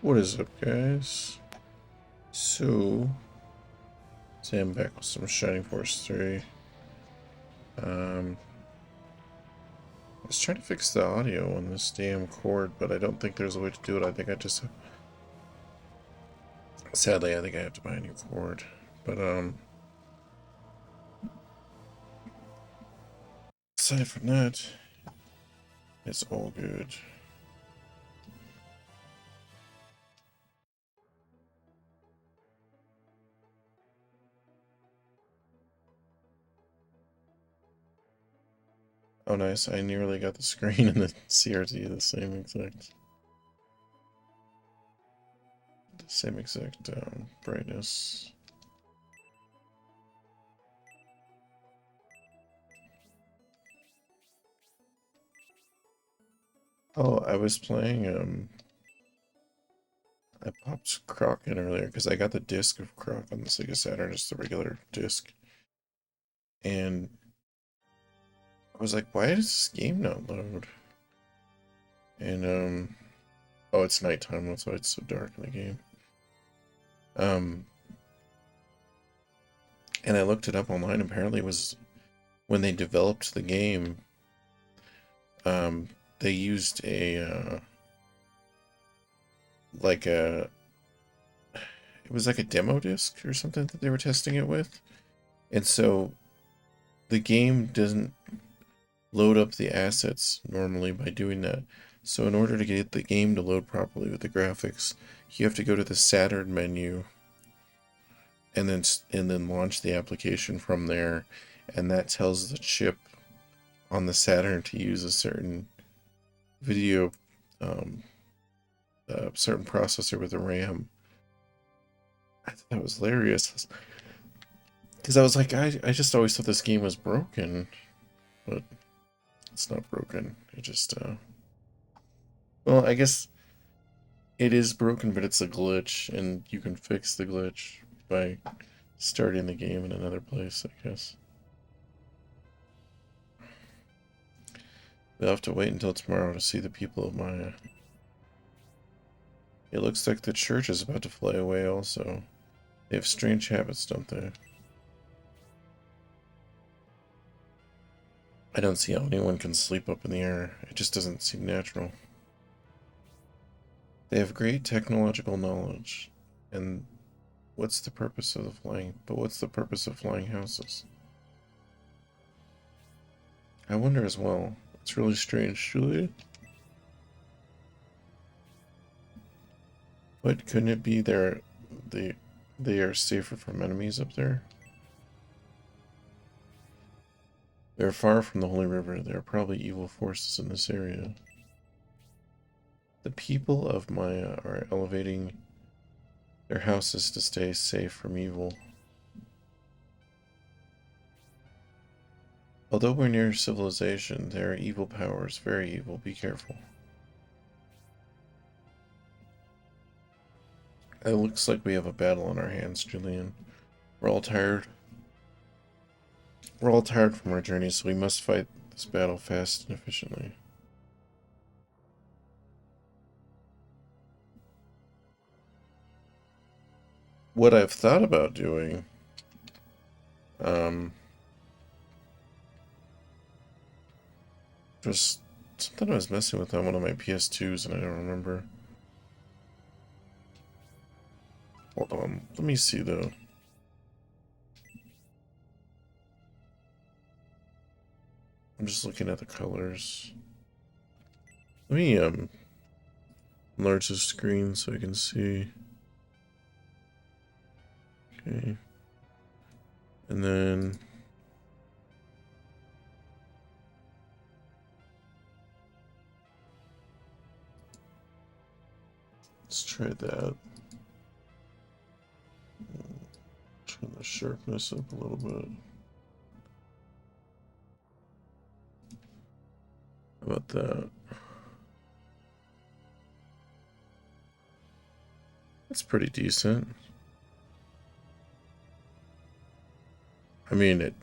What is up, guys? So, today I'm back with some Shining Force 3. I was trying to fix the audio on this damn cord, but I don't think there's a way to do it. I think I just... Sadly, I think I have to buy a new cord. But, aside from that, it's all good. Oh, nice. I nearly got the screen and the CRT the same exact brightness. Oh, I was playing, I popped Croc in earlier because I got the disc of Croc on the Sega Saturn, just the regular disc. And I was like, why does this game not load? And, oh, it's nighttime, that's why it's so dark in the game. And I looked it up online. Apparently it was when they developed the game, they used it was like a demo disc or something that they were testing it with. And so the game doesn't load up the assets normally by doing that. So in order to get the game to load properly with the graphics, you have to go to the Saturn menu and then launch the application from there, and that tells the chip on the Saturn to use a certain video certain processor with a RAM. I thought that was hilarious because I was like, I just always thought this game was broken, but it's not broken. It just well, I guess it is broken, but it's a glitch, and you can fix the glitch by starting the game in another place, I guess. We'll have to wait until tomorrow to see the people of Maya. It looks like the church is about to fly away also. They have strange habits, don't they? I don't see how anyone can sleep up in the air. It just doesn't seem natural. They have great technological knowledge, and what's the purpose of the flying? But what's the purpose of flying houses? I wonder as well. It's really strange, Julia. But couldn't it be they are safer from enemies up there? They are far from the Holy River. There are probably evil forces in this area. The people of Maya are elevating their houses to stay safe from evil. Although we're near civilization, there are evil powers, very evil. Be careful. It looks like we have a battle on our hands, Julian. We're all tired. We're all tired from our journey, so we must fight this battle fast and efficiently. What I've thought about doing, just something I was messing with on one of my PS2s and I don't remember. Hold on, let me see though. I'm just looking at the colors. Let me enlarge the screen so I can see. Okay. And then let's try that. Turn the sharpness up a little bit. How about that? That's pretty decent. I mean, it...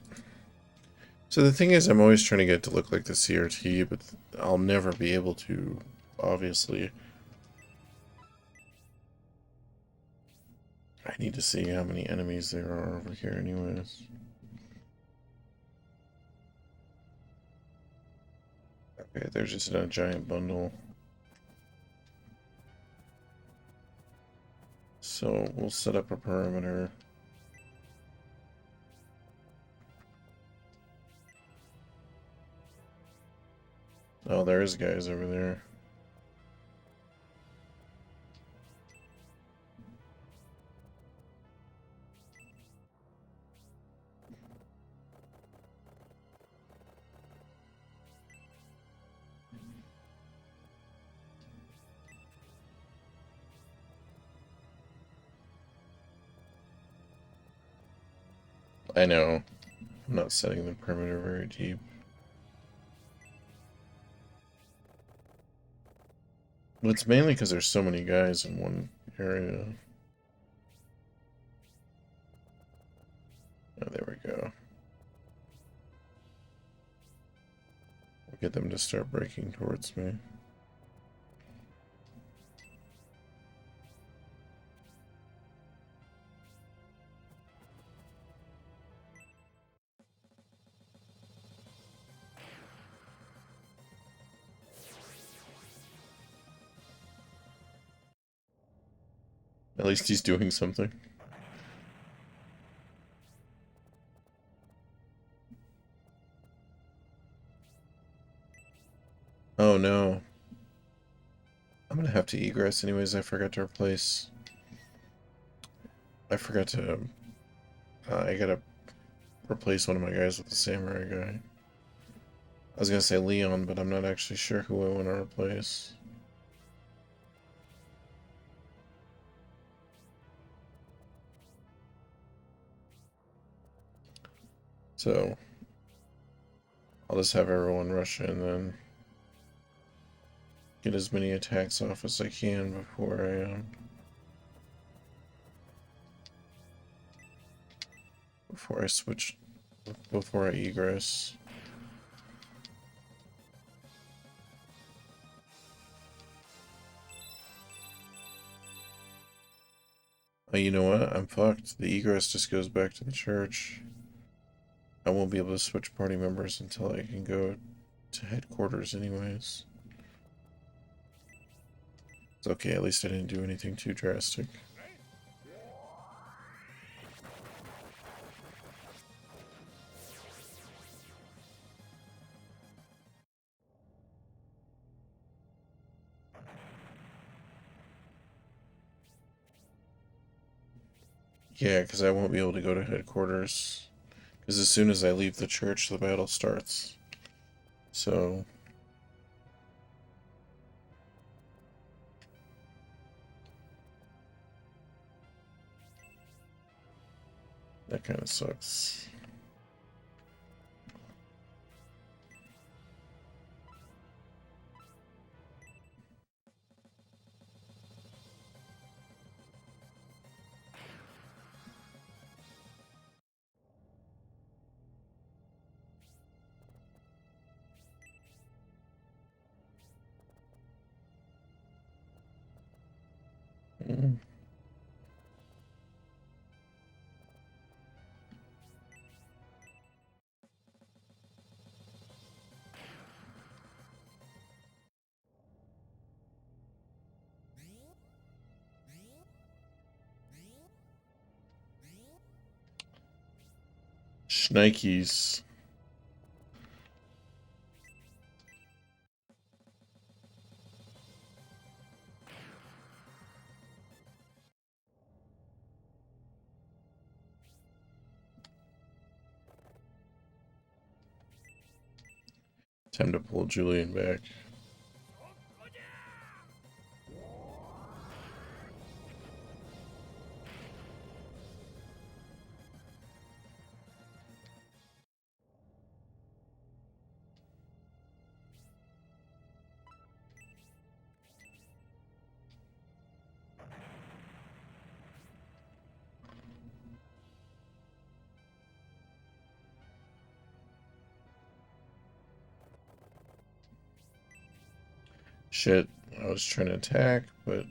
So the thing is, I'm always trying to get it to look like the CRT, but I'll never be able to, obviously. I need to see how many enemies there are over here anyways. Okay, they're just in a giant bundle. So we'll set up a perimeter. Oh, there's guys over there. I know. I'm not setting the perimeter very deep. But it's mainly because there's so many guys in one area. Oh, there we go. We'll get them to start breaking towards me. At least he's doing something. Oh no. I'm gonna have to egress anyways. I forgot to replace... I forgot to... I gotta replace one of my guys with the samurai guy. I was gonna say Leon, but I'm not actually sure who I want to replace. So, I'll just have everyone rush in then. Get as many attacks off as I can before I switch, before I egress. Oh, you know what? I'm fucked. The egress just goes back to the church. I won't be able to switch party members until I can go to headquarters anyways. It's okay, at least I didn't do anything too drastic. Yeah, because I won't be able to go to headquarters. Because as soon as I leave the church, the battle starts. So... that kind of sucks. Mm. Schnikes. Time to pull Julian back. Shit, I was trying to attack, but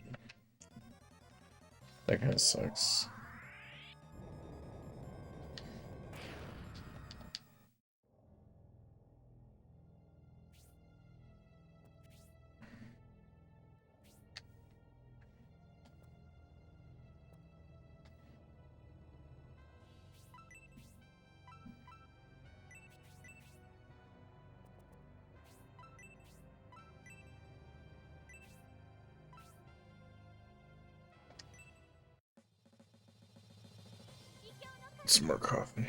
that kind of sucks. Some more coffee.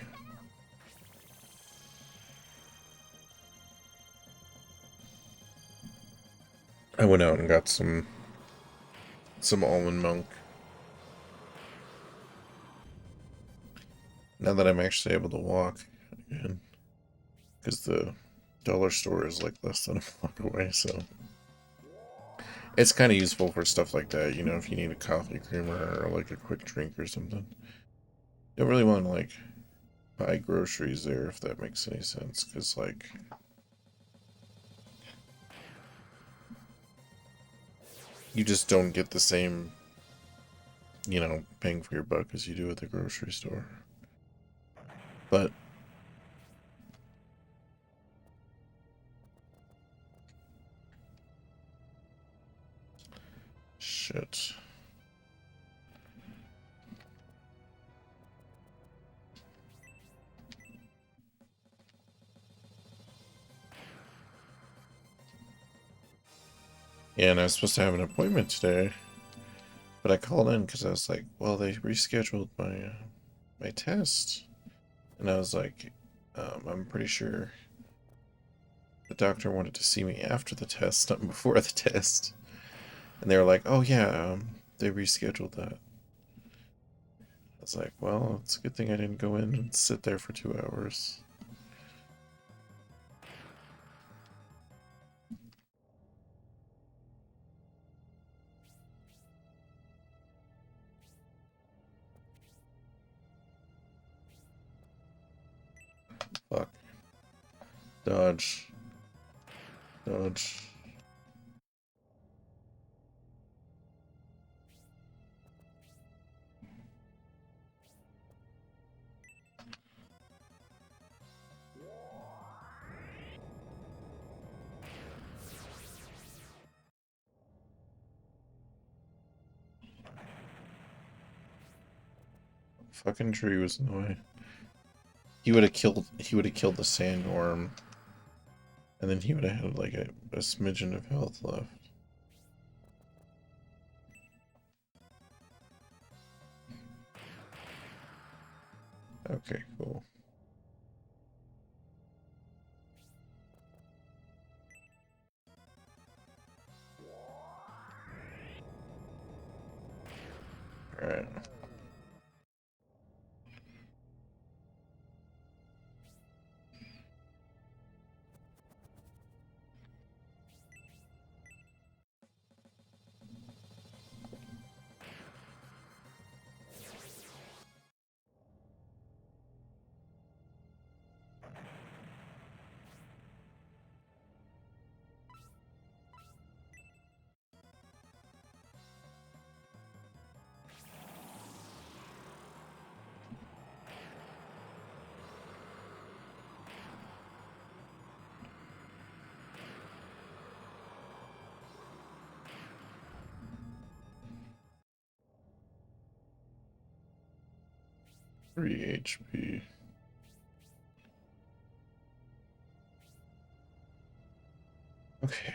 I went out and got some almond milk. Now that I'm actually able to walk again, because the dollar store is like less than a block away, so it's kind of useful for stuff like that, you know, if you need a coffee creamer or like a quick drink or something. Don't really want to like buy groceries there, if that makes any sense, because like you just don't get the same, you know, bang for your buck as you do at the grocery store. But shit. Yeah, and I was supposed to have an appointment today, but I called in because I was like, well, they rescheduled my test, and I was like, I'm pretty sure the doctor wanted to see me after the test, not before the test, and they were like, oh yeah, they rescheduled that. I was like, well, it's a good thing I didn't go in and sit there for 2 hours. Fuck. Dodge. Dodge. Fucking tree was in the way. He would have killed the sandworm, and then he would have had like a smidgen of health left. Okay, cool. Alright. Three HP. Okay.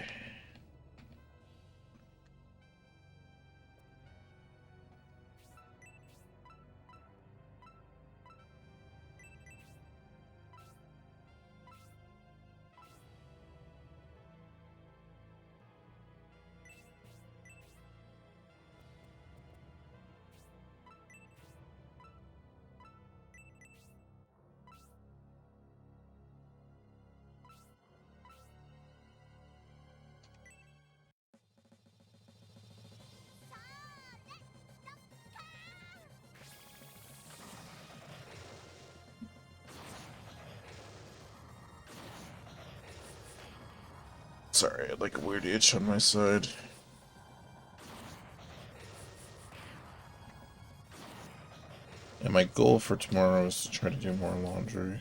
Sorry, I had like a weird itch on my side. And my goal for tomorrow is to try to do more laundry.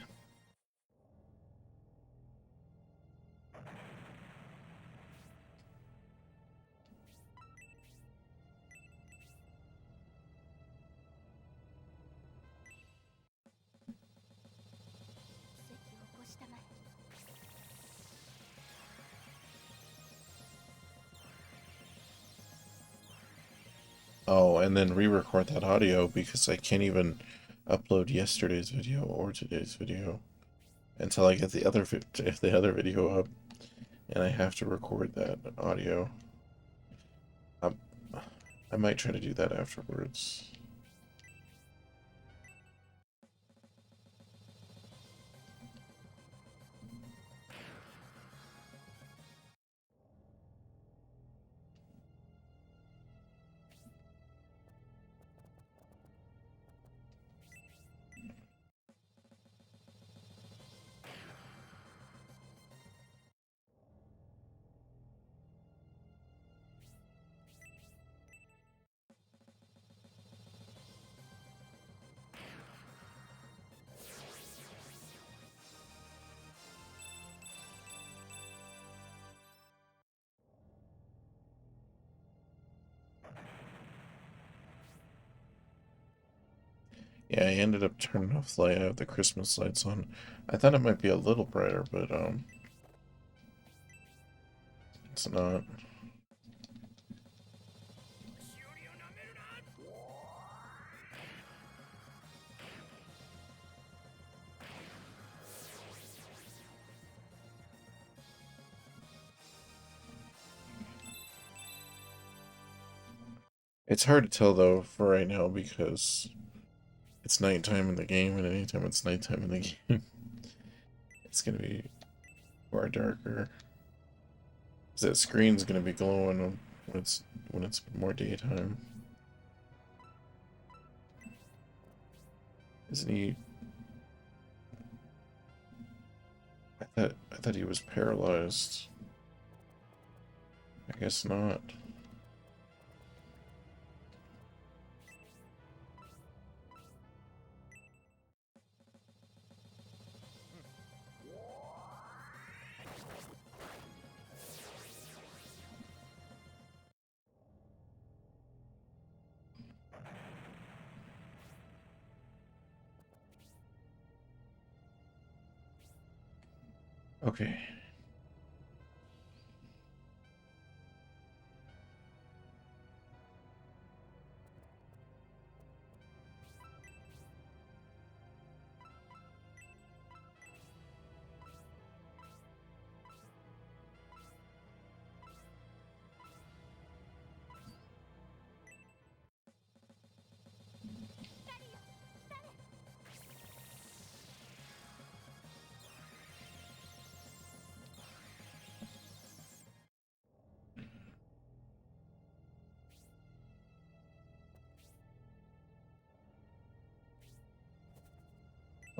Oh, and then re-record that audio because I can't even upload yesterday's video or today's video until I get the other video up, and I have to record that audio. I might try to do that afterwards. Yeah, I ended up turning off the light. I have the Christmas lights on. I thought it might be a little brighter, but it's not. It's hard to tell though for right now because it's nighttime in the game, and anytime it's nighttime in the game, it's gonna be far darker. Cause that screen's gonna be glowing when it's more daytime. Isn't he? I thought he was paralyzed. I guess not. Okay.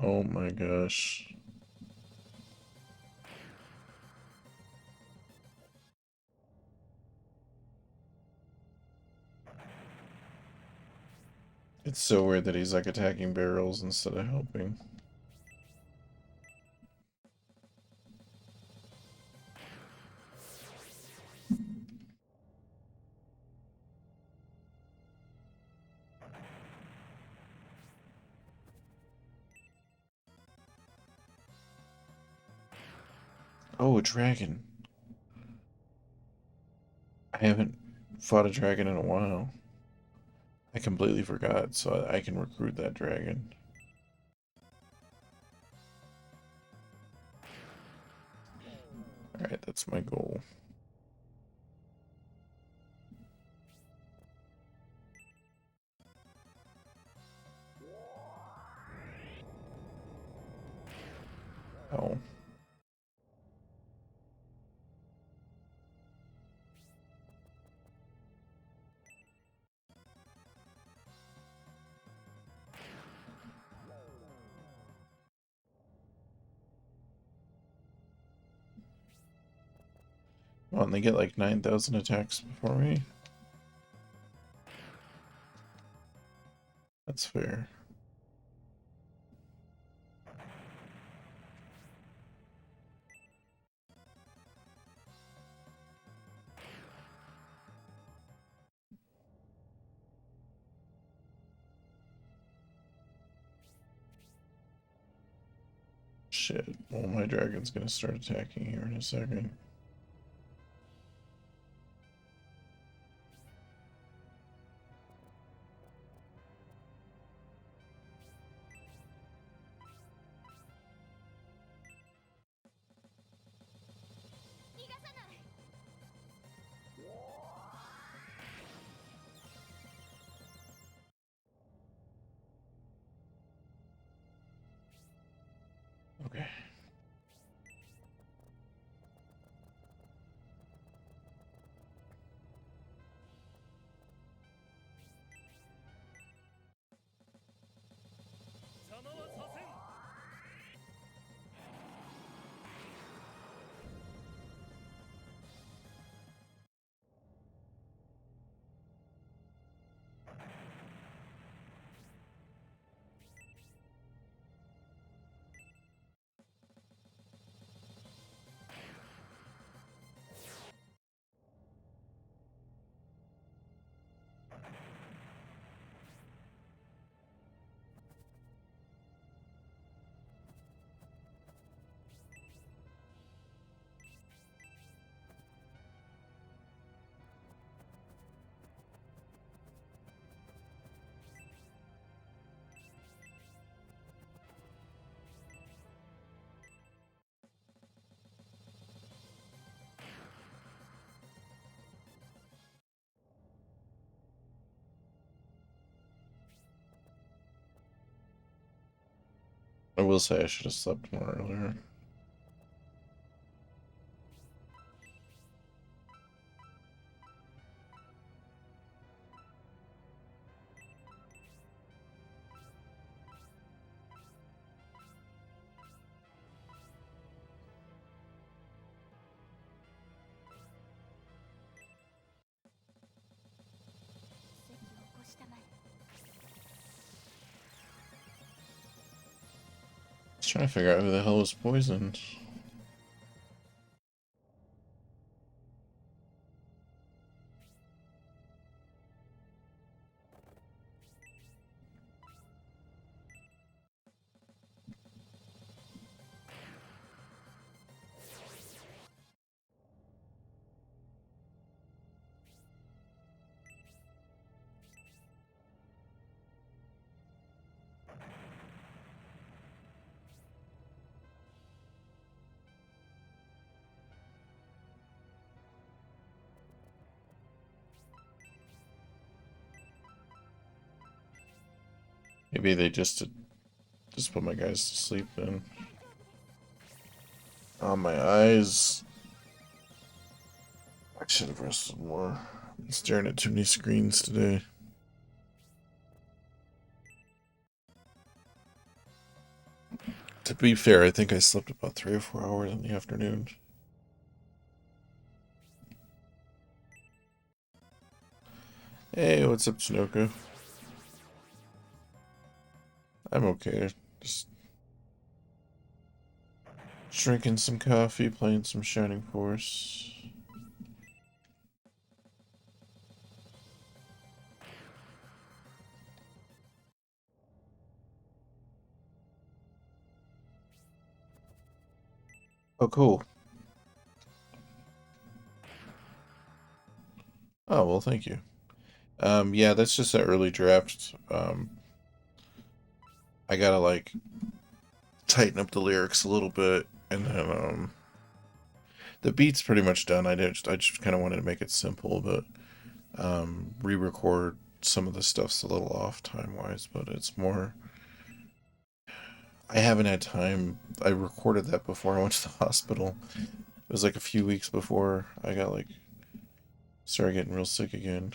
Oh my gosh. It's so weird that he's like attacking barrels instead of helping. Oh, a dragon. I haven't fought a dragon in a while. I completely forgot, so I can recruit that dragon. Alright, that's my goal. Oh. Well, and they get like 9,000 attacks before me. That's fair. Shit. Well, my dragon's gonna start attacking here in a second. Okay. I will say I should have slept more earlier. Just trying to figure out who the hell was poisoned. Maybe they just put my guys to sleep then. Oh, my eyes. I should have rested more. I've been staring at too many screens today. To be fair, I think I slept about 3 or 4 hours in the afternoon. Hey, what's up, Sunoco? I'm okay. Just drinking some coffee, playing some Shining Force. Oh, cool. Oh, well, thank you. Yeah, that's just an early draft. I gotta, like, tighten up the lyrics a little bit, and then, the beat's pretty much done. I just kind of wanted to make it simple, but, re-record some of the stuff's a little off time-wise, but it's more... I haven't had time. I recorded that before I went to the hospital. It was like a few weeks before I got, like, started getting real sick again.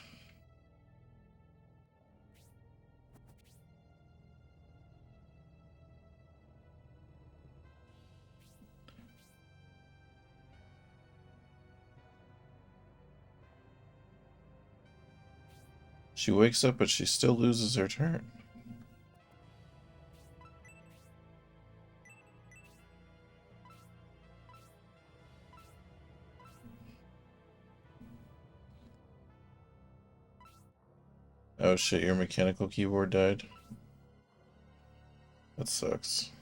She wakes up, but she still loses her turn. Oh shit, your mechanical keyboard died? That sucks.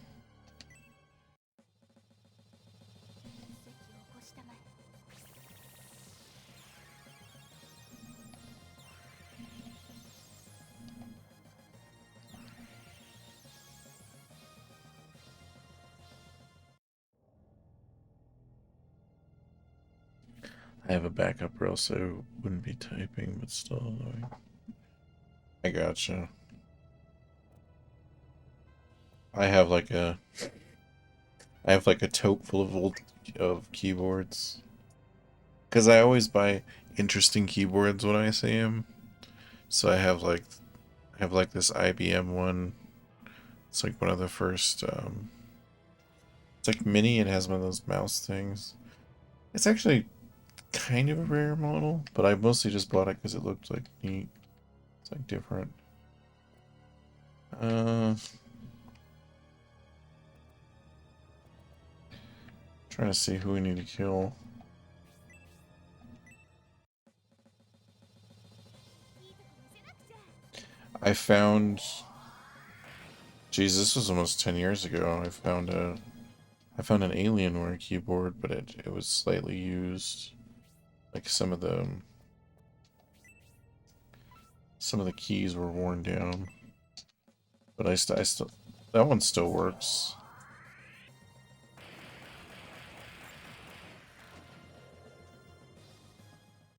I have a backup or else I wouldn't be typing, but still annoying. I gotcha. I have like a tote full of old keyboards. Cause I always buy interesting keyboards when I see them. So I have like this IBM one. It's like one of the first it's like mini, it has one of those mouse things. It's actually kind of a rare model, but I mostly just bought it because it looked like neat. It's like different. Trying to see who we need to kill. I found... Geez, this was almost 10 years ago. I found an Alienware keyboard, but it was slightly used. Like some of the keys were worn down. But I still that one still works.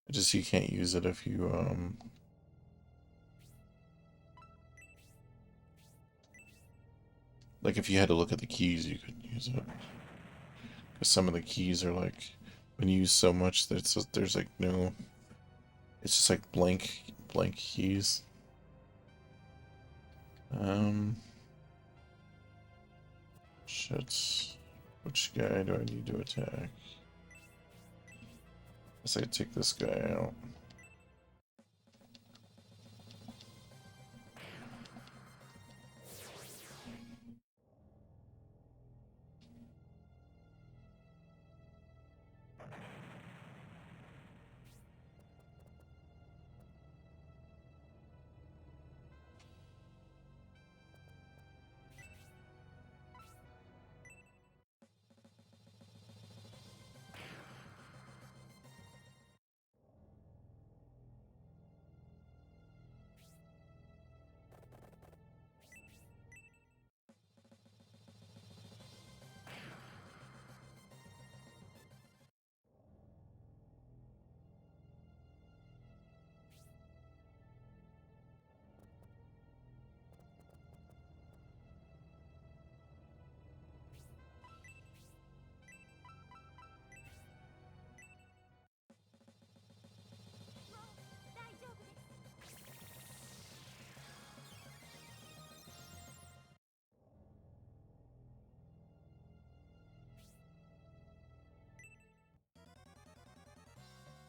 It's just you can't use it if you like if you had to look at the keys, you couldn't use it. Because some of the keys are like, when you use so much that there's like no, it's just like blank keys. Shit. Which guy do I need to attack? Guess I could take this guy out.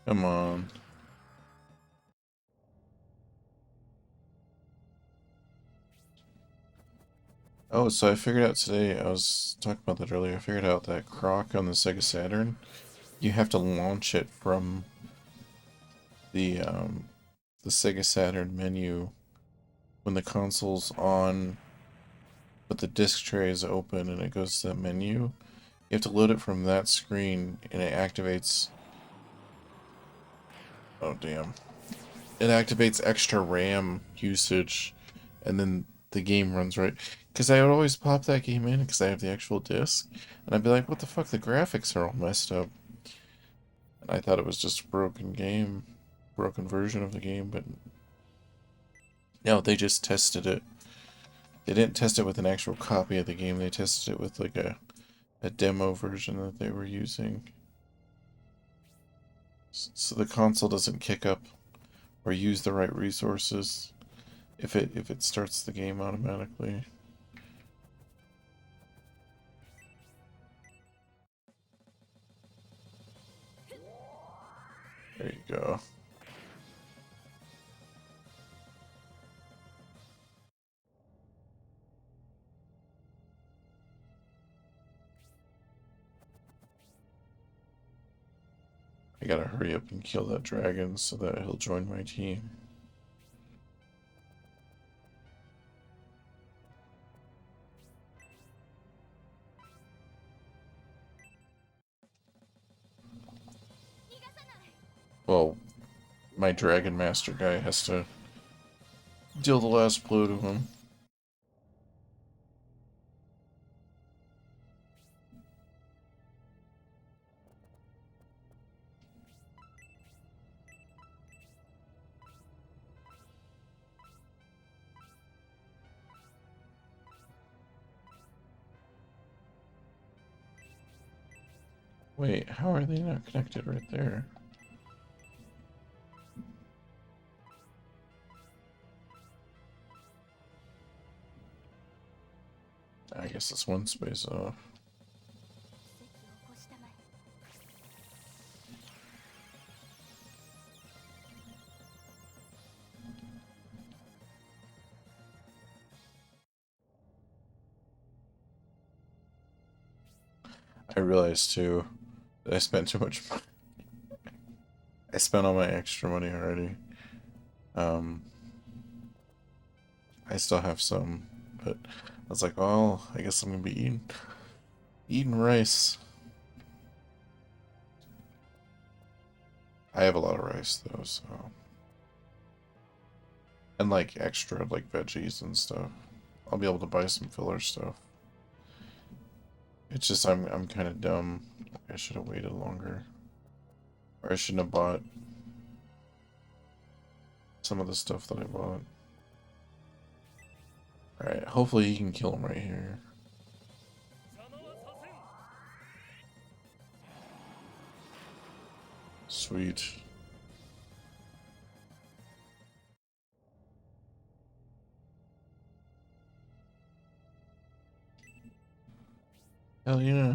Come on. Oh, so I figured out today, I was talking about that earlier, I figured out that Croc on the Sega Saturn, you have to launch it from the Sega Saturn menu when the console's on, but the disc tray is open and it goes to that menu. You have to load it from that screen and it activates... Oh, damn. It activates extra RAM usage and then the game runs right. Because I would always pop that game in because I have the actual disc. And I'd be like, what the fuck, the graphics are all messed up. And I thought it was just a broken game. Broken version of the game, but... No, they just tested it. They didn't test it with an actual copy of the game. They tested it with like a demo version that they were using. So the console doesn't kick up or use the right resources if it starts the game automatically. There you go. I gotta hurry up and kill that dragon so that he'll join my team. Well, my Dragon Master guy has to deal the last blow to him. Wait, how are they not connected right there? I guess it's one space off. I realized too that I spent too much money. I spent all my extra money already. I still have some, but I was like, well, I guess I'm gonna be eating rice. I have a lot of rice though, so, and like extra like veggies and stuff. I'll be able to buy some filler stuff. It's just I'm kind of dumb. I should have waited longer, or I shouldn't have bought some of the stuff that I bought. All right, hopefully he can kill him right here. Sweet. Hell yeah.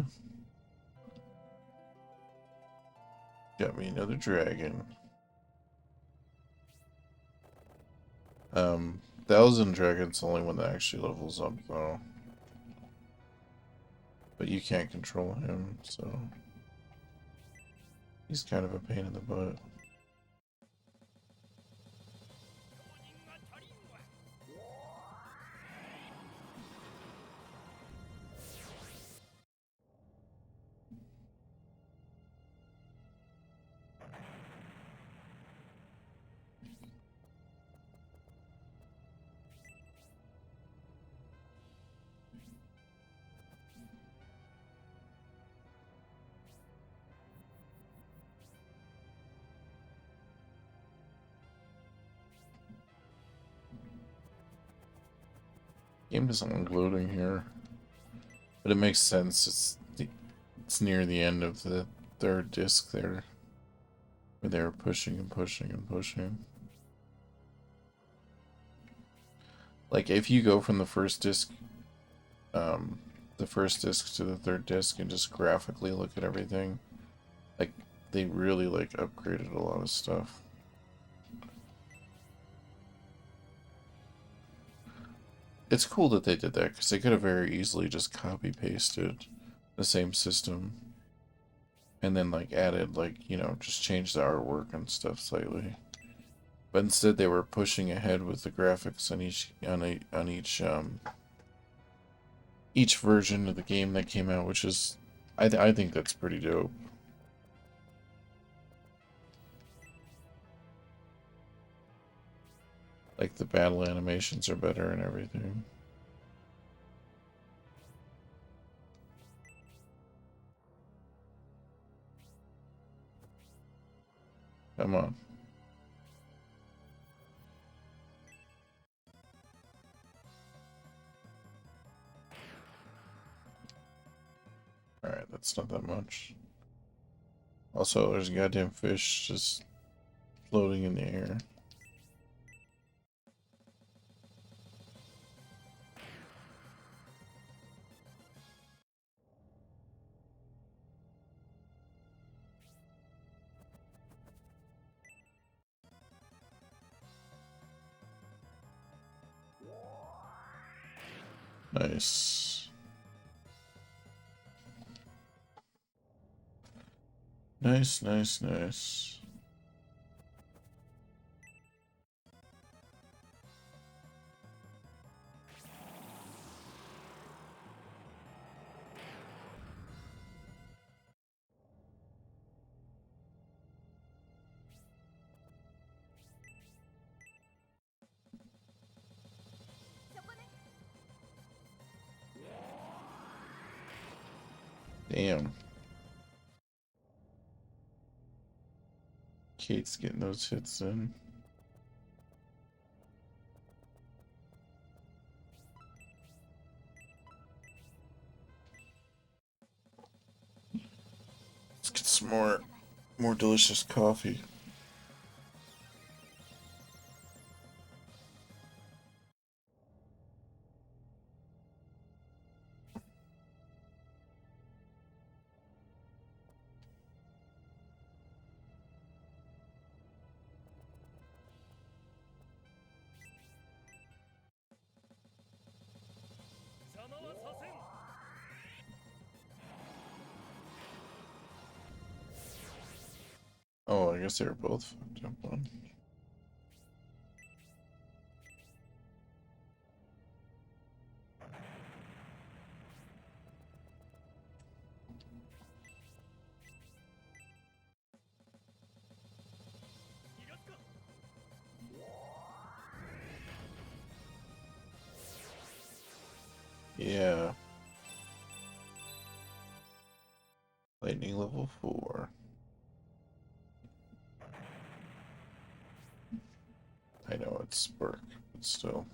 Got me another dragon. 1,000 dragons the only one that actually levels up though. But you can't control him, so he's kind of a pain in the butt. Game doesn't like loading here, but it makes sense. It's near the end of the third disc there, where they were pushing and pushing and pushing. Like if you go from the first disc to the third disc and just graphically look at everything, like they really like upgraded a lot of stuff. It's cool that they did that because they could have very easily just copy pasted the same system and then like added like, you know, just change the artwork and stuff slightly. But instead they were pushing ahead with the graphics on each version of the game that came out, which is I think that's pretty dope. Like the battle animations are better and everything. Come on. Alright, that's not that much. Also, there's a goddamn fish just floating in the air. Nice. Nice, nice, nice. Damn. Kate's getting those hits in. some more delicious coffee. Oh, I guess they were both fucked up on. Yeah. Lightning level 4. I know it's Spark, but still.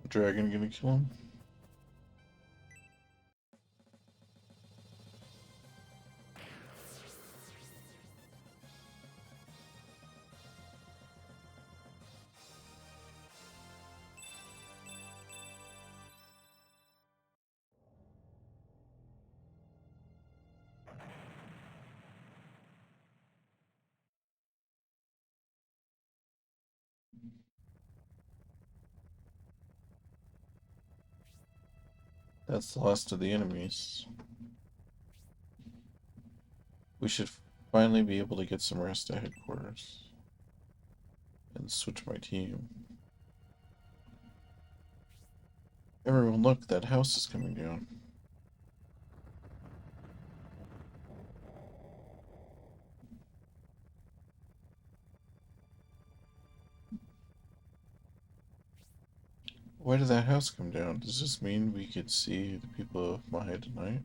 Dragon gonna kill him? That's the last of the enemies. We should finally be able to get some rest at headquarters. And switch my team. Everyone look, that house is coming down. Why did that house come down? Does this mean we could see the people of Maya tonight?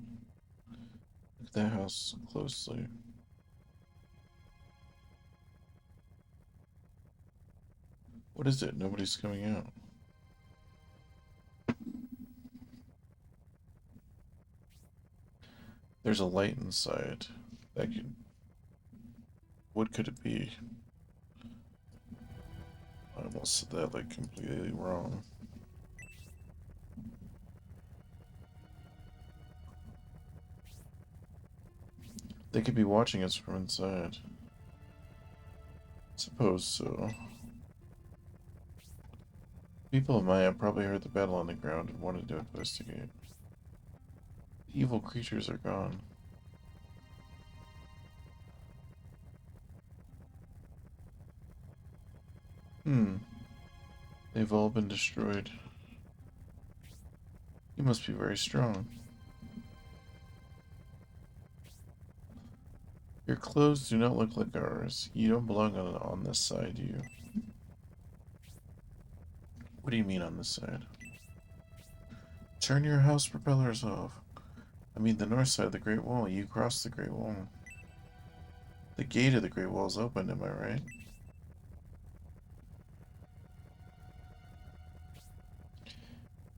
Look at that house closely. What is it? Nobody's coming out. There's a light inside. That could... What could it be? I almost said that like completely wrong. They could be watching us from inside. Suppose so. People of Maya probably heard the battle on the ground and wanted to investigate. The evil creatures are gone. They've all been destroyed. You must be very strong. Your clothes do not look like ours. You don't belong on this side, do you? What do you mean on this side? Turn your house propellers off. I mean the north side of the Great Wall. You crossed the Great Wall. The gate of the Great Wall is open, am I right?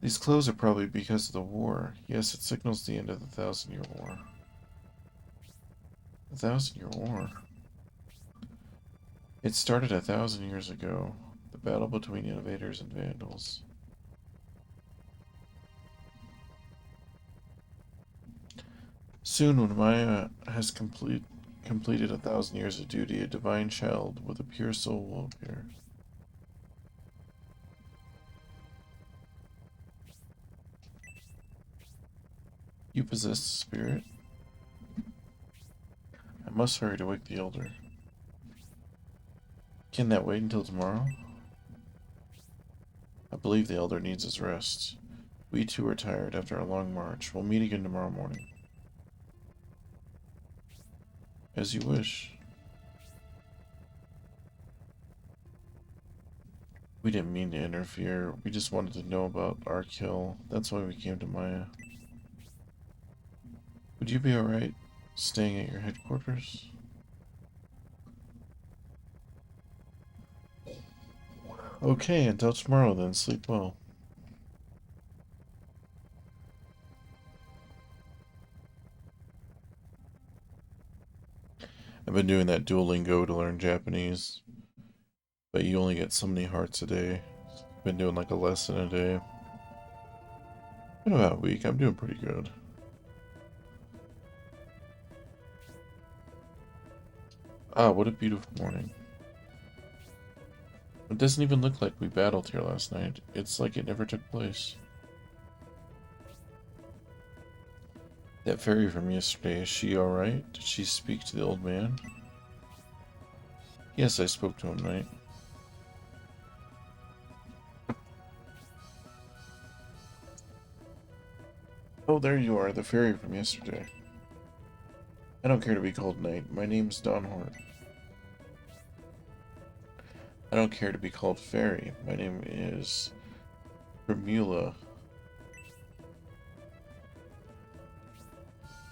These clothes are probably because of the war. Yes, it signals the end of the 1,000-Year War. The 1,000-Year War? It started 1,000 years ago. The battle between innovators and vandals. Soon, when Maya has completed 1,000 years of duty, a divine child with a pure soul will appear. You possess the spirit? I must hurry to wake the elder. Can that wait until tomorrow? I believe the elder needs his rest. We too are tired after our long march. We'll meet again tomorrow morning. As you wish. We didn't mean to interfere. We just wanted to know about our kill. That's why we came to Maya. Would you be alright staying at your headquarters? Okay, until tomorrow then. Sleep well. I've been doing that Duolingo to learn Japanese, but you only get so many hearts a day. Been doing like a lesson a day. Been about a week. I'm doing pretty good. Ah, what a beautiful morning. It doesn't even look like we battled here last night. It's like it never took place. That fairy from yesterday, is she alright? Did she speak to the old man? Yes, I spoke to him, knight. Oh, there you are, the fairy from yesterday. I don't care to be called knight. My name's Donhort. I don't care to be called fairy. My name is Primula.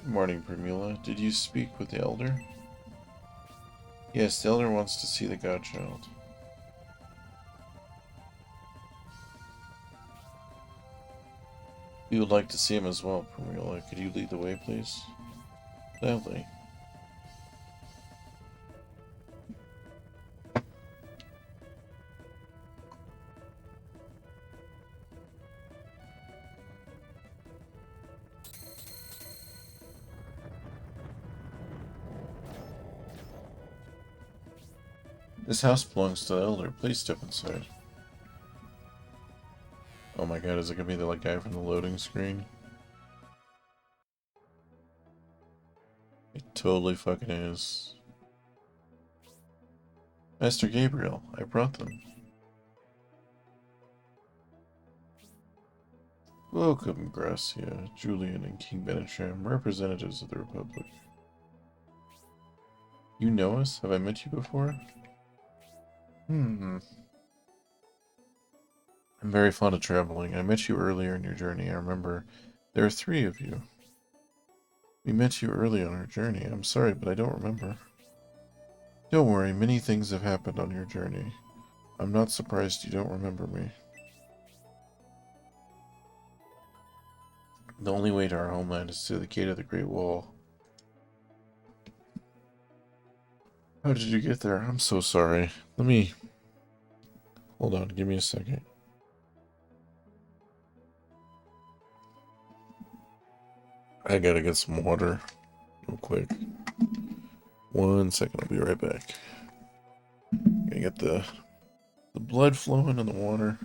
Good morning, Primula. Did you speak with the elder? Yes, the elder wants to see the godchild. We would like to see him as well, Primula. Could you lead the way, please? Gladly. This house belongs to the elder. Please step inside. Oh my god, is it gonna be the like guy from the loading screen? It totally fucking is. Master Gabriel, I brought them. Welcome, Gracia, Julian, and King Benisham, representatives of the Republic. You know us? Have I met you before? I'm very fond of traveling. I met you earlier in your journey. I remember there are 3 of you. We met you early on our journey. I'm sorry, but I don't remember. Don't worry, many things have happened on your journey. I'm not surprised you don't remember me. The only way to our homeland is through the gate of the Great Wall. How did you get there? I'm so sorry. Let me... Hold on, give me a second. I gotta get some water real quick. 1 second, I'll be right back. Gotta get the blood flowing in the water.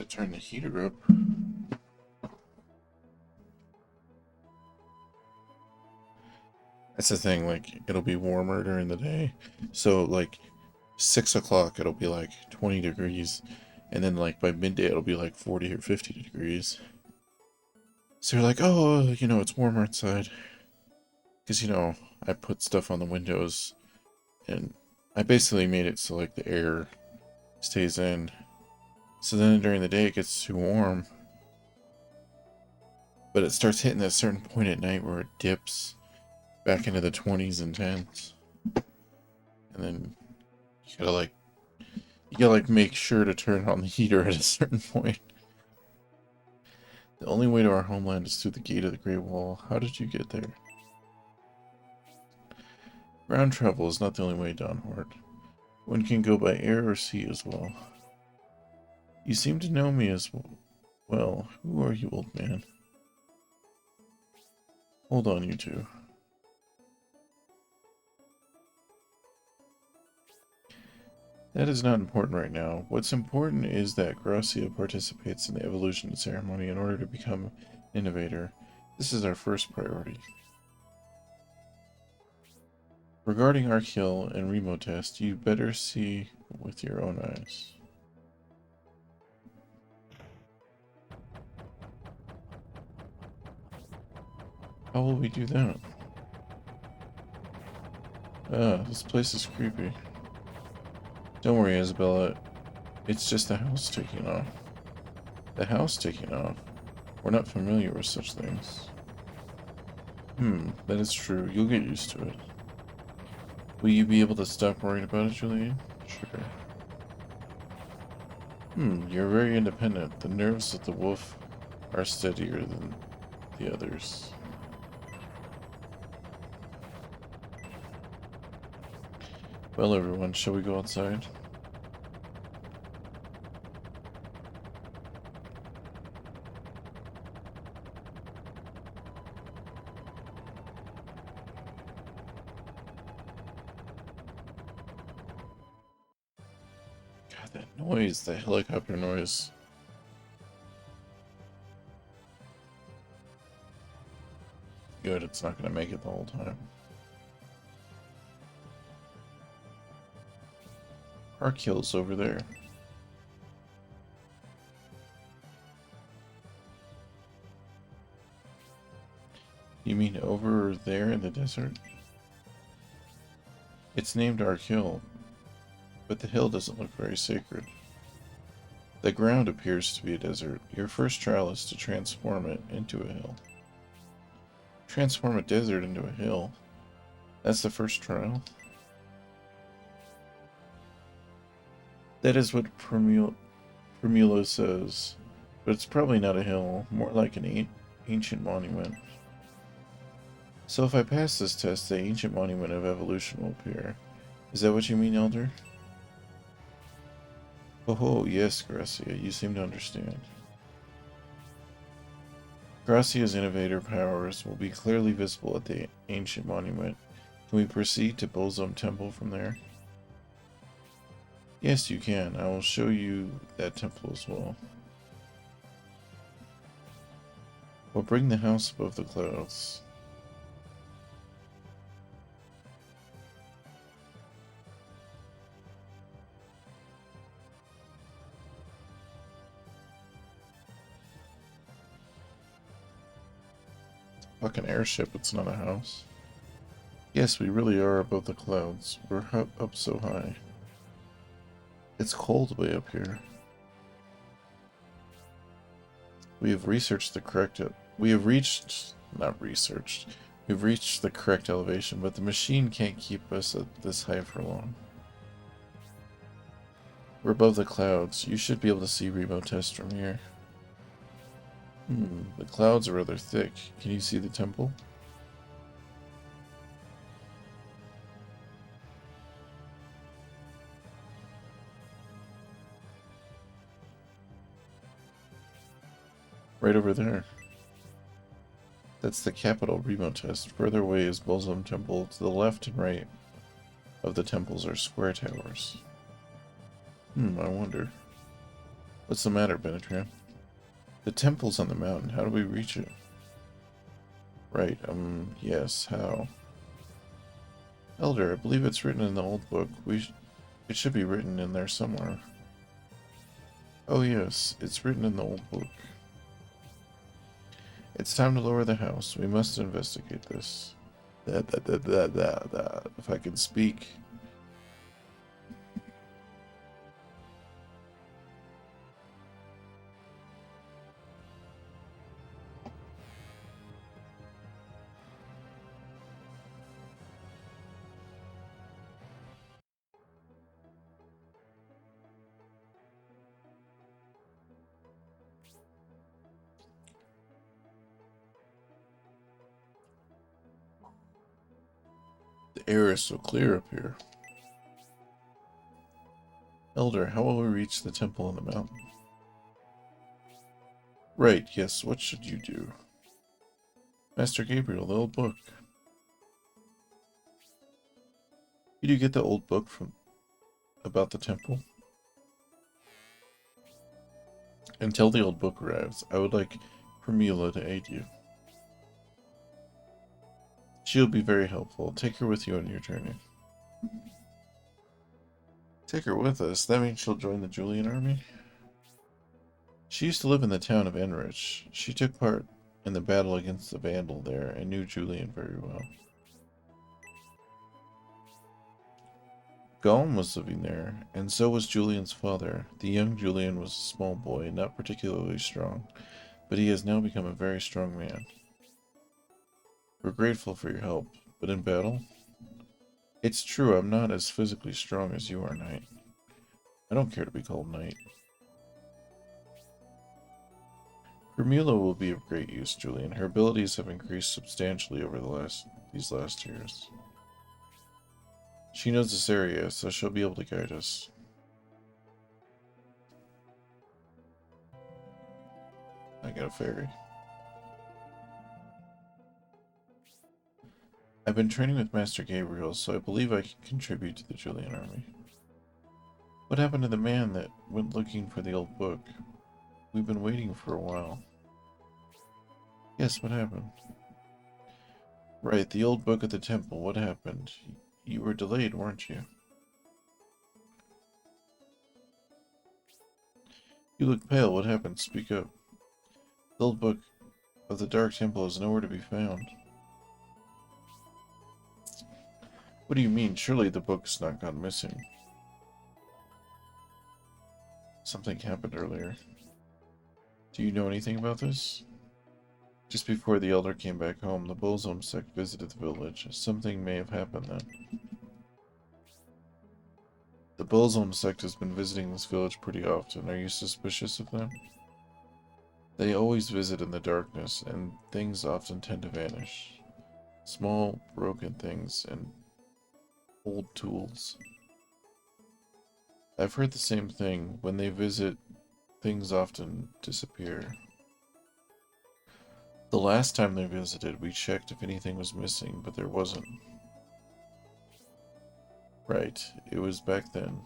to turn the heater up. That's the thing, like, it'll be warmer during the day. So, like, 6 o'clock, it'll be like 20 degrees. And then, like, by midday, it'll be like 40 or 50 degrees. So you're like, oh, you know, it's warmer outside. Because, you know, I put stuff on the windows. And I basically made it so, like, the air stays in. So then during the day, it gets too warm. But it starts hitting that certain point at night where it dips back into the 20s and 10s. And then you gotta like make sure to turn on the heater at a certain point. The only way to our homeland is through the gate of the Great Wall. How did you get there? Ground travel is not the only way, Donhort. One can go by air or sea as well. You seem to know me as well. Who are you, old man? Hold on, you two. That is not important right now. What's important is that Gracia participates in the evolution ceremony in order to become an innovator. This is our first priority. Regarding Archeol and Remo test, you better see with your own eyes. How will we do that? This place is creepy. Don't worry, Isabella. It's just the house taking off. The house taking off? We're not familiar with such things. That is true. You'll get used to it. Will you be able to stop worrying about it, Julian? Sure. You're very independent. The nerves of the wolf are steadier than the others. Well, everyone, shall we go outside? God, that noise, the helicopter noise. Good, it's not going to make it the whole time. Archeol's over there. You mean over there in the desert? It's named Archeol, but the hill doesn't look very sacred. The ground appears to be a desert. Your first trial is to transform it into a hill. Transform a desert into a hill? That's the first trial? That is what Primula says, but it's probably not a hill, more like an ancient monument. So if I pass this test, the ancient monument of evolution will appear. Is that what you mean, Elder? Oh, yes, Gracia, you seem to understand. Gracia's innovator powers will be clearly visible at the ancient monument. Can we proceed to Bolzum Temple from there? Yes, you can. I will show you that temple as well. We'll bring the house above the clouds. Fucking airship, it's not a house. Yes, we really are above the clouds. We're up so high. It's cold way up here. We've reached the correct elevation, but the machine can't keep us at this high for long. We're above the clouds. You should be able to see remote test from here. The clouds are rather thick. Can you see the temple? Right over there. That's the capital remote test. Further away is Bolzum Temple. To the left and right of the temples are square towers. I wonder. What's the matter, Benetram? The temple's on the mountain. How do we reach it? Right, yes, how? Elder, I believe it's written in the old book. It should be written in there somewhere. Oh yes, it's written in the old book. It's time to lower the house. We must investigate this. If I can speak. The air is so clear up here. Elder, how will we reach the temple on the mountain? Right, yes, what should you do? Master Gabriel, the old book. Did you get the old book from about the temple? Until the old book arrives, I would like Primula to aid you. She'll be very helpful. Take her with you on your journey. Take her with us? That means she'll join the Julian army? She used to live in the town of Enrich. She took part in the battle against the Vandal there and knew Julian very well. Gollum was living there, and so was Julian's father. The young Julian was a small boy, not particularly strong, but he has now become a very strong man. We're grateful for your help, but in battle? It's true, I'm not as physically strong as you are, Knight. I don't care to be called Knight. Primula will be of great use, Julian. Her abilities have increased substantially over these last years. She knows this area, so she'll be able to guide us. I got a fairy. I've been training with Master Gabriel, so I believe I can contribute to the Julian army. What happened to the man that went looking for the old book? We've been waiting for a while. Yes, what happened? Right, the old book at the temple. What happened? You were delayed, weren't you? You look pale. What happened? Speak up. The old book of the Dark Temple is nowhere to be found. What do you mean? Surely the book's not gone missing. Something happened earlier. Do you know anything about this? Just before the Elder came back home, the Bolzom sect visited the village. Something may have happened then. The Bolzom sect has been visiting this village pretty often. Are you suspicious of them? They always visit in the darkness, and things often tend to vanish. Small, broken things, and old tools. I've heard the same thing. When they visit, things often disappear. The last time they visited, we checked if anything was missing, but there wasn't. Right, it was back then.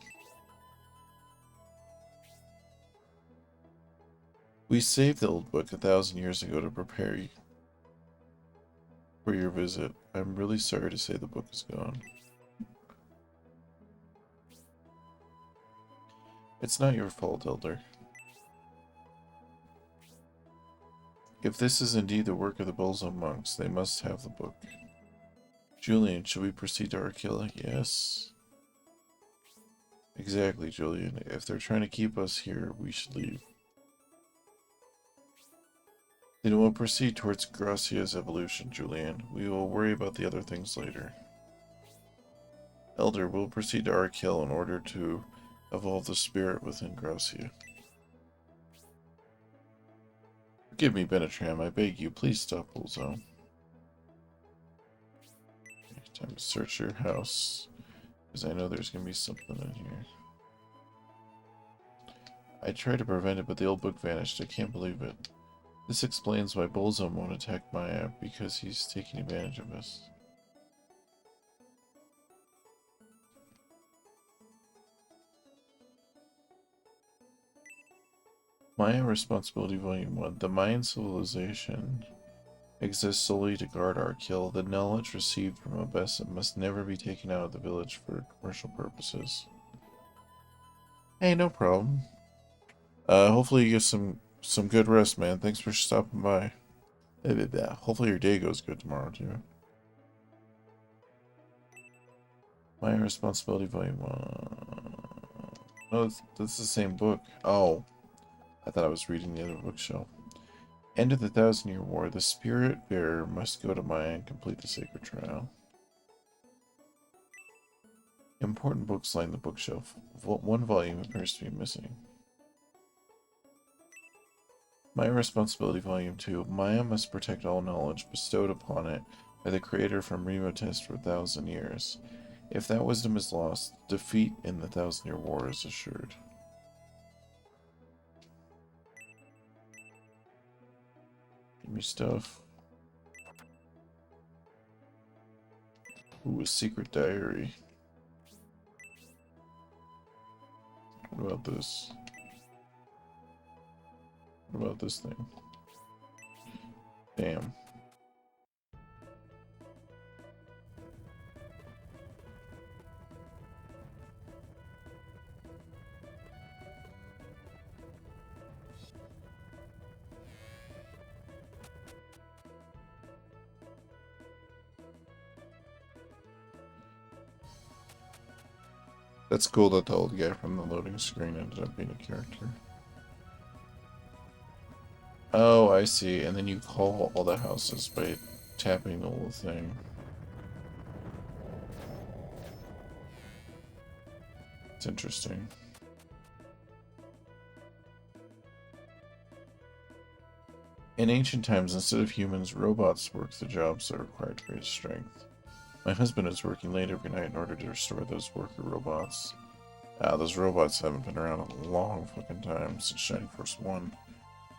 We saved the old book 1,000 years ago to prepare you for your visit. I'm really sorry to say the book is gone. It's not your fault, Elder. If this is indeed the work of the Bolzom monks, they must have the book. Julian, should we proceed to Arkilla? Yes. Exactly, Julian. If they're trying to keep us here, we should leave. Then we'll proceed towards Gracia's evolution, Julian. We will worry about the other things later. Elder, we'll proceed to Arkilla in order to evolve the spirit within Gracia. Forgive me, Benetram, I beg you, please stop Bolzom. Okay, time to search your house, because I know there's going to be something in here. I tried to prevent it, but the old book vanished. I can't believe it. This explains why Bolzom won't attack my app, because he's taking advantage of us. Maya Responsibility Volume 1. The Mayan civilization exists solely to guard Arkil. The knowledge received from Obessa must never be taken out of the village for commercial purposes. Hey, no problem. Hopefully you get some good rest, man. Thanks for stopping by. Hopefully your day goes good tomorrow, too. My Responsibility Volume 1. No, that's the same book. Oh, I thought I was reading the other bookshelf. End of the 1,000-Year War. The Spirit Bearer must go to Maya and complete the sacred trial. Important books line the bookshelf. One volume appears to be missing. Maya Responsibility Volume 2. Maya must protect all knowledge bestowed upon it by the Creator from remote test for 1,000 years. If that wisdom is lost, defeat in the 1,000-Year War is assured. Give me stuff. Ooh, a secret diary. What about this? What about this thing? Damn. That's cool that the old guy from the loading screen ended up being a character. Oh, I see. And then you call all the houses by tapping the little thing. It's interesting. In ancient times, instead of humans, robots worked the jobs that required great strength. My husband is working late every night in order to restore those worker robots. Those robots haven't been around a long fucking time since Shining Force 1.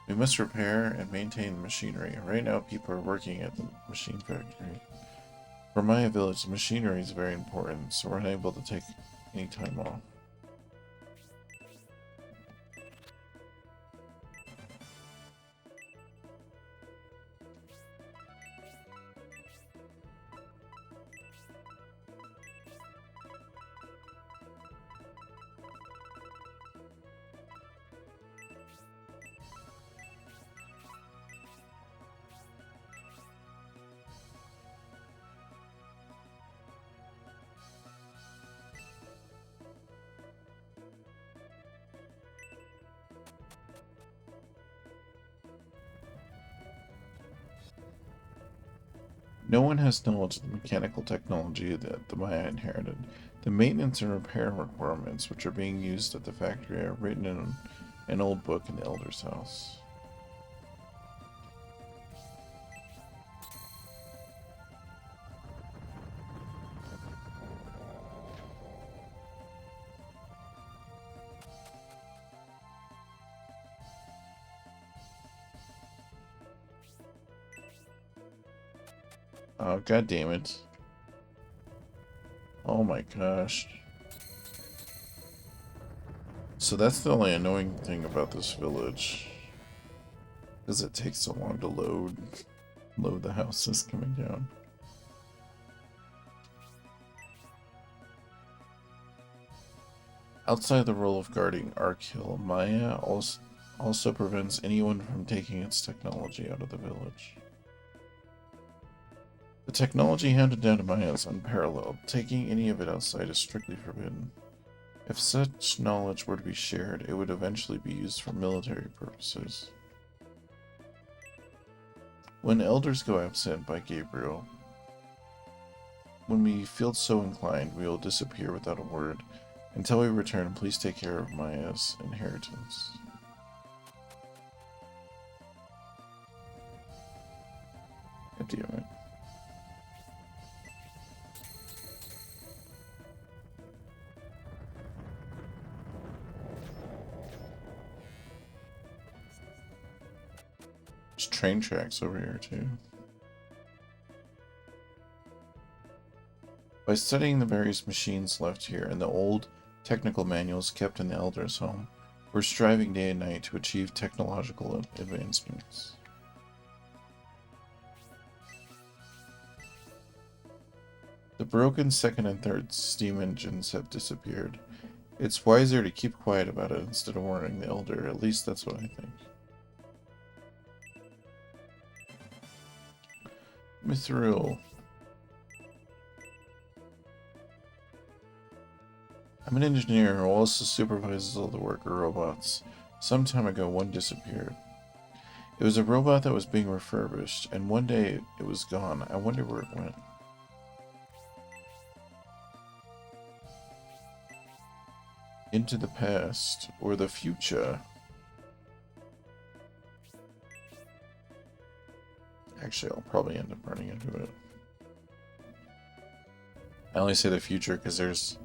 We must repair and maintain the machinery. Right now, people are working at the machine factory. For my village, the machinery is very important, so we're unable to take any time off. No one has knowledge of the mechanical technology that the Maya inherited. The maintenance and repair requirements which are being used at the factory are written in an old book in the Elder's house. Oh, god damn it. Oh my gosh. So that's the only annoying thing about this village. Because it takes so long to load the houses coming down. Outside the role of guarding Arkhill, Maya also prevents anyone from taking its technology out of the village. The technology handed down to Maya is unparalleled. Taking any of it outside is strictly forbidden. If such knowledge were to be shared, it would eventually be used for military purposes. When elders go absent by Gabriel, when we feel so inclined, we will disappear without a word. Until we return, please take care of Maya's inheritance. God damn it. There's train tracks over here too. By studying the various machines left here and the old technical manuals kept in the Elder's home, We're striving day and night to achieve technological advancements. The broken second and third steam engines have disappeared. It's wiser to keep quiet about it instead of warning the elder. At least that's what I think. Mithril. I'm an engineer who also supervises all the worker robots. Some time ago, one disappeared. It was a robot that was being refurbished, and one day it was gone. I wonder where it went. Into the past, or the future. Actually, I'll probably end up running into it. I only say the future because there's...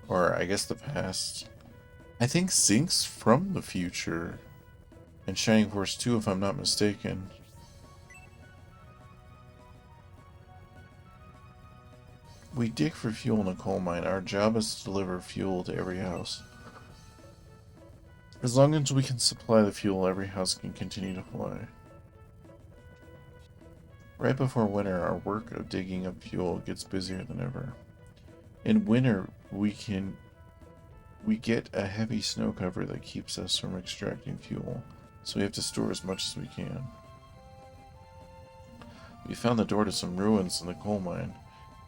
Or, I guess the past. I think Sync's from the future. And Shining Force 2, if I'm not mistaken. We dig for fuel in a coal mine. Our job is to deliver fuel to every house. As long as we can supply the fuel, every house can continue to fly. Right before winter, our work of digging up fuel gets busier than ever. In winter, we get a heavy snow cover that keeps us from extracting fuel, so we have to store as much as we can. We found the door to some ruins in the coal mine,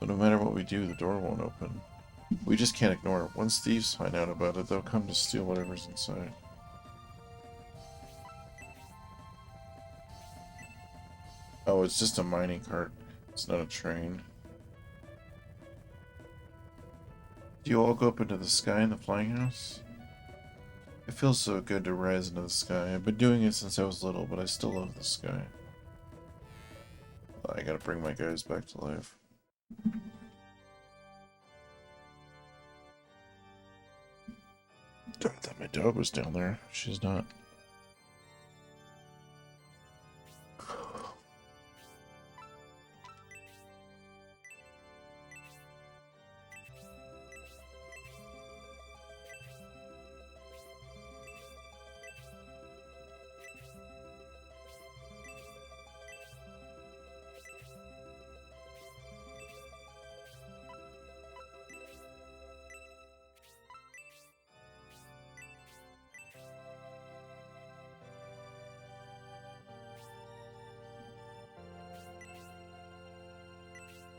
but no matter what we do, the door won't open. We just can't ignore it. Once thieves find out about it, they'll come to steal whatever's inside. Oh, it's just a mining cart. It's not a train. Do you all go up into the sky in the flying house? It feels so good to rise into the sky. I've been doing it since I was little, but I still love the sky. I gotta bring my guys back to life. I thought my dog was down there. She's not.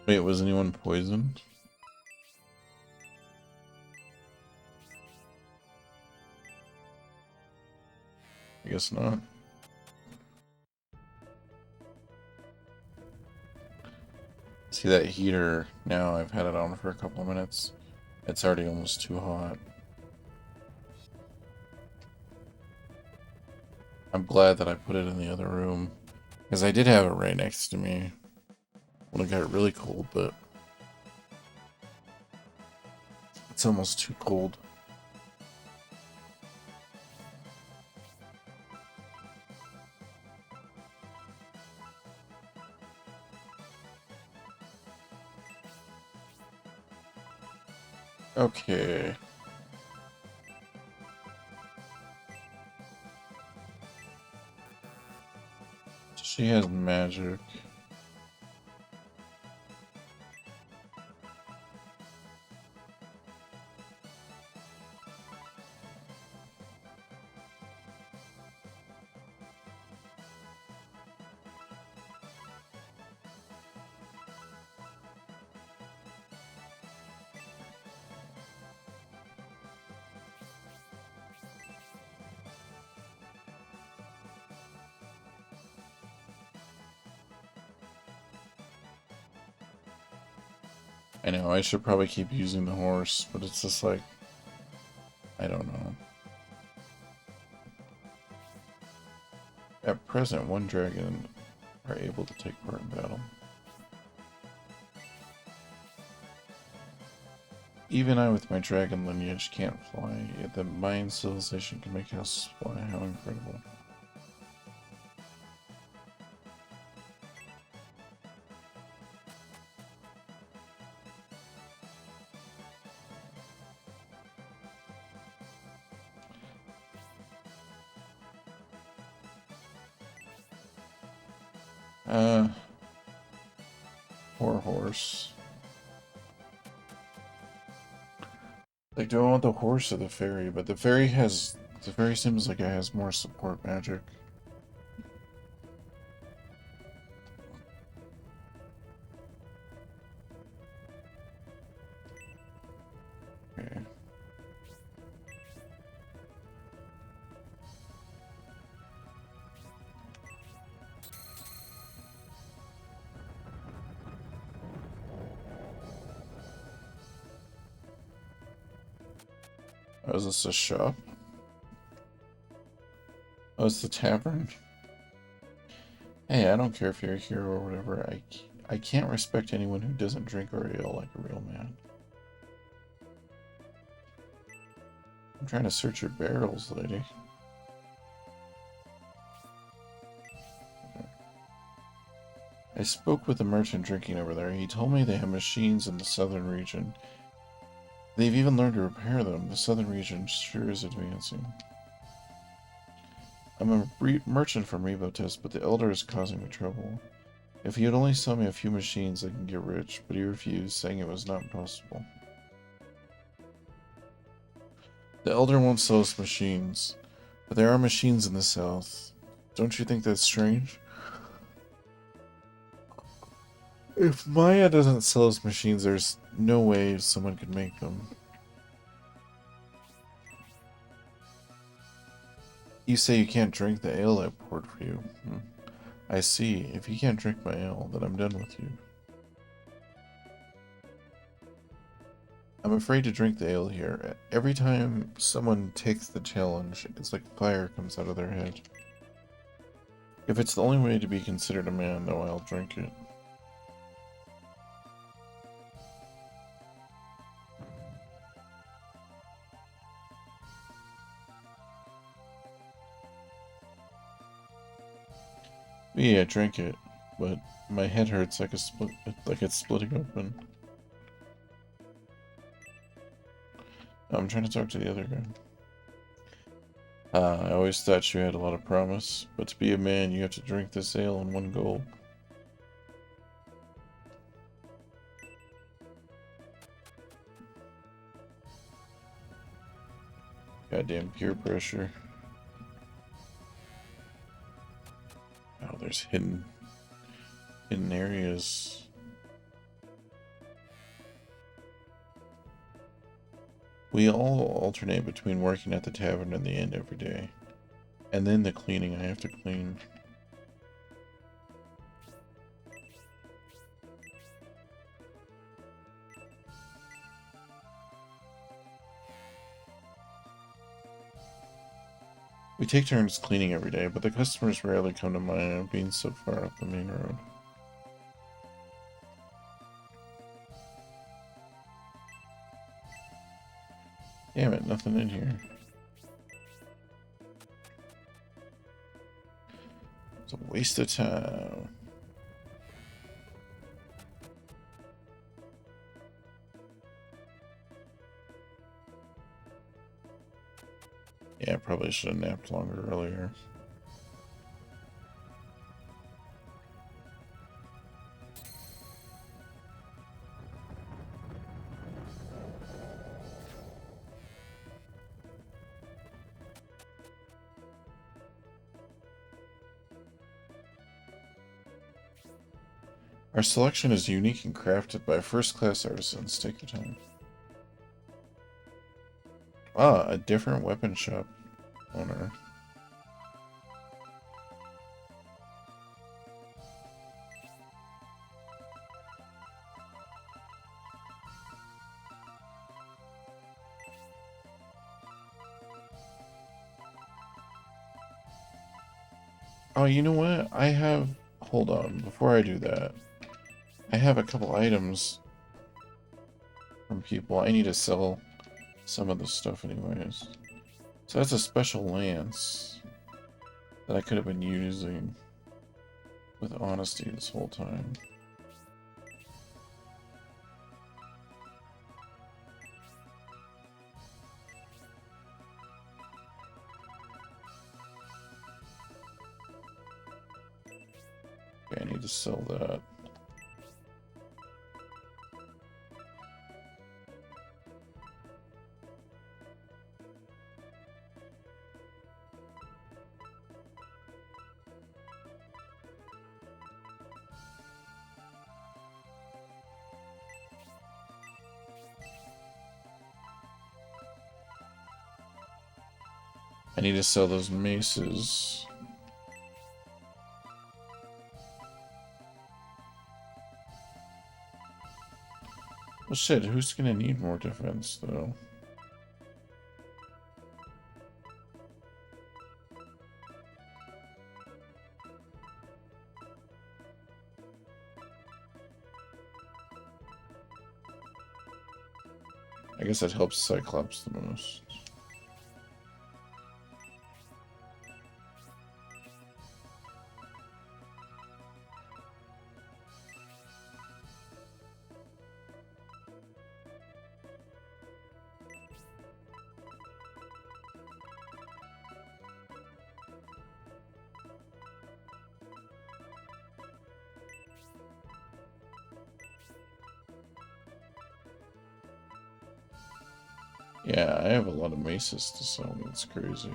Wait, was anyone poisoned? I guess not. See that heater now? I've had it on for a couple of minutes. It's already almost too hot. I'm glad that I put it in the other room, because I did have it right next to me when it got really cold, but it's almost too cold. Okay. She has magic. I know, I should probably keep using the horse, but it's just like, I don't know. At present, one dragon are able to take part in battle. Even I with my dragon lineage can't fly, yet the Mayan civilization can make houses fly. How incredible. Uh, poor horse. Like, do I want the horse or the fairy? But the fairy seems like it has more support magic. Okay. Oh, is this a shop? Oh, it's the tavern? Hey, I don't care if you're a hero or whatever. I can't respect anyone who doesn't drink or ale like a real man. I'm trying to search your barrels, lady. I spoke with the merchant drinking over there. He told me they have machines in the southern region. They've even learned to repair them. The southern region sure is advancing. I'm a merchant from Rebotest, but the Elder is causing me trouble. If he would only sell me a few machines, I can get rich, but he refused, saying it was not possible. The Elder won't sell us machines, but there are machines in the south. Don't you think that's strange? If Maya doesn't sell us machines, there's no way someone could make them. You say you can't drink the ale I poured for you. I see. If you can't drink my ale, then I'm done with you. I'm afraid to drink the ale here. Every time someone takes the challenge, it's like fire comes out of their head. If it's the only way to be considered a man, though, I'll drink it. Yeah, drink it, but my head hurts like it's splitting open. I'm trying to talk to the other guy. I always thought you had a lot of promise, but to be a man, you have to drink this ale in one gulp. Goddamn peer pressure. Oh, there's hidden areas. We all alternate between working at the tavern and the inn every day. And then the cleaning I have to clean. We take turns cleaning every day, but the customers rarely come to mind being so far up the main road. Damn it, nothing in here. It's a waste of time. Yeah, I probably should have napped longer earlier. Our selection is unique and crafted by first-class artisans. Take your time. Ah, a different weapon shop owner. Oh, you know what? I have... Hold on, before I do that. I have a couple items from people. I need to sell some of the stuff anyways. So that's a special lance that I could have been using with honesty this whole time. Okay, I need to sell that. I need to sell those maces. Well, shit, who's gonna need more defense, though? I guess that helps Cyclops the most. Yeah, I have a lot of maces to sell. That's crazy.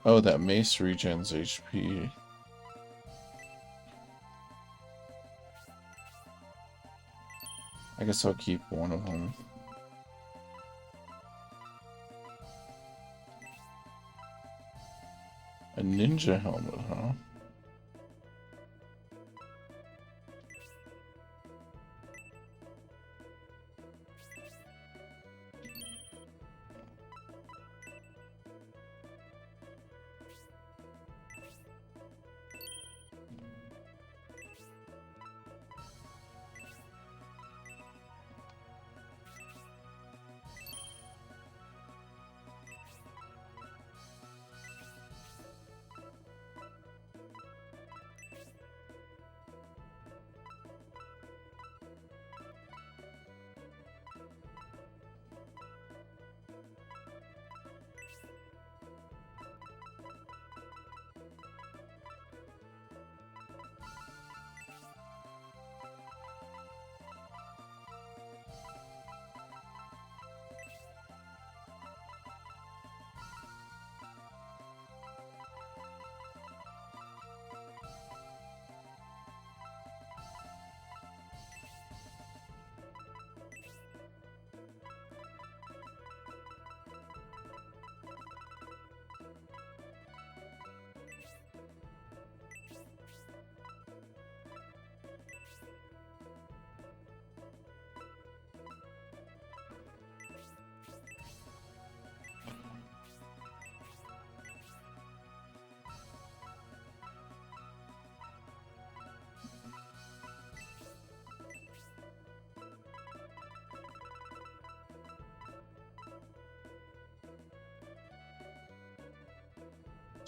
Oh, that mace regens HP. I guess I'll keep one of them. A ninja helmet, huh?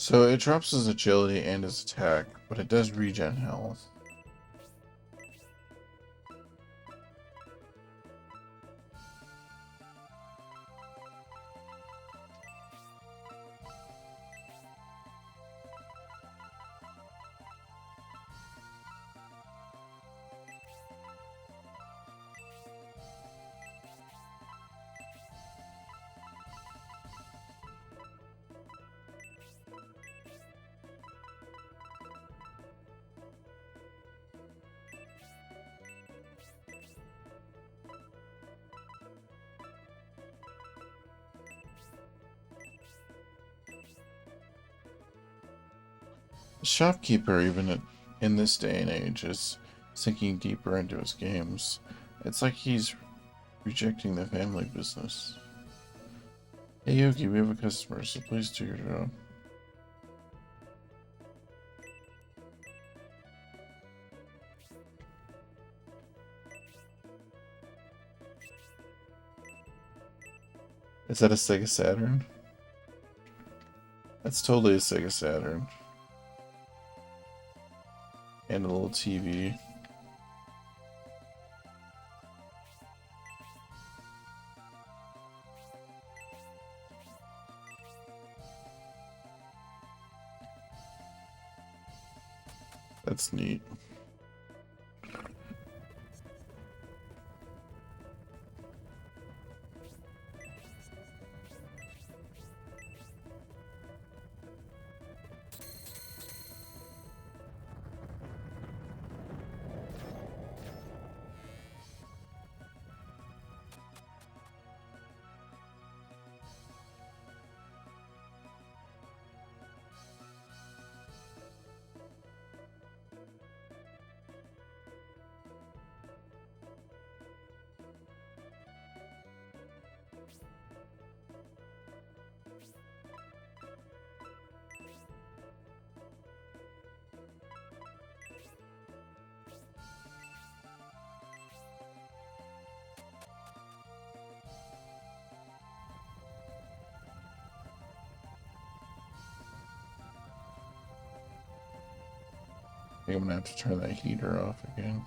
So it drops his agility and his attack, but it does regen health. The shopkeeper, even in this day and age, is sinking deeper into his games. It's like he's rejecting the family business. Hey Yogi, we have a customer, so please do your job. Is that a Sega Saturn? That's totally a Sega Saturn. And a little TV. That's neat. I think I'm gonna have to turn that heater off again.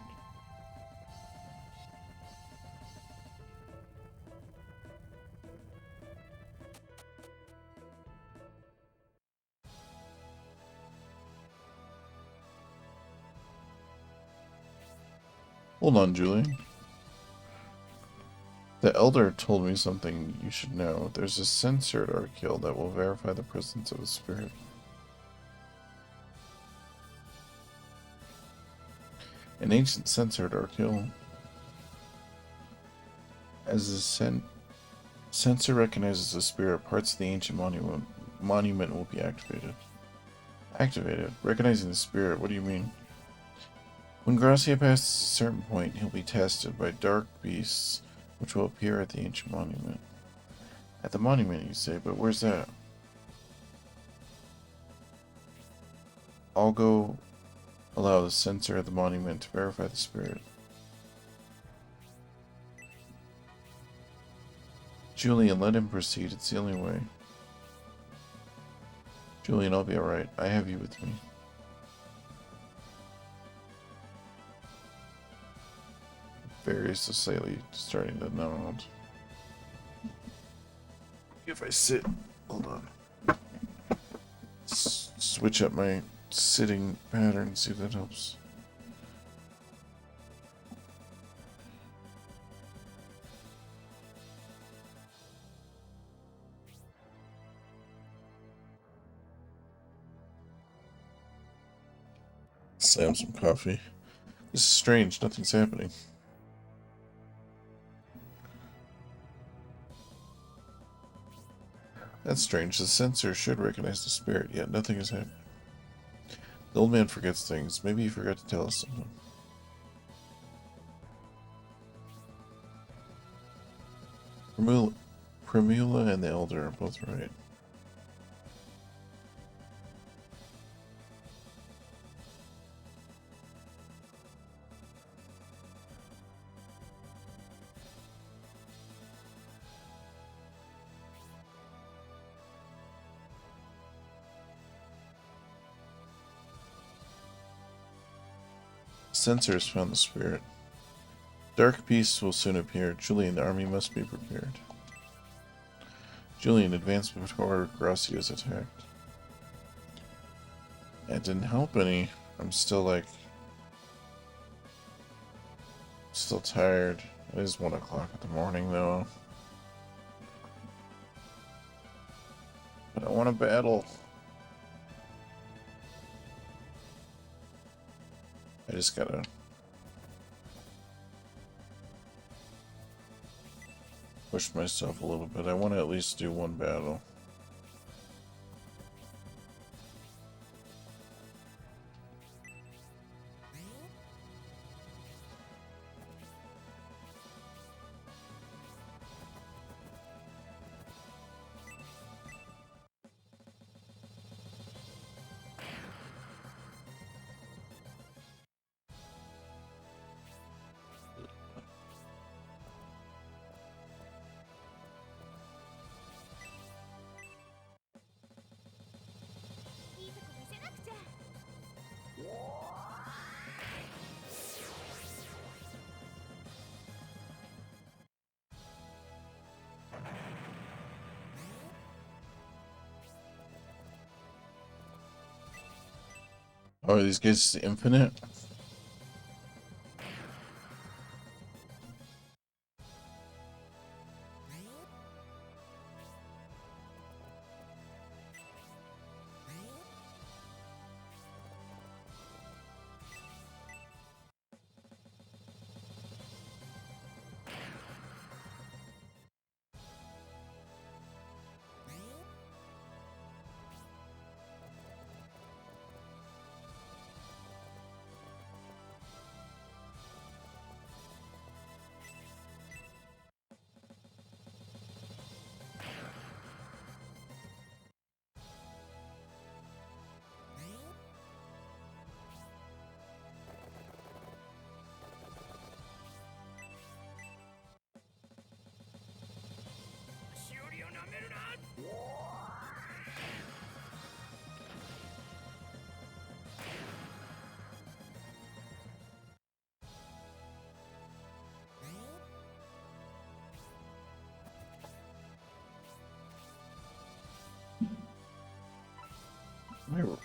Hold on, Julian. The Elder told me something you should know. There's a sensor at Arkhill that will verify the presence of a spirit. An ancient sensor at Arkhill. As the sensor recognizes a spirit, parts of the ancient monument will be activated. Activated? Recognizing the spirit, what do you mean? When Gracia passes a certain point, he'll be tested by dark beasts, which will appear at the ancient monument. At the monument, you say, but where's that? I'll go allow the sensor at the monument to verify the spirit. Julian, let him proceed. It's the only way. Julian, I'll be alright. I have you with me. Various is slightly starting to nod. If I sit, hold on. Switch up my sitting pattern, see if that helps. Slam some coffee. This is strange, nothing's happening. That's strange. The sensor should recognize the spirit, yet nothing is happening. The old man forgets things. Maybe he forgot to tell us something. Primula and the Elder are both right. Sensors found the spirit. Dark beasts will soon appear. Julian, the army must be prepared. Julian, advance before Gracia is attacked. That didn't help any. I'm still still tired. It is 1 o'clock in the morning though. But I want to battle. I just gotta push myself a little bit. I want to at least do one battle. Oh, are these guys infinite?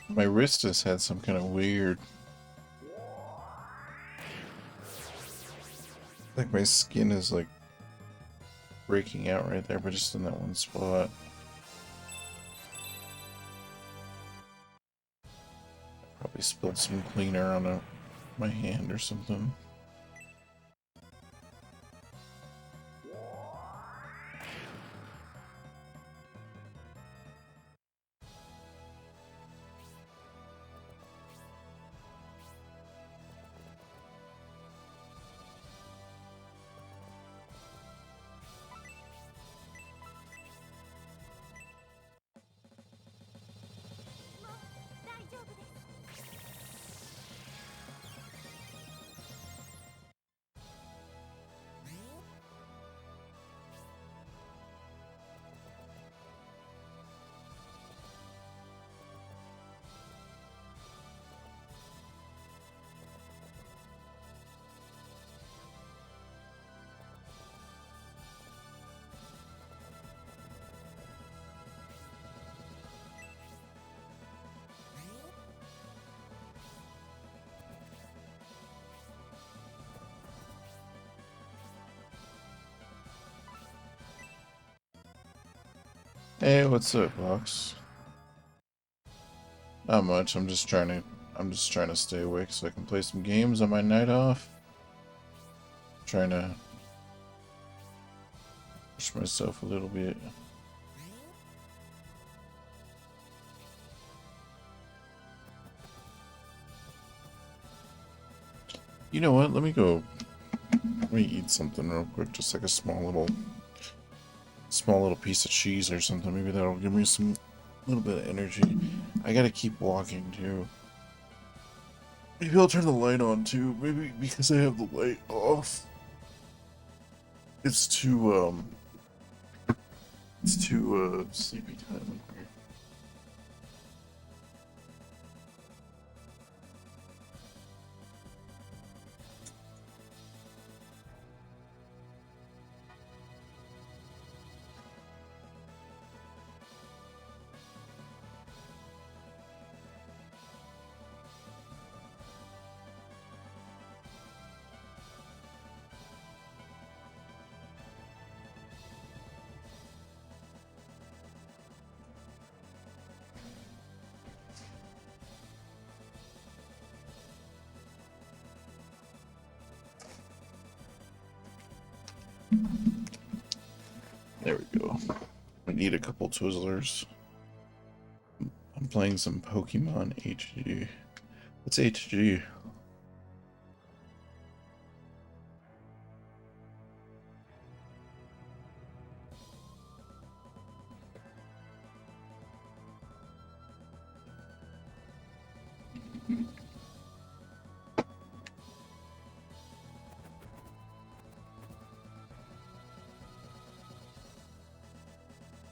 My wrist has had some kind of weird, like my skin is like breaking out right there, but just in that one spot. Probably spilled some cleaner on my hand or something. Hey, what's up, Box? Not much. I'm just trying to stay awake so I can play some games on my night off. Trying to push myself a little bit. You know what? Let me eat something real quick, just like a small little piece of cheese or something. Maybe that'll give me some little bit of energy. I gotta keep walking too. Maybe I'll turn the light on too. Maybe because I have the light off. It's too sleepy time in here. There we go. I need a couple Twizzlers. I'm playing some Pokemon HD. What's HD?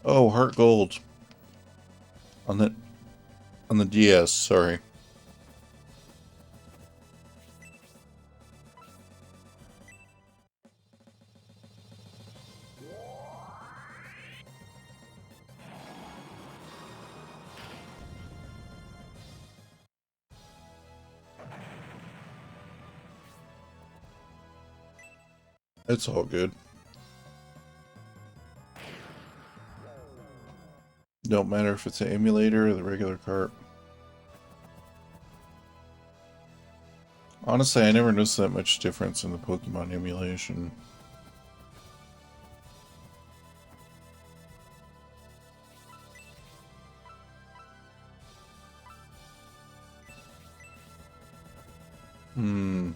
Oh, Heart Gold. On the DS, sorry. It's all good. Don't matter if it's an emulator or the regular cart. Honestly, I never noticed that much difference in the Pokemon emulation. Hmm.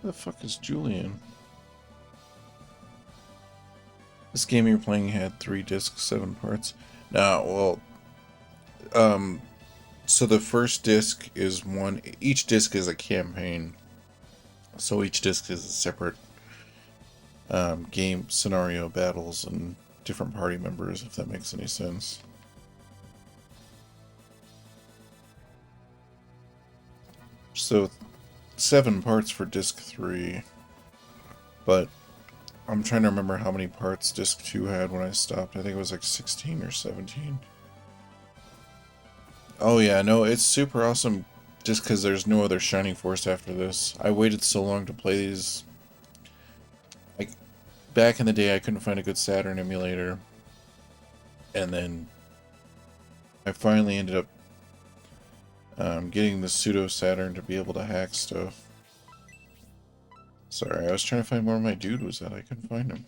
Who the fuck is Julian? This game you're playing had 3 discs, 7 parts. No, well, so the first disc is one. Each disc is a campaign. So each disc is a separate game scenario, battles, and different party members, if that makes any sense. So 7 parts for disc 3, but I'm trying to remember how many parts disc 2 had when I stopped. I think it was like 16 or 17. Oh yeah, no, it's super awesome just because there's no other Shining Force after this. I waited so long to play these. Like, back in the day I couldn't find a good Saturn emulator. And then I finally ended up getting the pseudo Saturn to be able to hack stuff. Sorry, I was trying to find where my dude was at. I couldn't find him.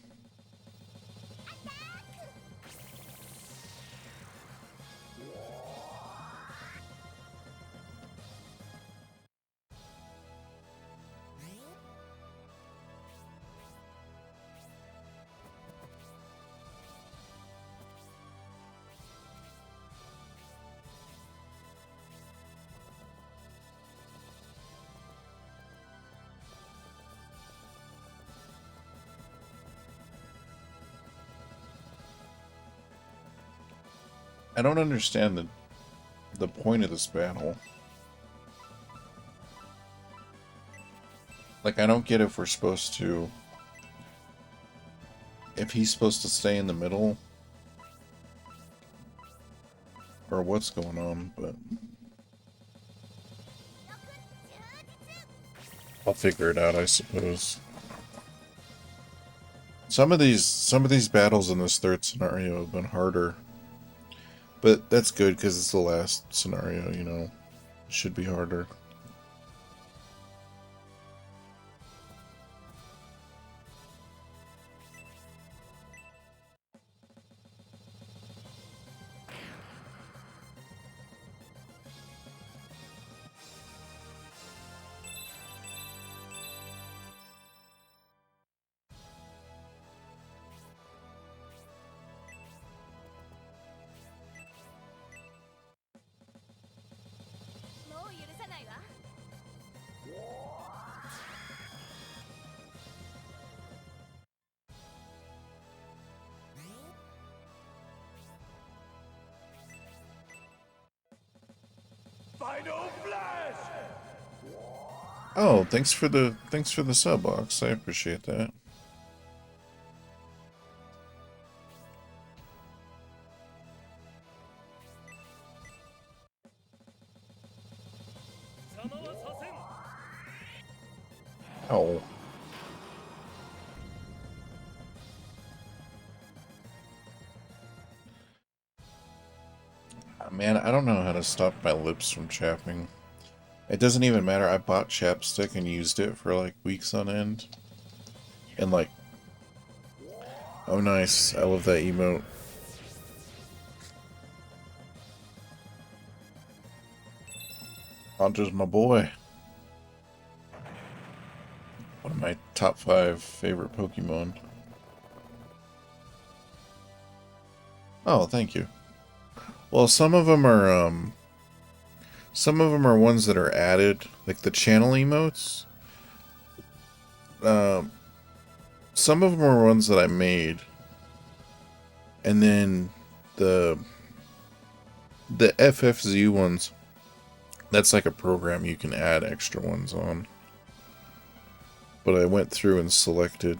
I don't understand the point of this battle. Like, I don't get if we're supposed to... If he's supposed to stay in the middle, or what's going on, but I'll figure it out, I suppose. Some of these battles in this third scenario have been harder, but that's good because it's the last scenario, you know. It should be harder. Final flash! Oh, thanks for the sub box. I appreciate that. Oh. Man, I don't know how to stop my lips from chapping. It doesn't even matter. I bought chapstick and used it for like weeks on end. And like, oh nice. I love that emote. Hunter's my boy. One of my top 5 favorite Pokemon. Oh, thank you. Well, some of them are ones that are added, like the channel emotes. Some of them are ones that I made. And then the FFZ ones, that's like a program you can add extra ones on. But I went through and selected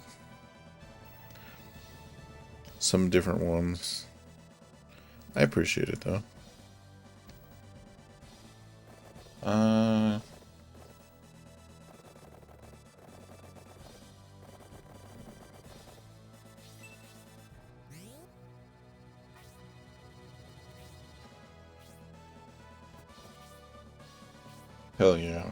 some different ones. I appreciate it though. Hell yeah.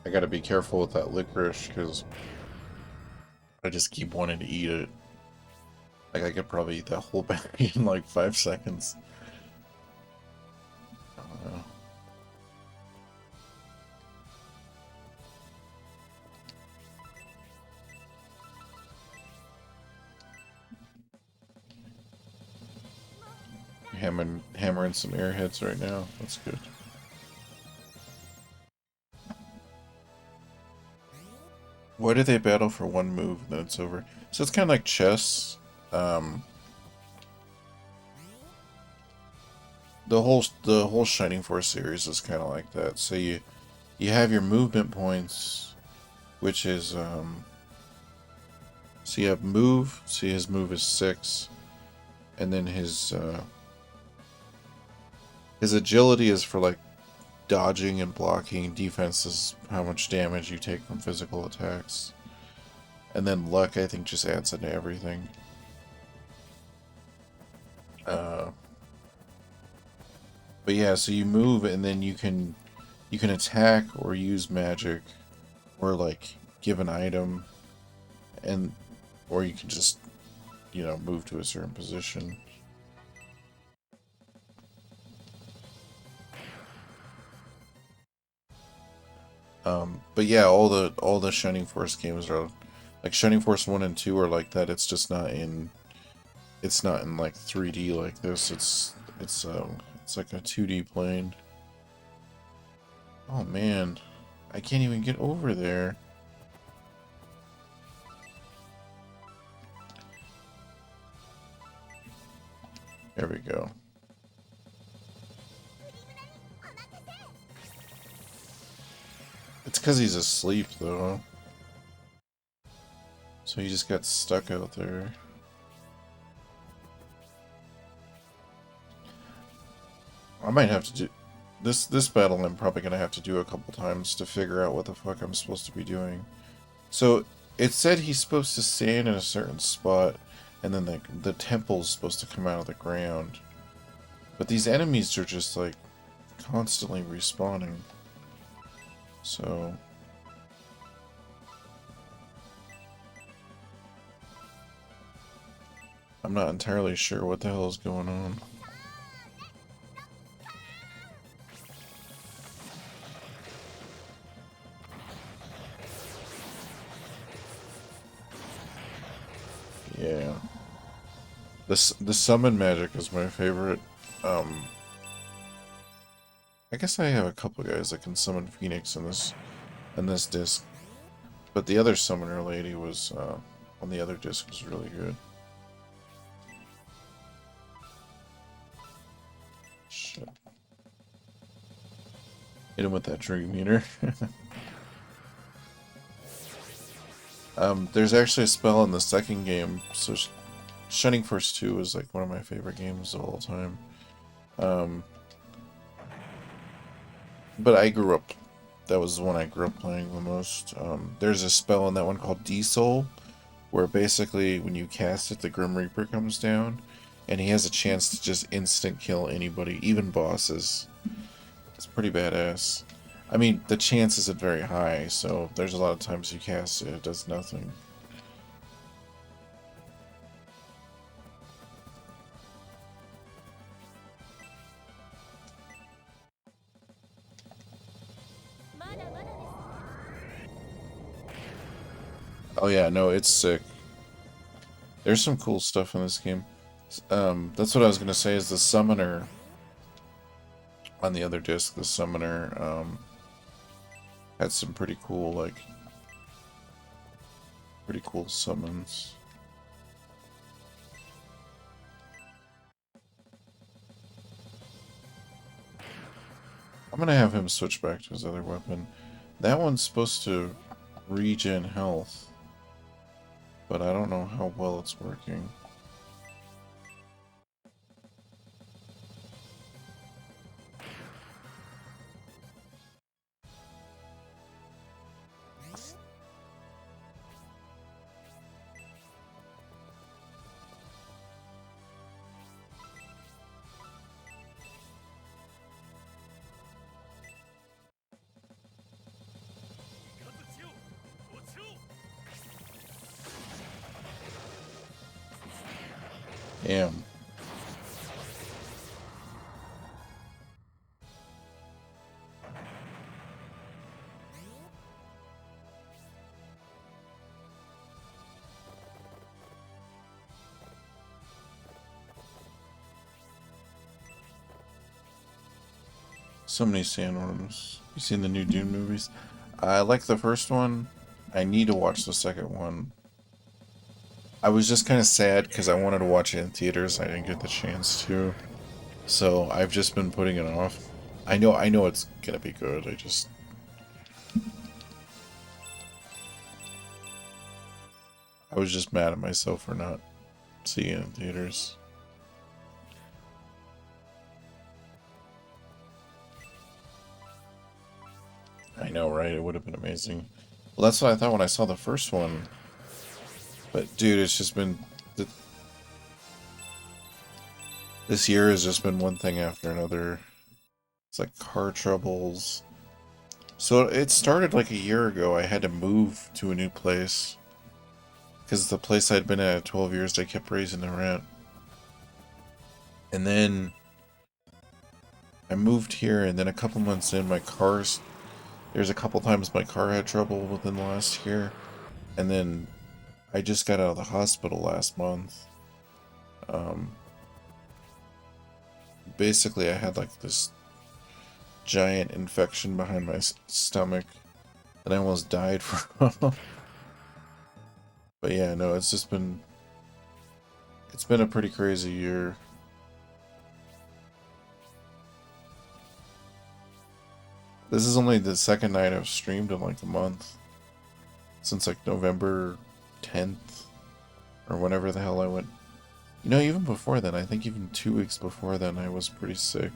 I gotta be careful with that licorice because I just keep wanting to eat it. Like I could probably eat that whole bag in like 5 seconds. I don't know. Hammering some airheads right now. That's good. Why do they battle for one move and then it's over? So it's kind of like chess. Um, the whole Shining Force series is kind of like that. So you have your movement points, which is so you have move. See, his move is 6, and then his agility is for like dodging and blocking. Defense is how much damage you take from physical attacks. And then luck, I think, just adds into everything. But yeah, so you move and then you can attack or use magic or like give an item, and or you can just, move to a certain position. But yeah, all the Shining Force games are like Shining Force 1 and 2 are like that. It's not in like 3D like this. It's like a 2D plane. Oh man, I can't even get over there. There we go. It's because he's asleep though. So he just got stuck out there. I might have to do this battle. I'm probably gonna have to do a couple times to figure out what the fuck I'm supposed to be doing. So it said he's supposed to stand in a certain spot, and then the temple's supposed to come out of the ground. But these enemies are just like constantly respawning. So I'm not entirely sure what the hell is going on. Yeah. The summon magic is my favorite. I guess I have a couple guys that can summon Phoenix in this disc, but the other summoner lady was on the other disc was really good. Shit. Hit him with that Dream Eater. There's actually a spell in the second game, so Shining Force 2 is like one of my favorite games of all time. But I grew up, that was the one I grew up playing the most. There's a spell in that one called D-Soul, where basically when you cast it, the Grim Reaper comes down, and he has a chance to just instant kill anybody, even bosses. It's pretty badass. I mean, the chance isn't very high, so there's a lot of times you cast it, it does nothing. Oh yeah, no, it's sick. There's some cool stuff in this game. That's what I was gonna say. Is the summoner on the other disc? The summoner had some pretty cool summons. I'm gonna have him switch back to his other weapon. That one's supposed to regen health, but I don't know how well it's working. Damn. So many sandworms. You seen the new Dune movies? I like the first one. I need to watch the second one. I was just kind of sad because I wanted to watch it in theaters. I didn't get the chance to. So I've just been putting it off. I know it's gonna be good. I was just mad at myself for not seeing it in theaters. I know, right? It would have been amazing. Well, that's what I thought when I saw the first one. But dude, it's just been this year has just been one thing after another. It's like car troubles. So it started like a year ago. I had to move to a new place because the place I'd been at 12 years, they kept raising the rent. And then I moved here, and then a couple months in, there's a couple times my car had trouble within the last year. And then I just got out of the hospital last month. Basically, I had like this giant infection behind my stomach that I almost died from. But yeah, no, it's been a pretty crazy year. This is only the second night I've streamed in like a month. Since like November 10th or whenever the hell I went. You know, even before then, I think even 2 weeks before then, I was pretty sick.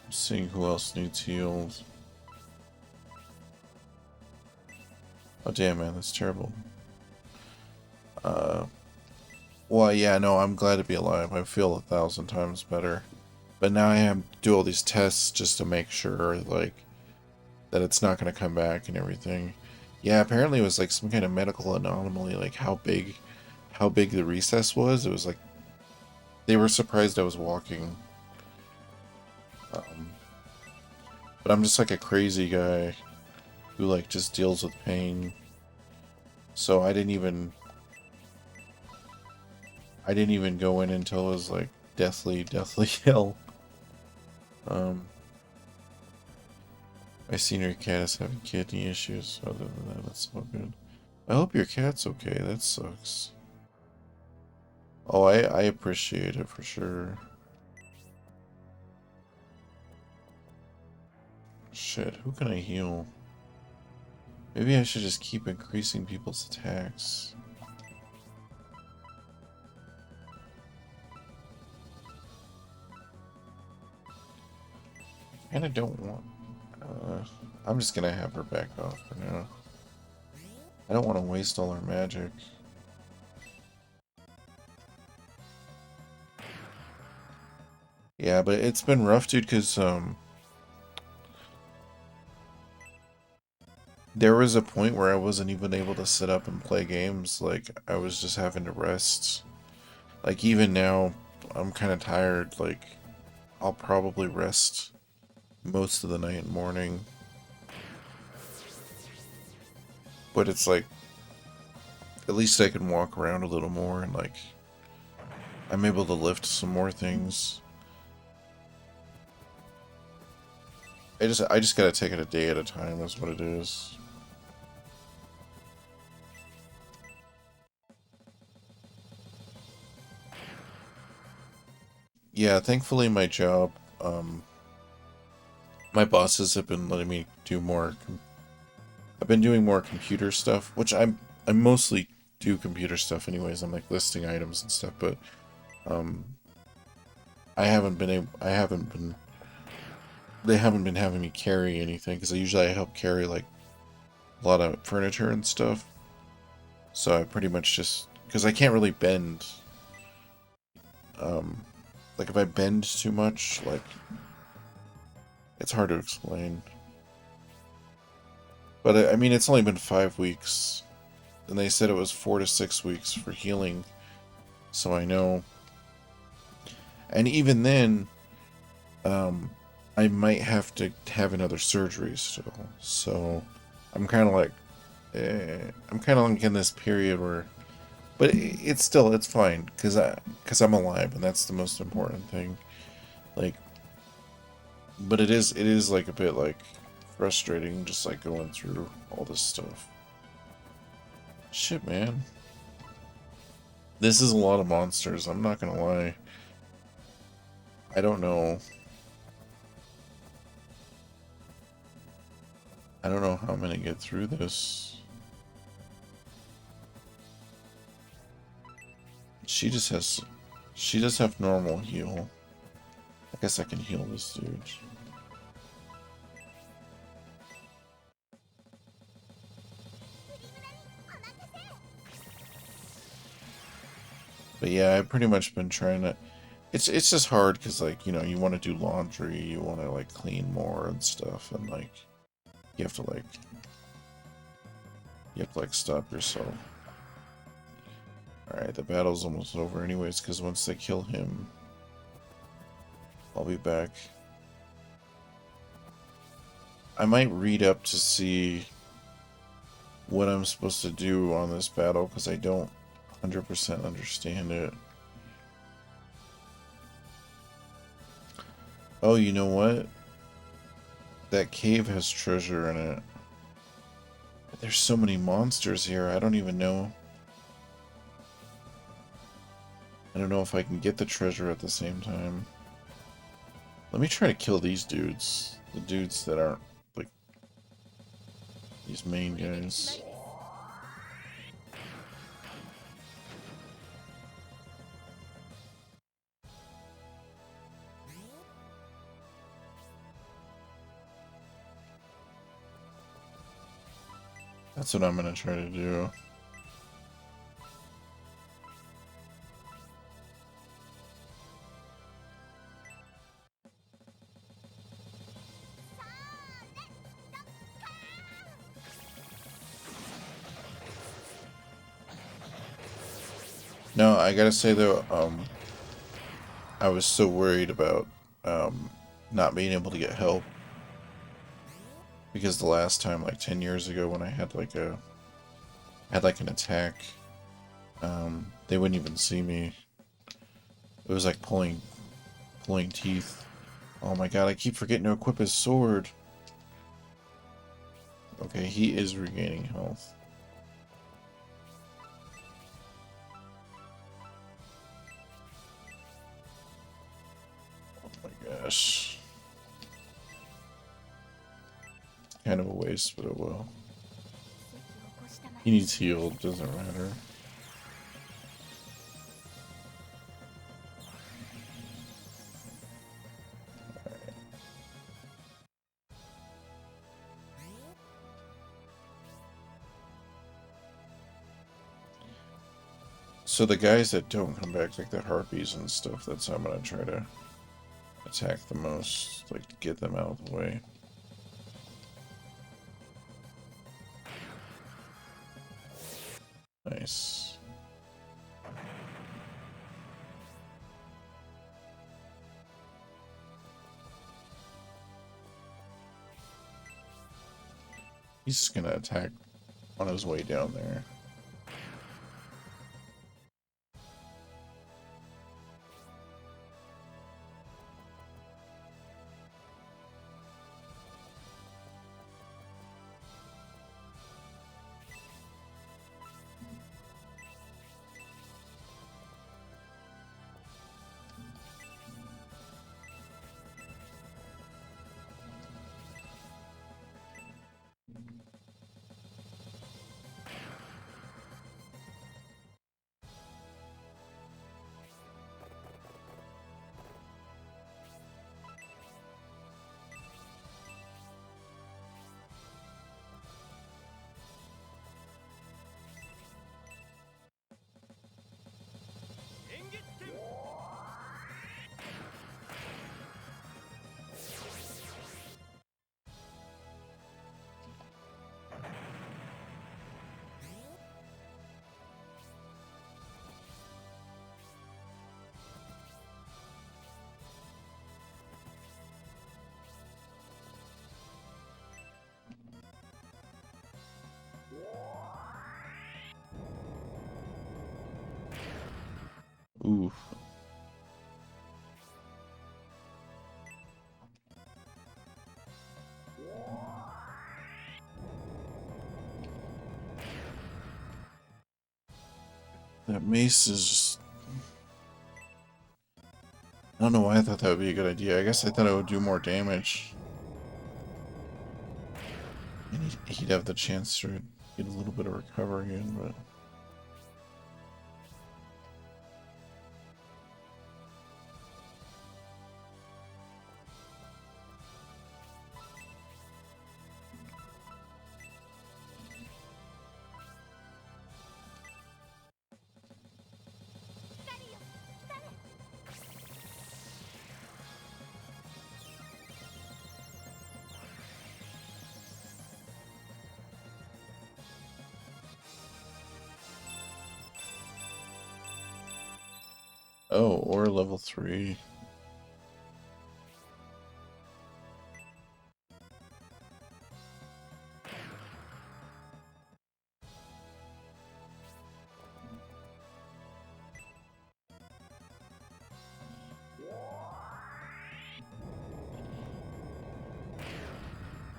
Seeing who else needs healed. Oh damn, man, that's terrible. Well, yeah, no, I'm glad to be alive. I feel 1,000 times better. But now I have to do all these tests just to make sure, like, that it's not going to come back and everything. Yeah, apparently it was like some kind of medical anomaly, like how big the recess was. It was like they were surprised I was walking. But I'm just like a crazy guy who like just deals with pain. So I didn't even go in until it was like deathly ill. My senior cat is having kidney issues. Other than that, that's all good. I hope your cat's okay. That sucks. Oh, I appreciate it for sure. Shit, who can I heal? Maybe I should just keep increasing people's attacks. I kinda don't want... I'm just gonna have her back off for now. I don't want to waste all her magic. Yeah, but it's been rough, dude, because, There was a point where I wasn't even able to sit up and play games. Like, I was just having to rest. Like, even now, I'm kind of tired. Like, I'll probably rest most of the night and morning. But it's like, at least I can walk around a little more and, like, I'm able to lift some more things. I just gotta take it a day at a time, that's what it is. Yeah, thankfully my job, my bosses have been letting me do more. I've been doing more computer stuff, which I mostly do computer stuff anyways. I'm like listing items and stuff, but um, I haven't been able, they haven't been having me carry anything because I help carry like a lot of furniture and stuff. So I pretty much just because I can't really bend. Um, like if I bend too much, like it's hard to explain. But I mean, it's only been 5 weeks, and they said it was 4 to 6 weeks for healing. So I know, and even then, um, I might have to have another surgery still. So I'm kind of like, I'm kind of like in this period where, but it's still it's fine because I'm alive, and that's the most important thing. Like, but it is like a bit like frustrating, just like going through all this stuff. Shit, man. This is a lot of monsters, I'm not gonna lie. I don't know. I don't know how I'm gonna get through this. She just has... She does have normal heal. I guess I can heal this dude. But yeah, I've pretty much been trying to... It's just hard because, like, you know, you want to do laundry, you want to, like, clean more and stuff, and, like, you have to, like... You have to, like, stop yourself. Alright, the battle's almost over anyways, because once they kill him, I'll be back. I might read up to see what I'm supposed to do on this battle, because I don't 100% understand it. Oh, you know what? That cave has treasure in it. There's so many monsters here, I don't even know. I don't know if I can get the treasure at the same time. Let me try to kill these dudes. The dudes that aren't, like, these main guys. That's what I'm gonna try to do. No, I gotta say though, I was so worried about not being able to get help because the last time, like 10 years ago, when I had like an attack, they wouldn't even see me. It was like pulling teeth. Oh my god, I keep forgetting to equip his sword. Okay, he is regaining health. Oh my gosh. Kind of a waste, but it will. He needs healed, doesn't matter. So the guys that don't come back, like the harpies and stuff, that's how I'm gonna try to attack the most, like get them out of the way. Nice. He's just gonna attack on his way down there. Oof. That mace is just... I don't know why I thought that would be a good idea. I guess I thought it would do more damage. And he'd have the chance to get a little bit of recovery in, but... Oh, or level 3.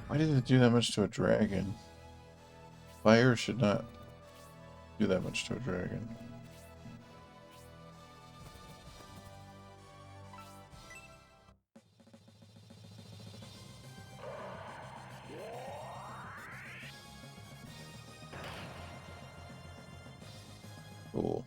Why did it do that much to a dragon? Fire should not do that much to a dragon. Cool.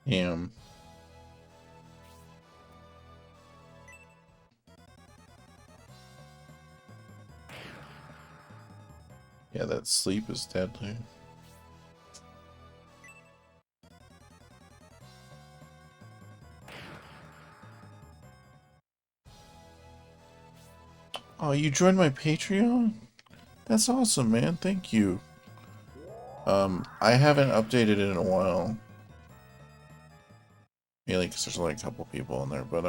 Damn. Yeah, that sleep is deadly. Oh, you joined my Patreon? That's awesome, man. Thank you. I haven't updated it in a while. Mainly because there's only a couple people in there, but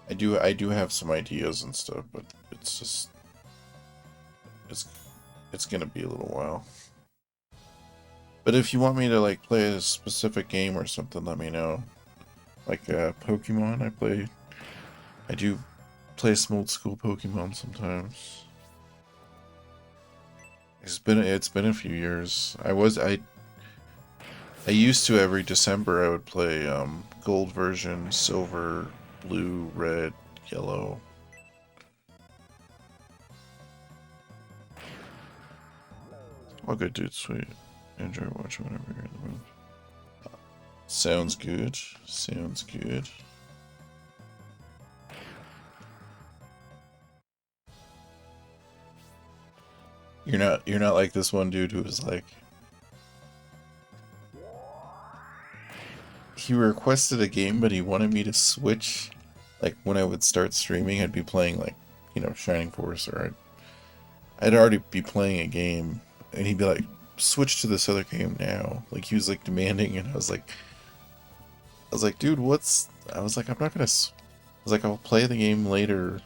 I do have some ideas and stuff, but it's just it's gonna be a little while. But if you want me to like play a specific game or something, let me know. Like Pokemon, I do play some old school Pokemon sometimes. It's been a few years. I used to every December I would play gold version, silver, blue, red, yellow. All good, dude. Sweet. Enjoy watching whenever you're in the mood. Sounds good. Sounds good. You're not like this one dude who was like, he requested a game, but he wanted me to switch. Like when I would start streaming, I'd be playing like, you know, Shining Force, or I'd already be playing a game, and he'd be like, switch to this other game now. Like he was like demanding, and I was like, dude, what's? I was like, I'm not gonna. I was like, I'll play the game later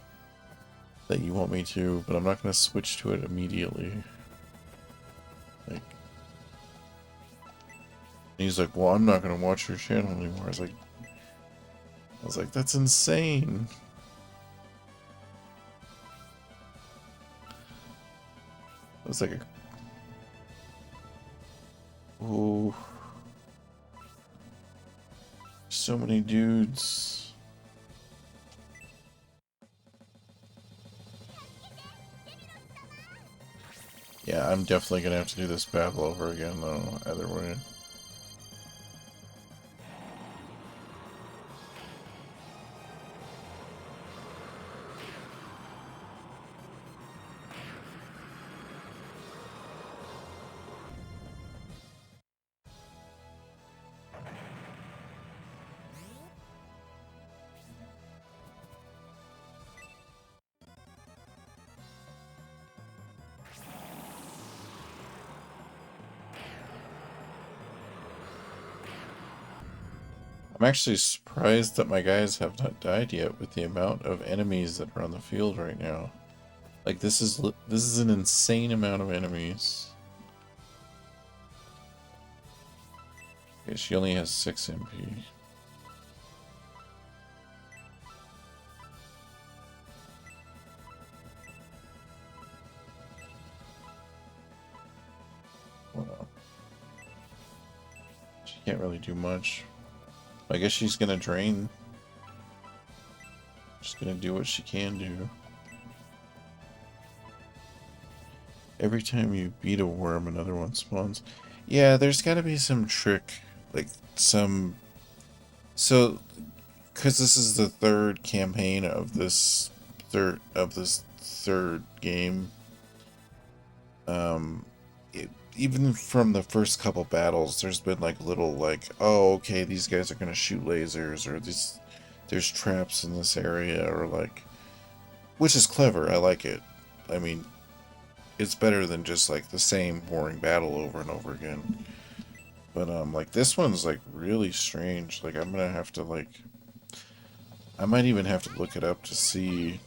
that you want me to, but I'm not gonna switch to it immediately. Like, and he's like, well, I'm not gonna watch your channel anymore. I was like, that's insane. I was like, oh, so many dudes. Yeah, I'm definitely gonna have to do this battle over again, though, either way. I'm actually surprised that my guys have not died yet with the amount of enemies that are on the field right now. Like, this is an insane amount of enemies. Okay, she only has 6 MP. Well, she can't really do much. I guess she's gonna drain. She's gonna do what she can do. Every time you beat a worm, another one spawns. Yeah, there's gotta be some trick. Like, some... So, because this is the third campaign of this third game, even from the first couple battles, there's been like little like, oh, okay, these guys are gonna shoot lasers, or there's traps in this area, or like, which is clever. I like it. I mean, it's better than just like the same boring battle over and over again. But like this one's like really strange. Like I'm gonna have to like, I might even have to look it up to see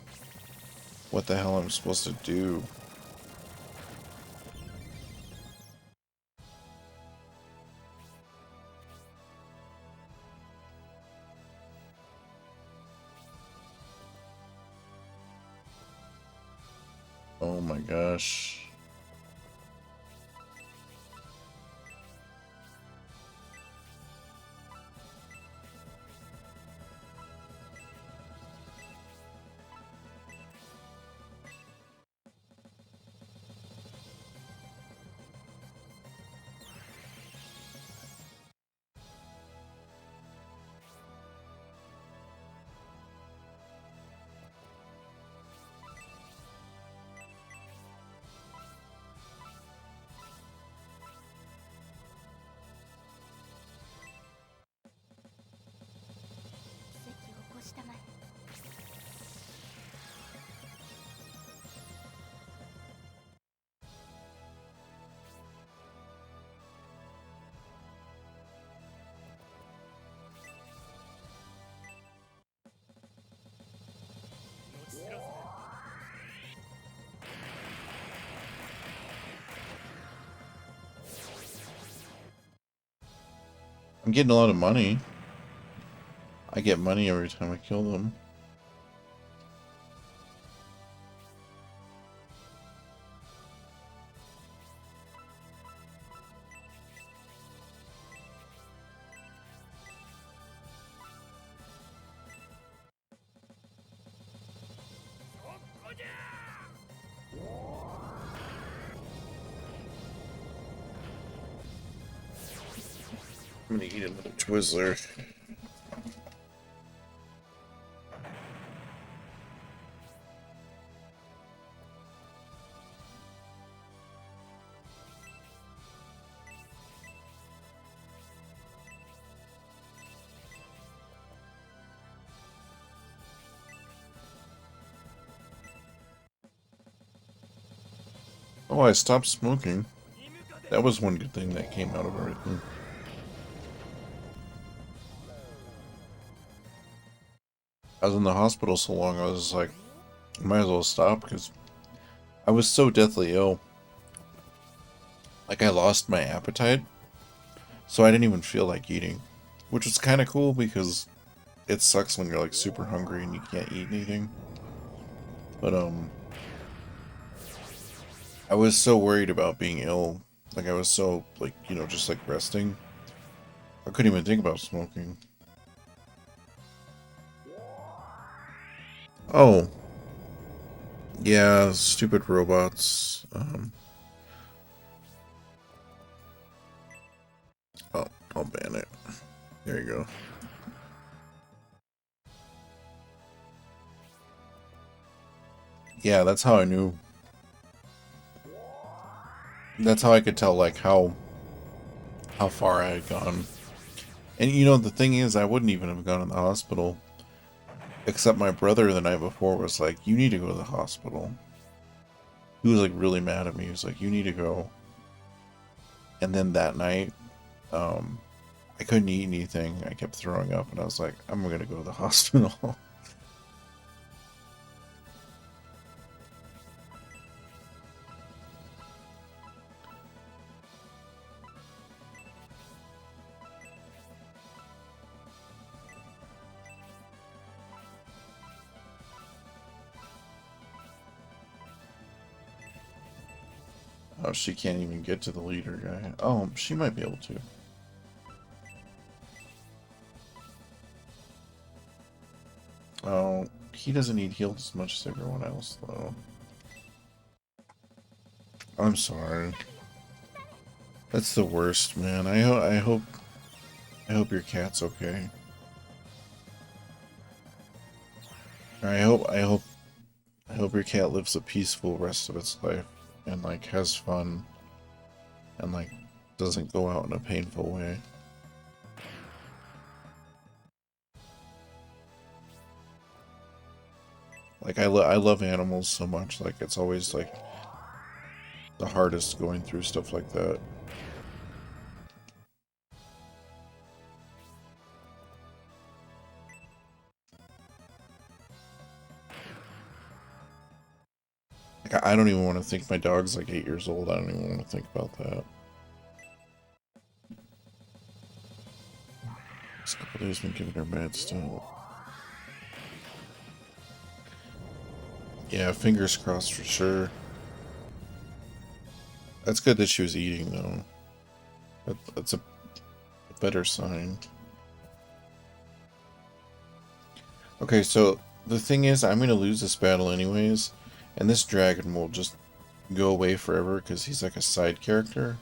what the hell I'm supposed to do. Oh my gosh. I'm getting a lot of money. I get money every time I kill them. I'm gonna eat another Twizzler. Oh, I stopped smoking. That was one good thing that came out of everything. I was in the hospital so long, I was like, I might as well stop because I was so deathly ill. Like, I lost my appetite, so I didn't even feel like eating. Which was kind of cool because it sucks when you're like super hungry and you can't eat anything. But, I was so worried about being ill. Like, I was so, like, you know, just like resting. I couldn't even think about smoking. Oh. Yeah, stupid robots. Oh, I'll ban it. There you go. Yeah, that's how I knew. That's how I could tell, like, how far I had gone. And, you know, the thing is, I wouldn't even have gone to the hospital. Except my brother the night before was like, you need to go to the hospital. He was, like, really mad at me. He was like, you need to go. And then that night, I couldn't eat anything. I kept throwing up, and I was like, I'm gonna go to the hospital. Oh, she can't even get to the leader guy. Oh, she might be able to. Oh, he doesn't need healed as much as everyone else, though. I'm sorry. That's the worst, man. I hope your cat's okay. I hope your cat lives a peaceful rest of its life and like has fun and like doesn't go out in a painful way. Like I love animals so much. Like it's always like the hardest going through stuff like that. Like I don't even want to think my dog's like 8 years old. I don't even want to think about that. This couple days been giving her meds still. Yeah, fingers crossed for sure. That's good that she was eating though. That's a better sign. Okay, so the thing is, I'm gonna lose this battle anyways, and this dragon will just go away forever because he's like a side character.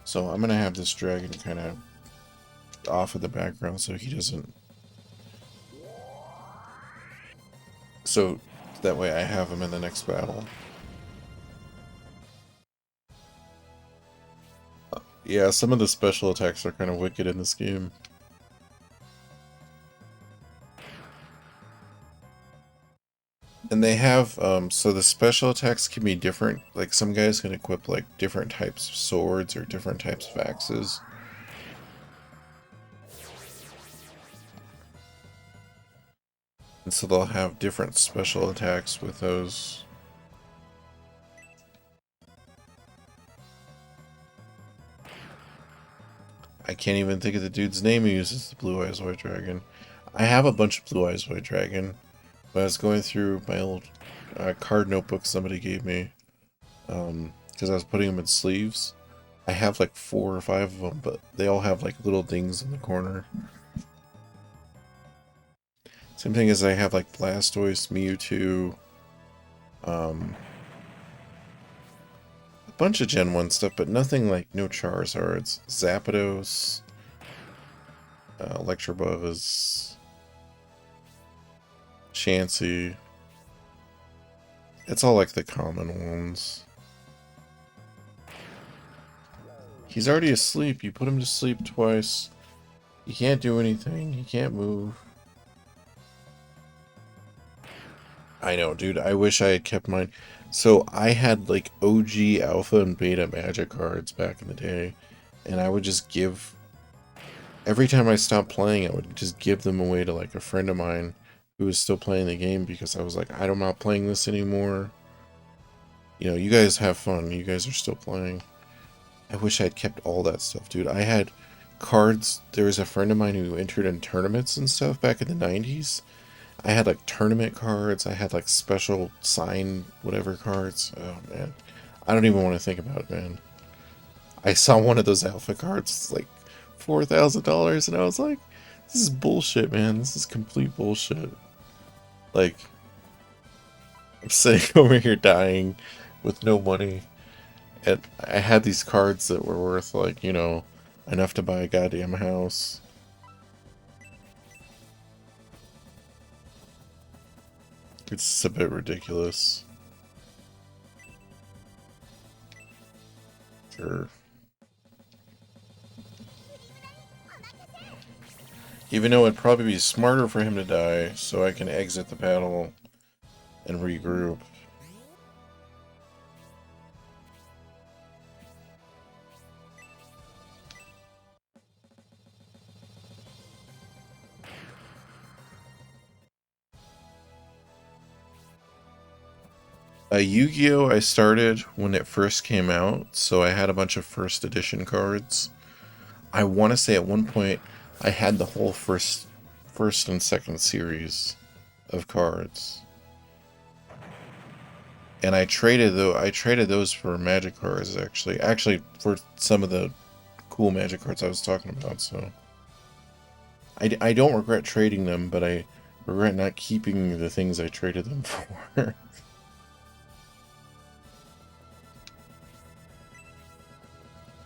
So I'm gonna have this dragon kind of off of the background so he doesn't. So that way I have him in the next battle. Yeah, some of the special attacks are kind of wicked in this game. And they have, so the special attacks can be different. Like, some guys can equip, like, different types of swords or different types of axes. And so they'll have different special attacks with those. I can't even think of the dude's name who uses the Blue Eyes White Dragon. I have a bunch of Blue Eyes White Dragon, but I was going through my old card notebook somebody gave me, because I was putting them in sleeves. I have like 4 or 5 of them, but they all have like little dings in the corner. Same thing as I have like Blastoise, Mewtwo, a bunch of Gen 1 stuff, but nothing like no Charizards, Zapdos. Electrobuzz, Chansey. It's all like the common ones. He's already asleep. You put him to sleep twice. He can't do anything. He can't move. I know, dude. I wish I had kept mine. So I had like OG alpha and beta magic cards back in the day. And I would just give... Every time I stopped playing, I would just give them away to like a friend of mine who was still playing the game because I was like, I'm not playing this anymore. You know, you guys have fun. You guys are still playing. I wish I'd kept all that stuff, dude. I had cards. There was a friend of mine who entered in tournaments and stuff back in the 90s. I had like tournament cards. I had like special signed whatever cards. Oh, man. I don't even want to think about it, man. I saw one of those alpha cards, like $4,000, and I was like, this is bullshit, man. This is complete bullshit. Like, I'm sitting over here dying with no money. And I had these cards that were worth, like, you know, enough to buy a goddamn house. It's just a bit ridiculous. Sure. Even though it'd probably be smarter for him to die, so I can exit the battle and regroup. Yu-Gi-Oh! I started when it first came out, so I had a bunch of first edition cards. I want to say at one point I had the whole first and second series of cards. And I traded those for magic cards actually for some of the cool magic cards I was talking about, so I don't regret trading them, but I regret not keeping the things I traded them for.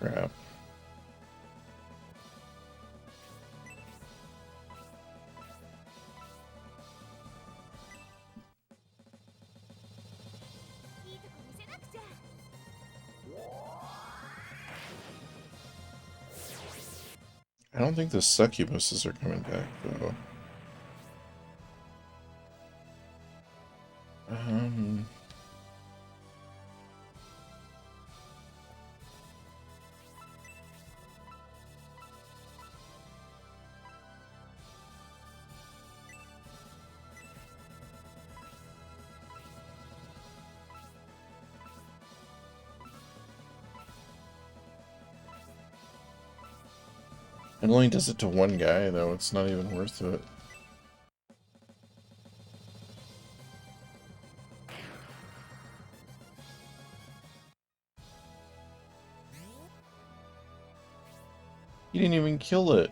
Crap. I don't think the succubuses are coming back, though. It only does it to one guy, though. It's not even worth it. You didn't even kill it.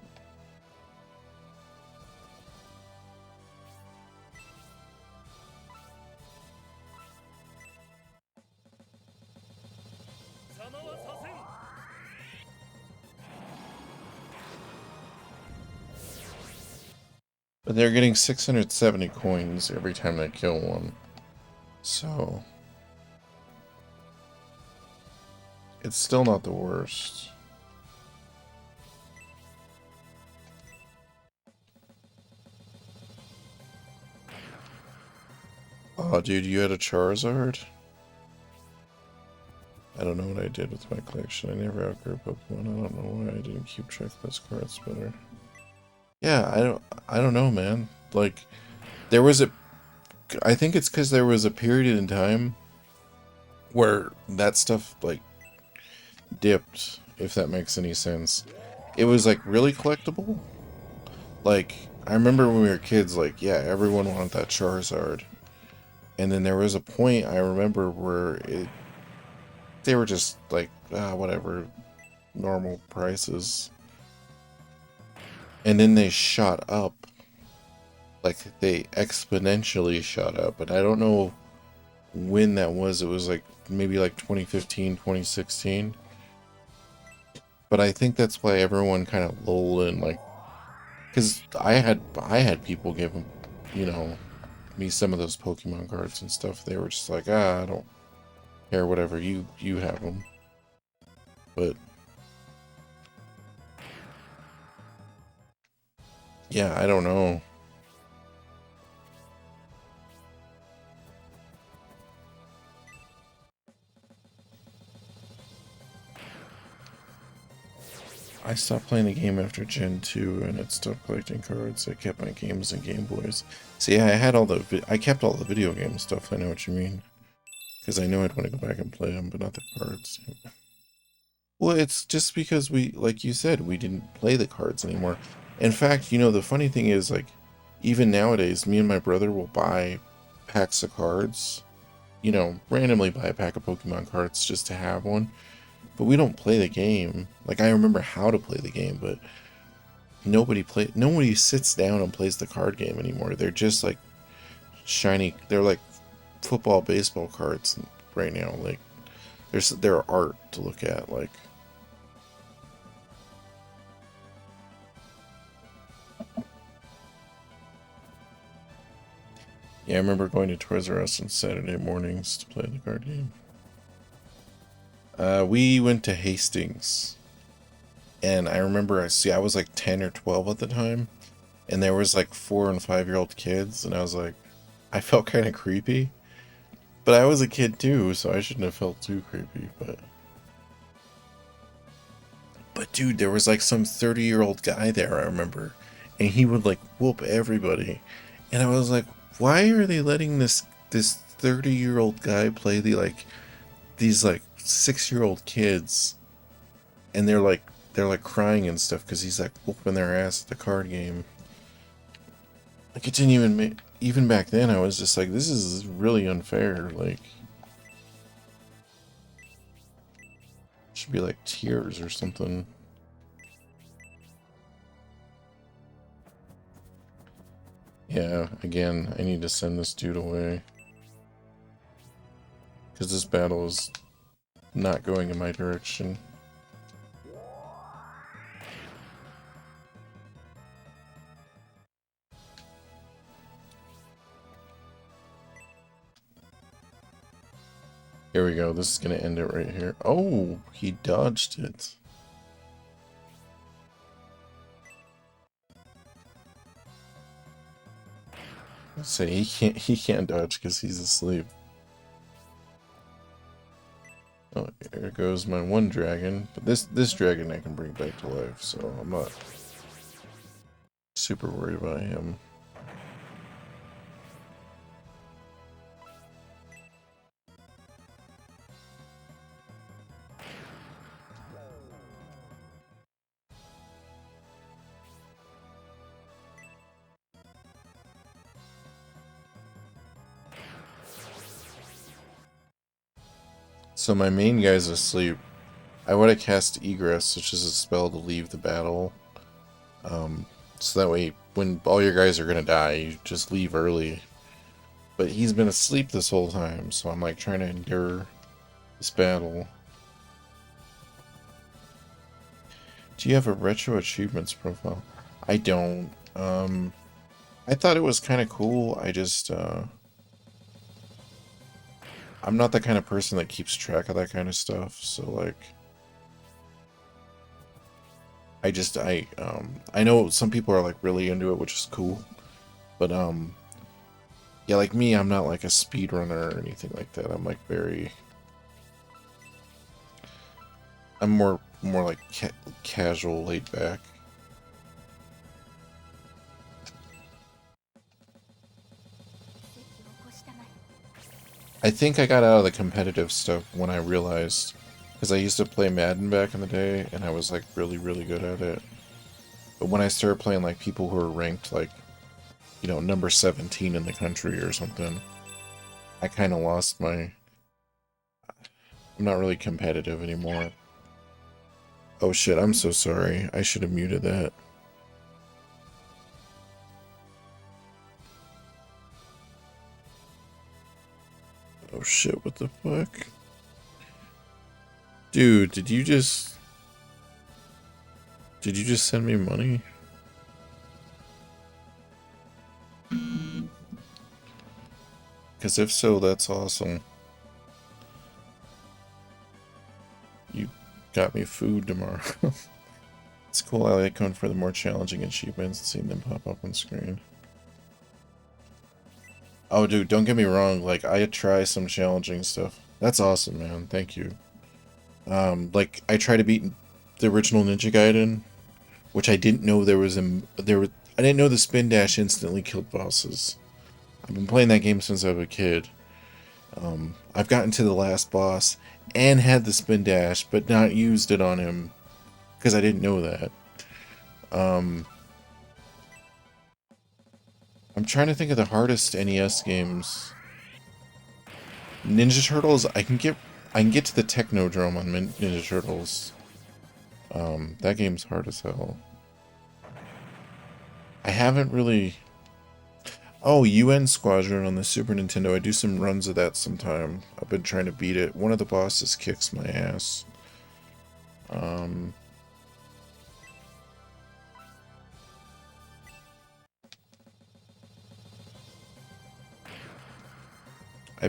But they're getting 670 coins every time they kill one. So it's still not the worst. Oh, dude, you had a Charizard? I don't know what I did with my collection. I never outgrew Pokemon. I don't know why I didn't keep track of those cards better. Yeah, I don't know, man. Like, there was I think it's because there was a period in time where that stuff, like, dipped, if that makes any sense. It was, like, really collectible. Like, I remember when we were kids, like, yeah, everyone wanted that Charizard. And then there was a point, I remember, where they were just, like, whatever, normal prices. And then they shot up. Like, they exponentially shot up. And I don't know when that was. It was, like, maybe, like, 2015, 2016. But I think that's why everyone kind of lulled in, like, Because I had people give them, you know, me some of those Pokemon cards and stuff. They were just like, I don't care, whatever, you have them. But yeah, I don't know. I stopped playing the game after Gen 2 and it stopped collecting cards. I kept my games and Game Boys. See, I kept all the video game stuff. I know what you mean. Because I know I'd want to go back and play them, but not the cards. Well, it's just because like you said, we didn't play the cards anymore. In fact, the funny thing is, like, even nowadays, me and my brother will buy packs of cards. Randomly buy a pack of Pokemon cards just to have one. But we don't play the game. Like, I remember how to play the game, but nobody sits down and plays the card game anymore. They're just like they're like football, baseball cards right now. Like, they're art to look at, like. Yeah, I remember going to Toys R Us on Saturday mornings to play the card game. We went to Hastings. And I remember, I was like 10 or 12 at the time. And there was like 4- and 5-year-old kids. And I was like, I felt kind of creepy. But I was a kid too, so I shouldn't have felt too creepy. But dude, there was like some 30-year-old guy there, I remember. And he would like whoop everybody. And I was like, why are they letting this 30-year-old guy play these like 6-year-old kids? And they're like crying and stuff because he's like whooping their ass at the card game. Like, it didn't even back then, I was just like, this is really unfair. Like, should be like tiers or something. Yeah, again, I need to send this dude away. Because this battle is not going in my direction. Here we go, this is going to end it right here. Oh, he dodged it. Say he can't dodge because he's asleep. Oh, there goes my one dragon. But this dragon I can bring back to life, so I'm not super worried about him. So my main guy's asleep. I would have cast Egress, which is a spell to leave the battle. So that way, when all your guys are gonna die, you just leave early. But he's been asleep this whole time, so I'm like trying to endure this battle. Do you have a retro achievements profile? I don't. I thought it was kind of cool. I just, I'm not the kind of person that keeps track of that kind of stuff, so like, I know some people are like really into it, which is cool, but yeah, like me, I'm not like a speedrunner or anything like that. I'm like I'm more like casual, laid back. I think I got out of the competitive stuff when I realized, because I used to play Madden back in the day, and I was like really, really good at it. But when I started playing like people who are ranked like, number 17 in the country or something, I kind of lost my... I'm not really competitive anymore. Oh shit, I'm so sorry. I should have muted that. Oh shit, what the fuck? Dude, did you just send me money? Because if so, that's awesome. You got me food tomorrow. It's cool. I like going for the more challenging achievements and seeing them pop up on screen. Oh, dude, don't get me wrong. Like, I try some challenging stuff. That's awesome, man. Thank you. Like, I try to beat the original Ninja Gaiden, which I didn't know there was I didn't know the spin dash instantly killed bosses. I've been playing that game since I was a kid. I've gotten to the last boss and had the spin dash, but not used it on him because I didn't know that. I'm trying to think of the hardest NES games. Ninja Turtles, I can get to the Technodrome on Ninja Turtles. That game's hard as hell. I haven't really... Oh, UN Squadron on the Super Nintendo. I do some runs of that sometime. I've been trying to beat it. One of the bosses kicks my ass. I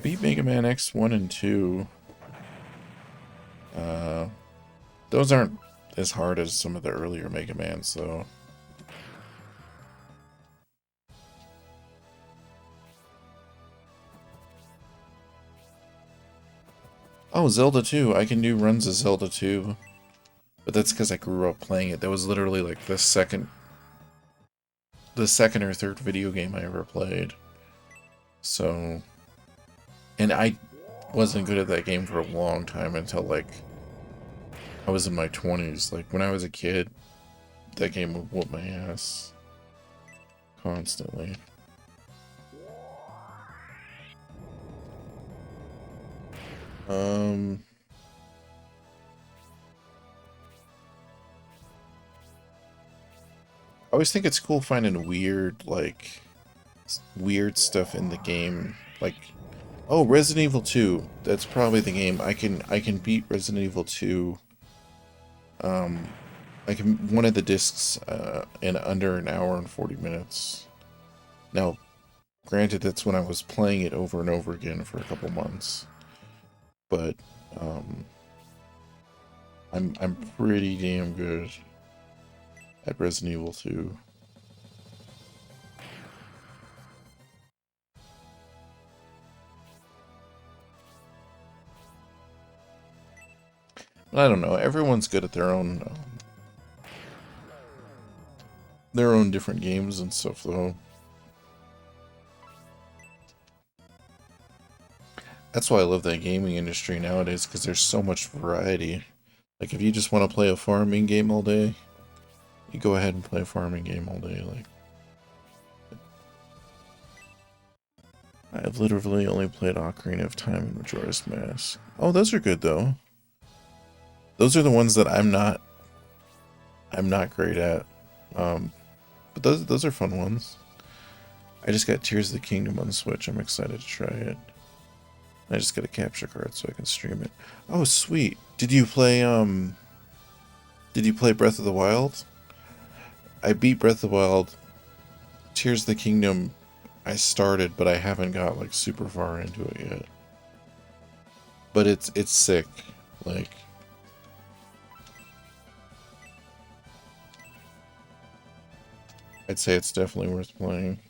beat Mega Man X 1 and 2. Those aren't as hard as some of the earlier Mega Mans, though. Oh, Zelda 2. I can do runs of Zelda 2. But that's because I grew up playing it. That was literally like the second or third video game I ever played. So... And I wasn't good at that game for a long time until, like, I was in my 20s. Like, when I was a kid, that game would whoop my ass. Constantly. I always think it's cool finding weird, like, weird stuff in the game. Like, oh, Resident Evil 2. That's probably the game. I can beat Resident Evil 2. I can one of the discs in under an hour and 40 minutes. Now, granted, that's when I was playing it over and over again for a couple months. But I'm pretty damn good at Resident Evil 2. I don't know. Everyone's good at their own different games and stuff, though. That's why I love that gaming industry nowadays, because there's so much variety. Like, if you just want to play a farming game all day, you go ahead and play a farming game all day. Like, I've literally only played Ocarina of Time and Majora's Mask. Oh, those are good, though. Those are the ones that I'm not great at. But those are fun ones. I just got Tears of the Kingdom on the Switch. I'm excited to try it. I just got a capture card so I can stream it. Oh, sweet. Did you play Breath of the Wild? I beat Breath of the Wild. Tears of the Kingdom I started, but I haven't got like super far into it yet. But it's sick. Like, I'd say it's definitely worth playing.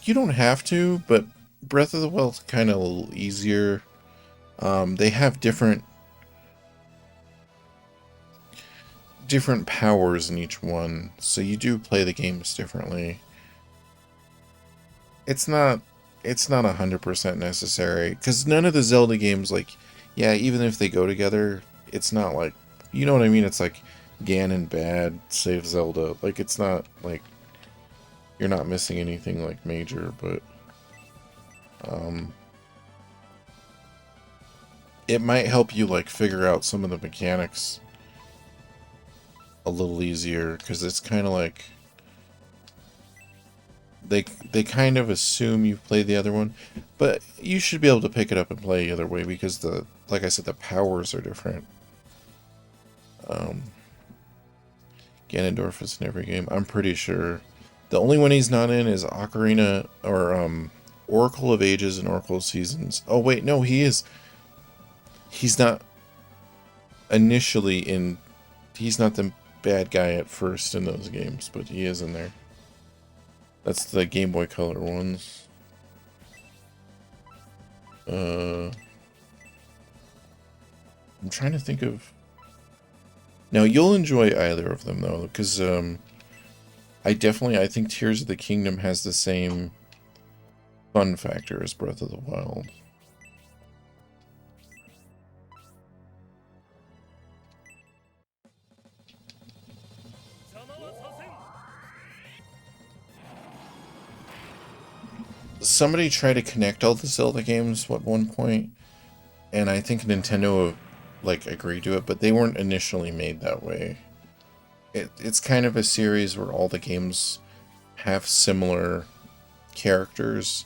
You don't have to, but Breath of the Wild's kind of a little easier. They have different powers in each one, so you do play the games differently. It's not 100% necessary, because none of the Zelda games, like, yeah, even if they go together, it's not like, you know what I mean? It's like Ganon bad, save Zelda. Like, it's not like you're not missing anything like major, but it might help you like figure out some of the mechanics a little easier, because it's kind of like they kind of assume you've played the other one, but you should be able to pick it up and play either way, because like I said, the powers are different. Um, Ganondorf is in every game. I'm pretty sure. The only one he's not in is Ocarina or Oracle of Ages and Oracle of Seasons. Oh wait, no, he is. He's not initially in. He's not the bad guy at first in those games, but he is in there. That's the Game Boy Color ones. I'm trying to think of. Now you'll enjoy either of them though, because I think Tears of the Kingdom has the same fun factor as Breath of the Wild. Somebody tried to connect all the Zelda games at one point, and I think Nintendo like agreed to it, but they weren't initially made that way. It's kind of a series where all the games have similar characters,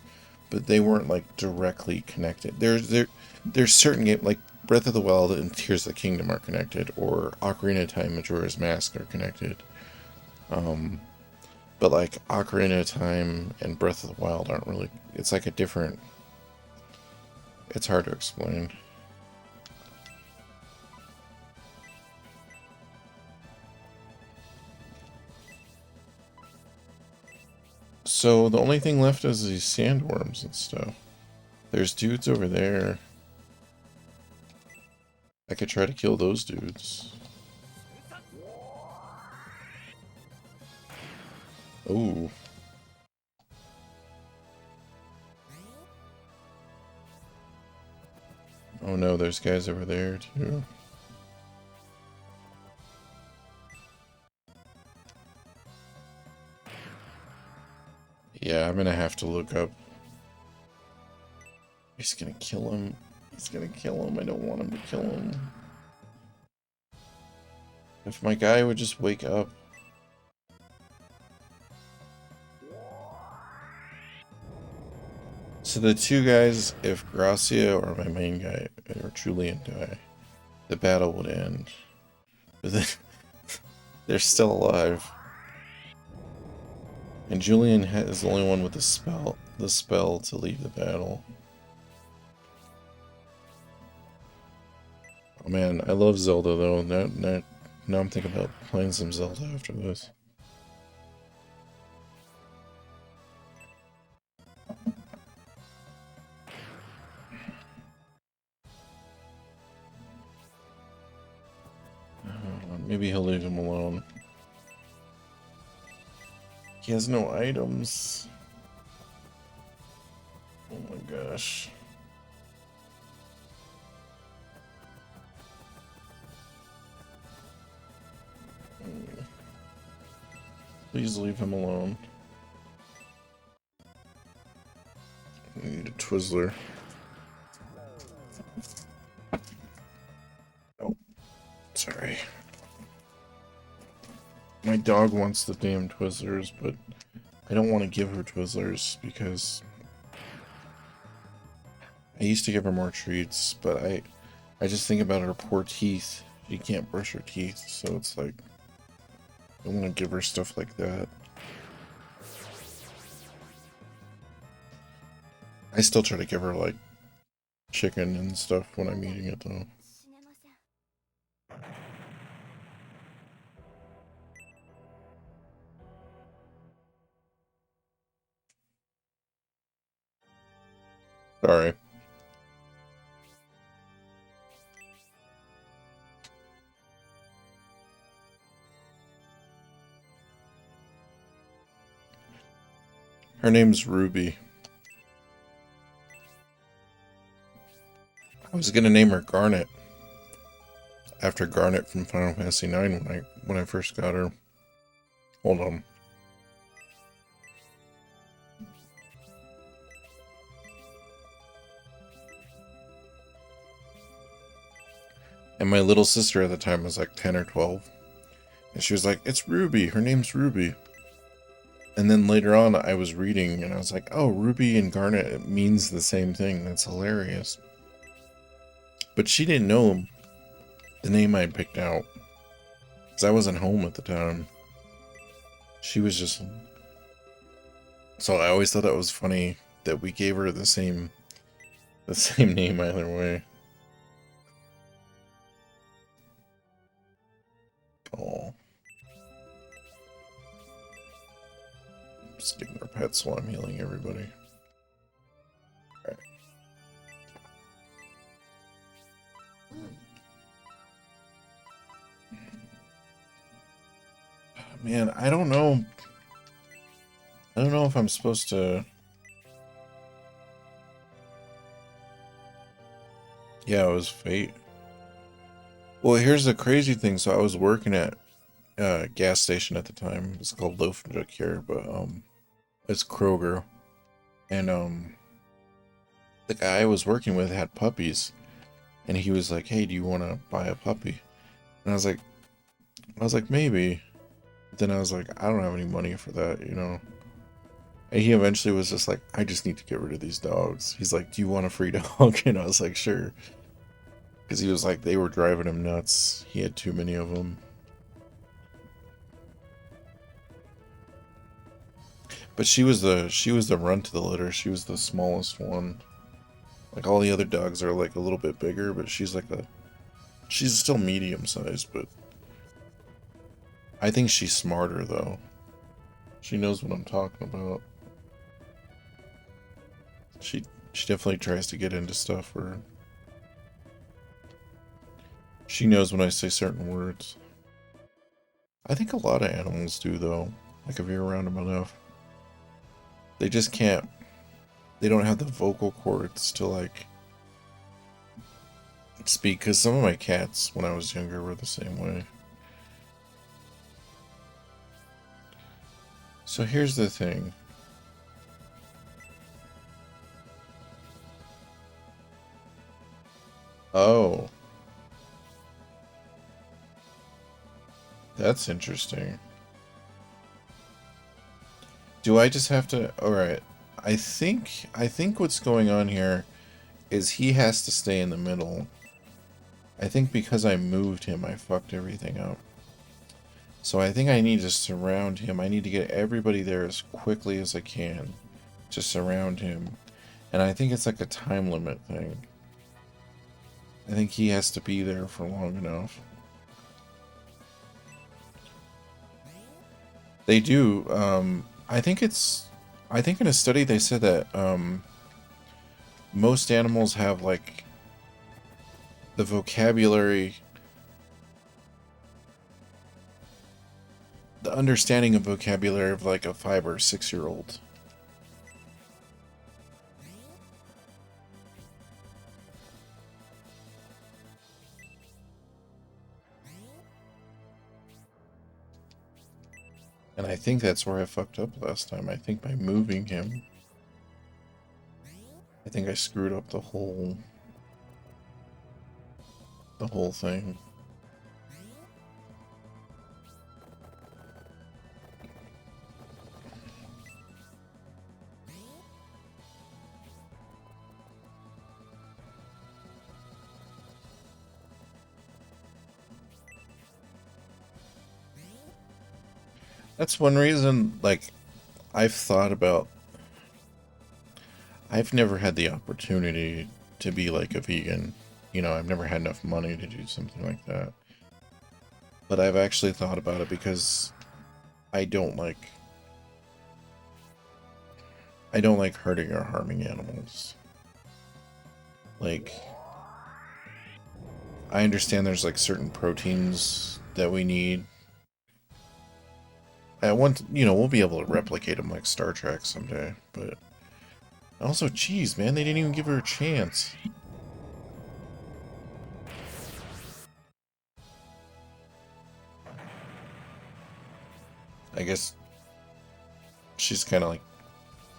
but they weren't like directly connected. There's certain games like Breath of the Wild and Tears of the Kingdom are connected, or Ocarina of Time, Majora's Mask are connected. But like Ocarina of Time and Breath of the Wild aren't really. It's like a different. It's hard to explain. So the only thing left is these sandworms and stuff. There's dudes over there. I could try to kill those dudes. Ooh. Oh no, there's guys over there too. Yeah, I'm gonna have to look up. He's gonna kill him. He's gonna kill him. I don't want him to kill him. If my guy would just wake up. So the two guys, if Gracia or my main guy or Julian die, the battle would end. But then they're still alive. And Julian is the only one with the spell to leave the battle. Oh man, I love Zelda though. Now I'm thinking about playing some Zelda after this. Maybe he'll leave him alone. He has no items. Oh my gosh. Please leave him alone. I need a Twizzler. Oh, sorry. My dog wants the damn Twizzlers, but I don't want to give her Twizzlers because I used to give her more treats, but I just think about her poor teeth. She can't brush her teeth, so it's like I don't want to give her stuff like that. I still try to give her like chicken and stuff when I'm eating it though. Sorry. Her name's Ruby. I was gonna name her Garnet after Garnet from Final Fantasy IX when I first got her. Hold on. And my little sister at the time was like 10 or 12. And she was like, "It's Ruby. Her name's Ruby." And then later on, I was reading and I was like, "Oh, Ruby and Garnet, it means the same thing. That's hilarious." But she didn't know the name I picked out. Because I wasn't home at the time. She was just... So I always thought that was funny that we gave her the same name either way. Oh. Just giving her pets while I'm healing everybody. Alright. Man, I don't know. I don't know if I'm supposed to... Yeah, it was fate. Well, here's the crazy thing. So I was working at a gas station at the time. It's called Loaf and Duck here, but it's Kroger. And the guy I was working with had puppies, and he was like, "Hey, do you want to buy a puppy?" And I was like, maybe. But then I was like, I don't have any money for that, you know. And he eventually was just like, I just need to get rid of these dogs. He's like, do you want a free dog? And I was like, sure. Because he was like, they were driving him nuts. He had too many of them. But she was the runt to the litter. She was the smallest one. Like all the other dogs are like a little bit bigger, but she's still medium sized, but I think she's smarter though. She knows what I'm talking about. She definitely tries to get into stuff where she knows when I say certain words. I think a lot of animals do though. Like if you're around them enough. They just can't. They don't have the vocal cords to like speak. Because some of my cats when I was younger were the same way. So here's the thing. Oh. That's interesting. Do I just have to... Alright. I think what's going on here is he has to stay in the middle. I think because I moved him, I fucked everything up. So I think I need to surround him. I need to get everybody there as quickly as I can to surround him. And I think it's like a time limit thing. I think he has to be there for long enough. They do. I think in a study they said that most animals have like the vocabulary, the understanding of vocabulary of like a 5 or 6 year old. And I think that's where I fucked up last time. I think by moving him, I think I screwed up the whole thing. That's one reason, like, I've never had the opportunity to be like a vegan. You know, I've never had enough money to do something like that. But I've actually thought about it because I don't like hurting or harming animals. Like, I understand there's like certain proteins that we need. We'll be able to replicate them like Star Trek someday, but also, geez, man, they didn't even give her a chance. I guess she's kind of like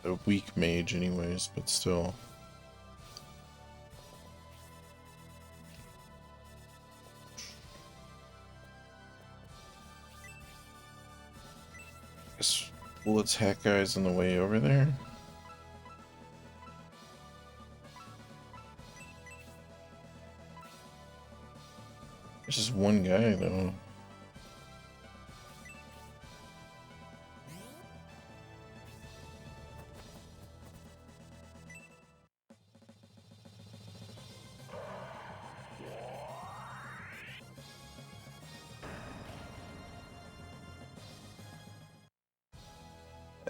a weak mage anyways, but still. Guess we'll attack guys on the way over there. There's just one guy though.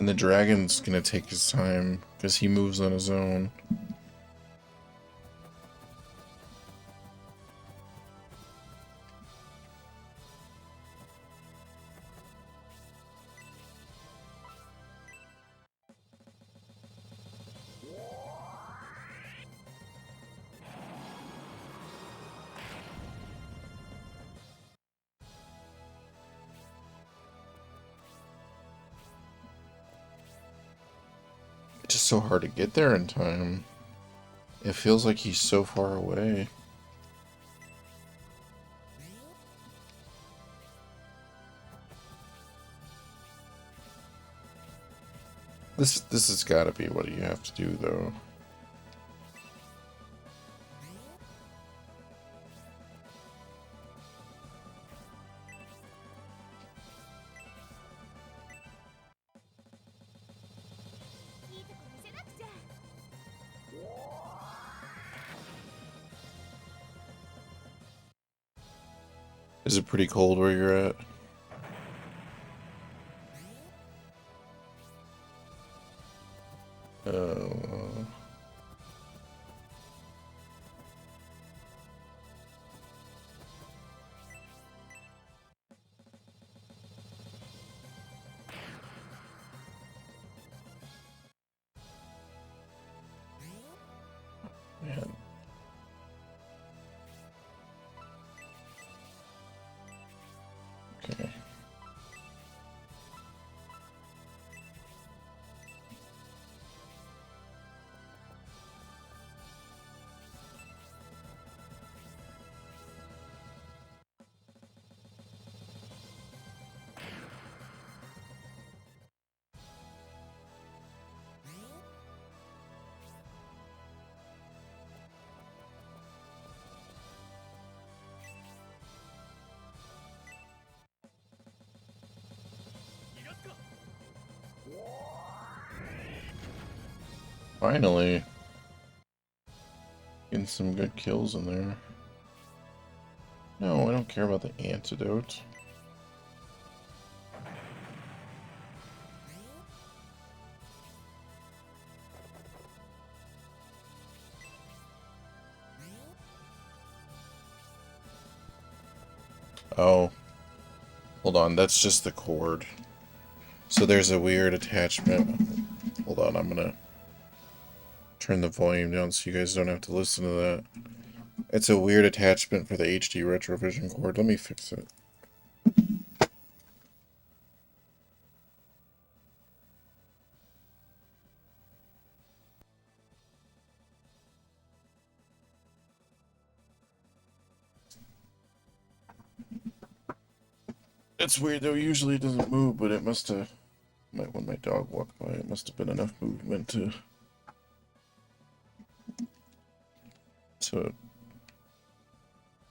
And the dragon's gonna take his time, because he moves on his own. It's just so hard to get there in time. It feels like he's so far away. This has got to be what you have to do, though. Is it pretty cold where you're at? Uh, man. Okay. Finally. Getting some good kills in there. No, I don't care about the antidote. Oh. Hold on, that's just the cord. So there's a weird attachment. Hold on, I'm gonna turn the volume down so you guys don't have to listen to that. It's a weird attachment for the HD Retrovision cord. Let me fix it. It's weird though, usually it doesn't move, but it must have, when my dog walked by, it must have been enough movement to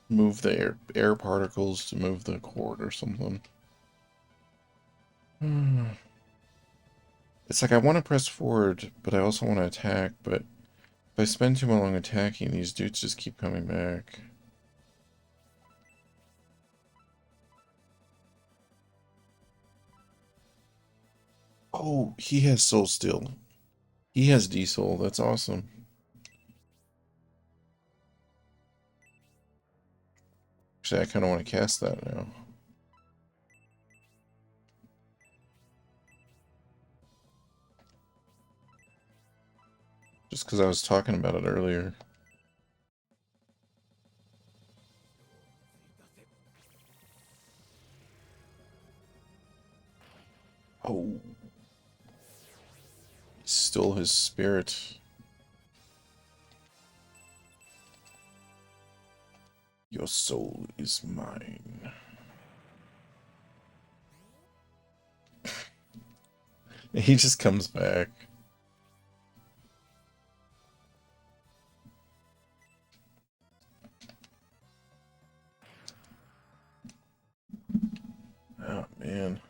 move the air particles to move the cord or something. It's like I want to press forward, but I also want to attack, but if I spend too long attacking, these dudes just keep coming back. Oh, he has Soul Steel. He has D-Soul. That's awesome. Actually, I kind of want to cast that now. Just because I was talking about it earlier. Oh. He stole his spirit. Your soul is mine. He just comes back. Oh, man.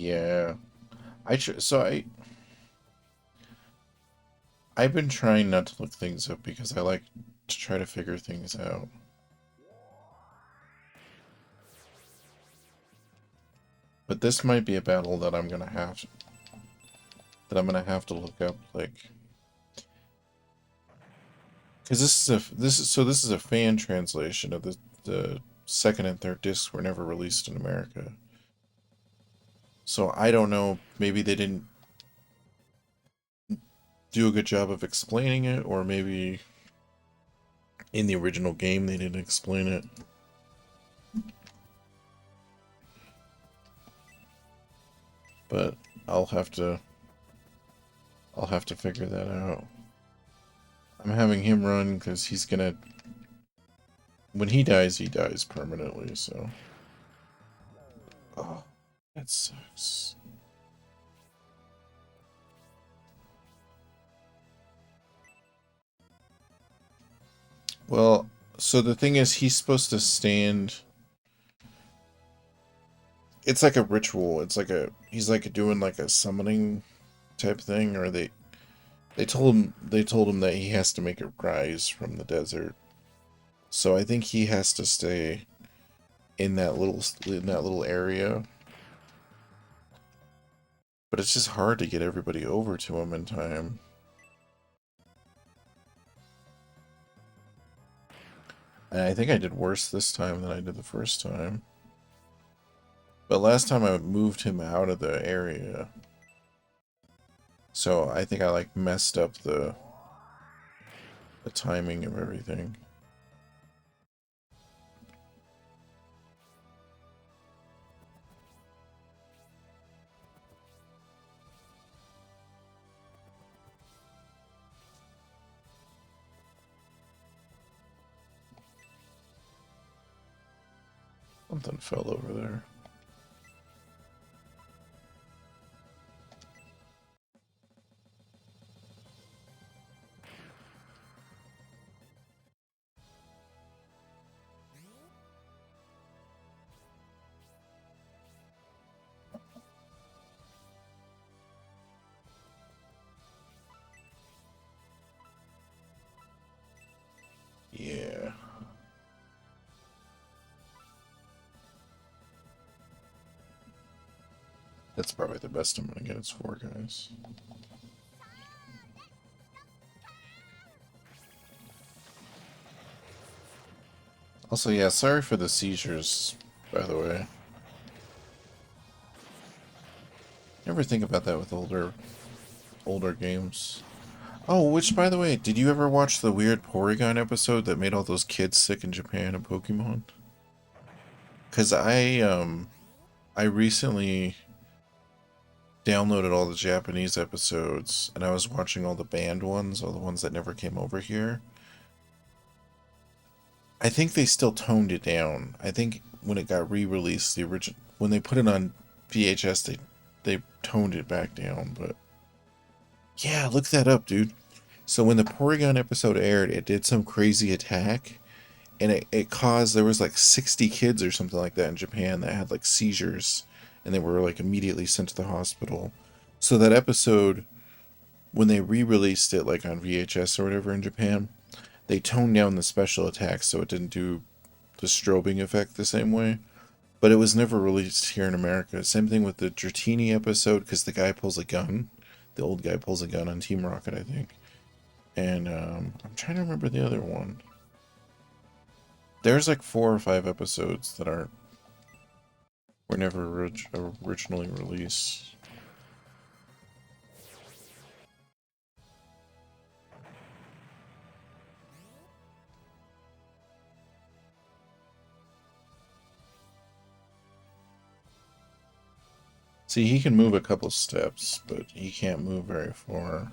Yeah. I've been trying not to look things up because I like to try to figure things out. But this might be a battle that I'm gonna have to look up, like, because this is a fan translation of the second and third discs were never released in America. So I don't know, maybe they didn't do a good job of explaining it, or maybe in the original game they didn't explain it. But I'll have to figure that out. I'm having him run because he's gonna, when he dies permanently, so. Oh, that sucks. Well, so the thing is, he's supposed to stand. It's like a ritual. It's like he's like doing like a summoning type thing, or they told him that he has to make it rise from the desert. So I think he has to stay in that little area. But it's just hard to get everybody over to him in time. And I think I did worse this time than I did the first time. But last time I moved him out of the area. So I think I like messed up the timing of everything. Something fell over there. Yeah. That's probably the best I'm gonna get. It's 4 guys. Also, yeah, sorry for the seizures, by the way. Never think about that with older games. Oh, which, by the way, did you ever watch the weird Porygon episode that made all those kids sick in Japan in Pokemon? Because I recently downloaded all the Japanese episodes, and I was watching all the banned ones, all the ones that never came over here. I think they still toned it down. I think when it got re-released, the original, when they put it on VHS, they toned it back down. But yeah, look that up, dude. So when the Porygon episode aired, it did some crazy attack, and it caused, there was like 60 kids or something like that in Japan that had like seizures, and they were like immediately sent to the hospital. So that episode, when they re-released it like on VHS or whatever in Japan, they toned down the special attacks so it didn't do the strobing effect the same way. But it was never released here in America. Same thing with the Dratini episode, because the guy pulls a gun. The old guy pulls a gun on Team Rocket, I think. And I'm trying to remember the other one. There's like 4 or 5 episodes that were never originally released. See, he can move a couple steps, but he can't move very far.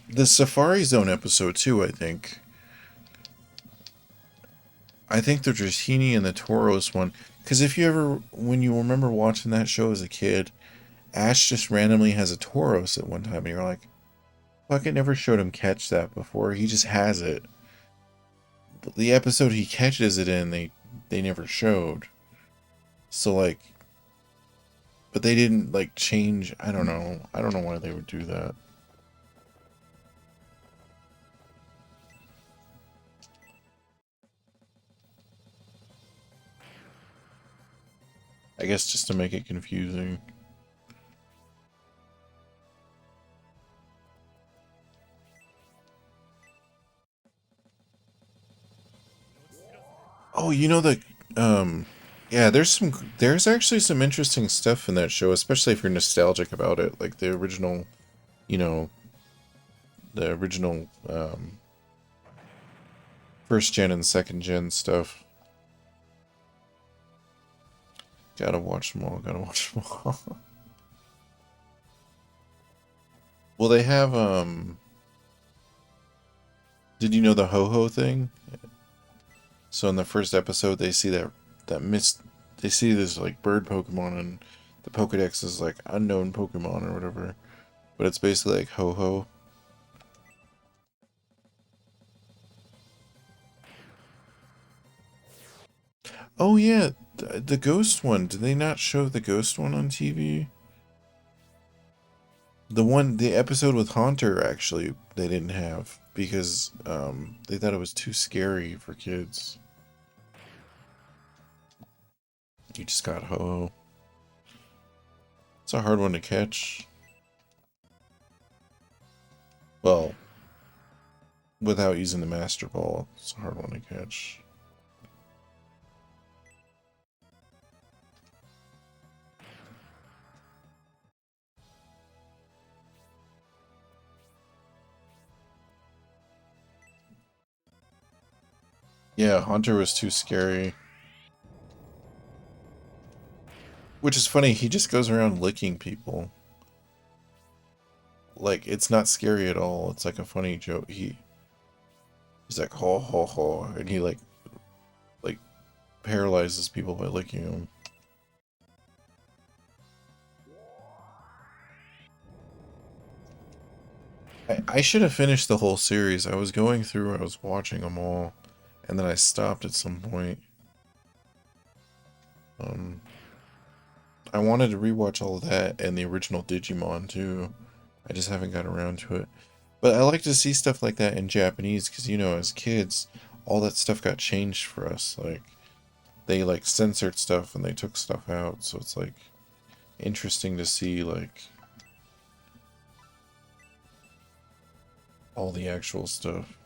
The Safari Zone episode too, I think. I think the Dratini and the Tauros one, because if you ever, when you remember watching that show as a kid, Ash just randomly has a Tauros at one time, and you're like, fuck, it never showed him catch that before. He just has it. the episode he catches it in, they never showed. So like, but they didn't like change. I don't know. I don't know why they would do that. I guess just to make it confusing. Oh, you know the yeah, there's actually some interesting stuff in that show, especially if you're nostalgic about it, like the original, you know, the original first gen and second gen stuff. Gotta watch them all, gotta watch them all. Well, they have did you know the ho-ho thing? So in the first episode they see that mist they see this like bird Pokemon and the Pokedex is like unknown Pokemon or whatever. But it's basically like ho-ho. Oh yeah, the ghost one. Did they not show the ghost one on TV? The episode with Haunter, actually, they didn't have because they thought it was too scary for kids. You just got ho-ho. It's a hard one to catch. Well, without using the Master Ball, it's a hard one to catch. Yeah, Haunter was too scary. Which is funny, he just goes around licking people. Like, it's not scary at all. It's like a funny joke. He's like, ho ho ho, and he like paralyzes people by licking them. I should have finished the whole series. I was going through, I was watching them all, and then I stopped at some point. Um, I wanted to rewatch all of that and the original Digimon too. I just haven't got around to it. But I like to see stuff like that in Japanese because, you know, as kids, all that stuff got changed for us. Like, they like censored stuff and they took stuff out, so it's like interesting to see like all the actual stuff.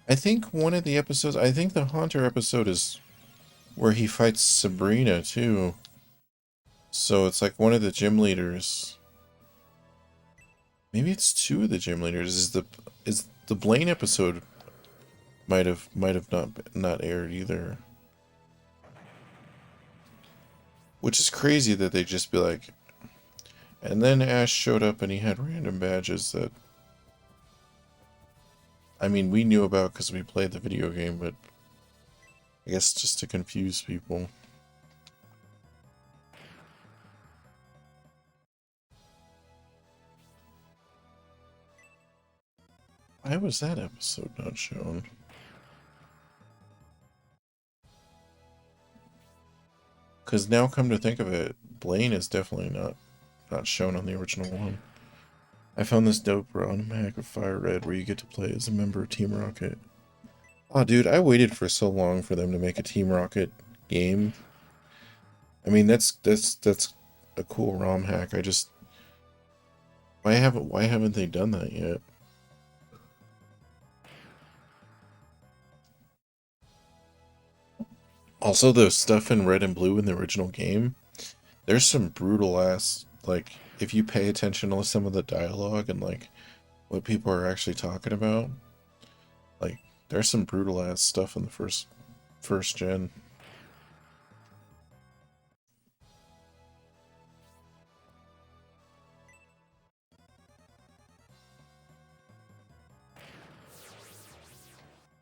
I think one of the episodes, I think the Haunter episode is where he fights Sabrina too. So it's like one of the gym leaders. Maybe it's two of the gym leaders. Is the Blaine episode might have not aired either. Which is crazy that they just be like, and then Ash showed up and he had random badges that, I mean, we knew about because we played the video game, but I guess just to confuse people. Why was that episode not shown? Because now come to think of it, Blaine is definitely not shown on the original one. I found this dope ROM hack of Fire Red where you get to play as a member of Team Rocket. Oh, dude, I waited for so long for them to make a Team Rocket game. I mean, that's a cool ROM hack. I just why haven't they done that yet? Also, the stuff in Red and Blue in the original game, there's some brutal ass, like, if you pay attention to some of the dialogue and like what people are actually talking about, like, there's some brutal ass stuff in the first gen.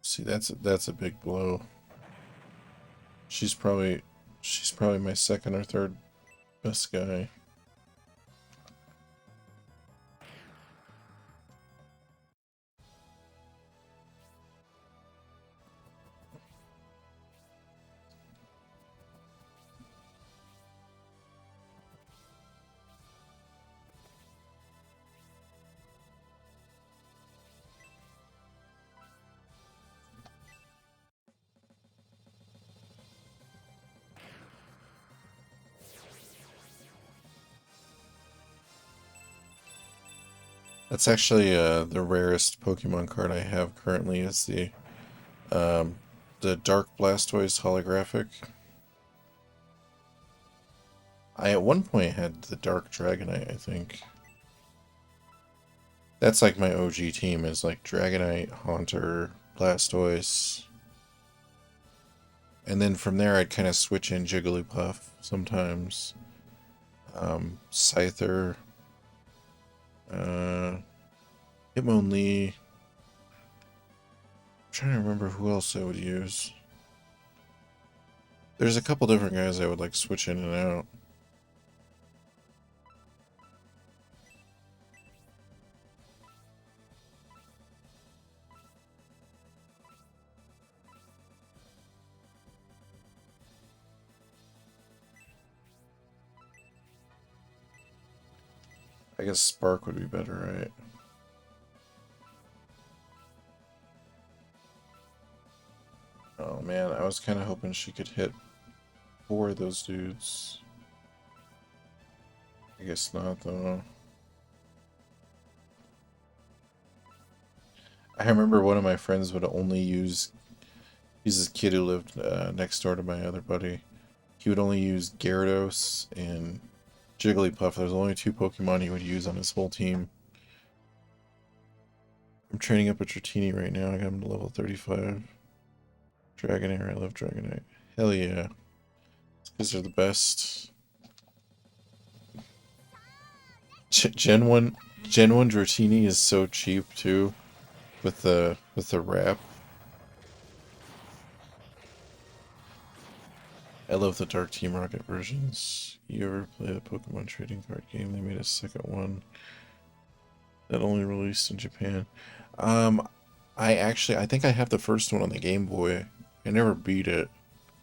See, that's a big blow. She's probably She's probably my second or third best guy. That's actually the rarest Pokemon card I have currently is the Dark Blastoise holographic. I at one point had the Dark Dragonite, I think. That's like my OG team is like Dragonite, Haunter, Blastoise. And then from there I'd kind of switch in Jigglypuff sometimes. Scyther. Hitmonlee. I'm trying to remember who else I would use. There's a couple different guys I would like switch in and out. I guess Spark would be better, right? Oh man, I was kind of hoping she could hit 4 of those dudes. I guess not, though. I remember one of my friends would only use... He's this kid who lived next door to my other buddy. He would only use Gyarados and Jigglypuff. There's only 2 Pokemon he would use on his whole team. I'm training up a Dratini right now. I got him to level 35. Dragonair, I love Dragonite. Hell yeah. Because they're the best. Gen 1 Dratini is so cheap too. With the wrap. I love the Dark Team Rocket versions. You ever play a Pokemon trading card game? They made a second one that only released in Japan. I think I have the first one on the Game Boy. I never beat it.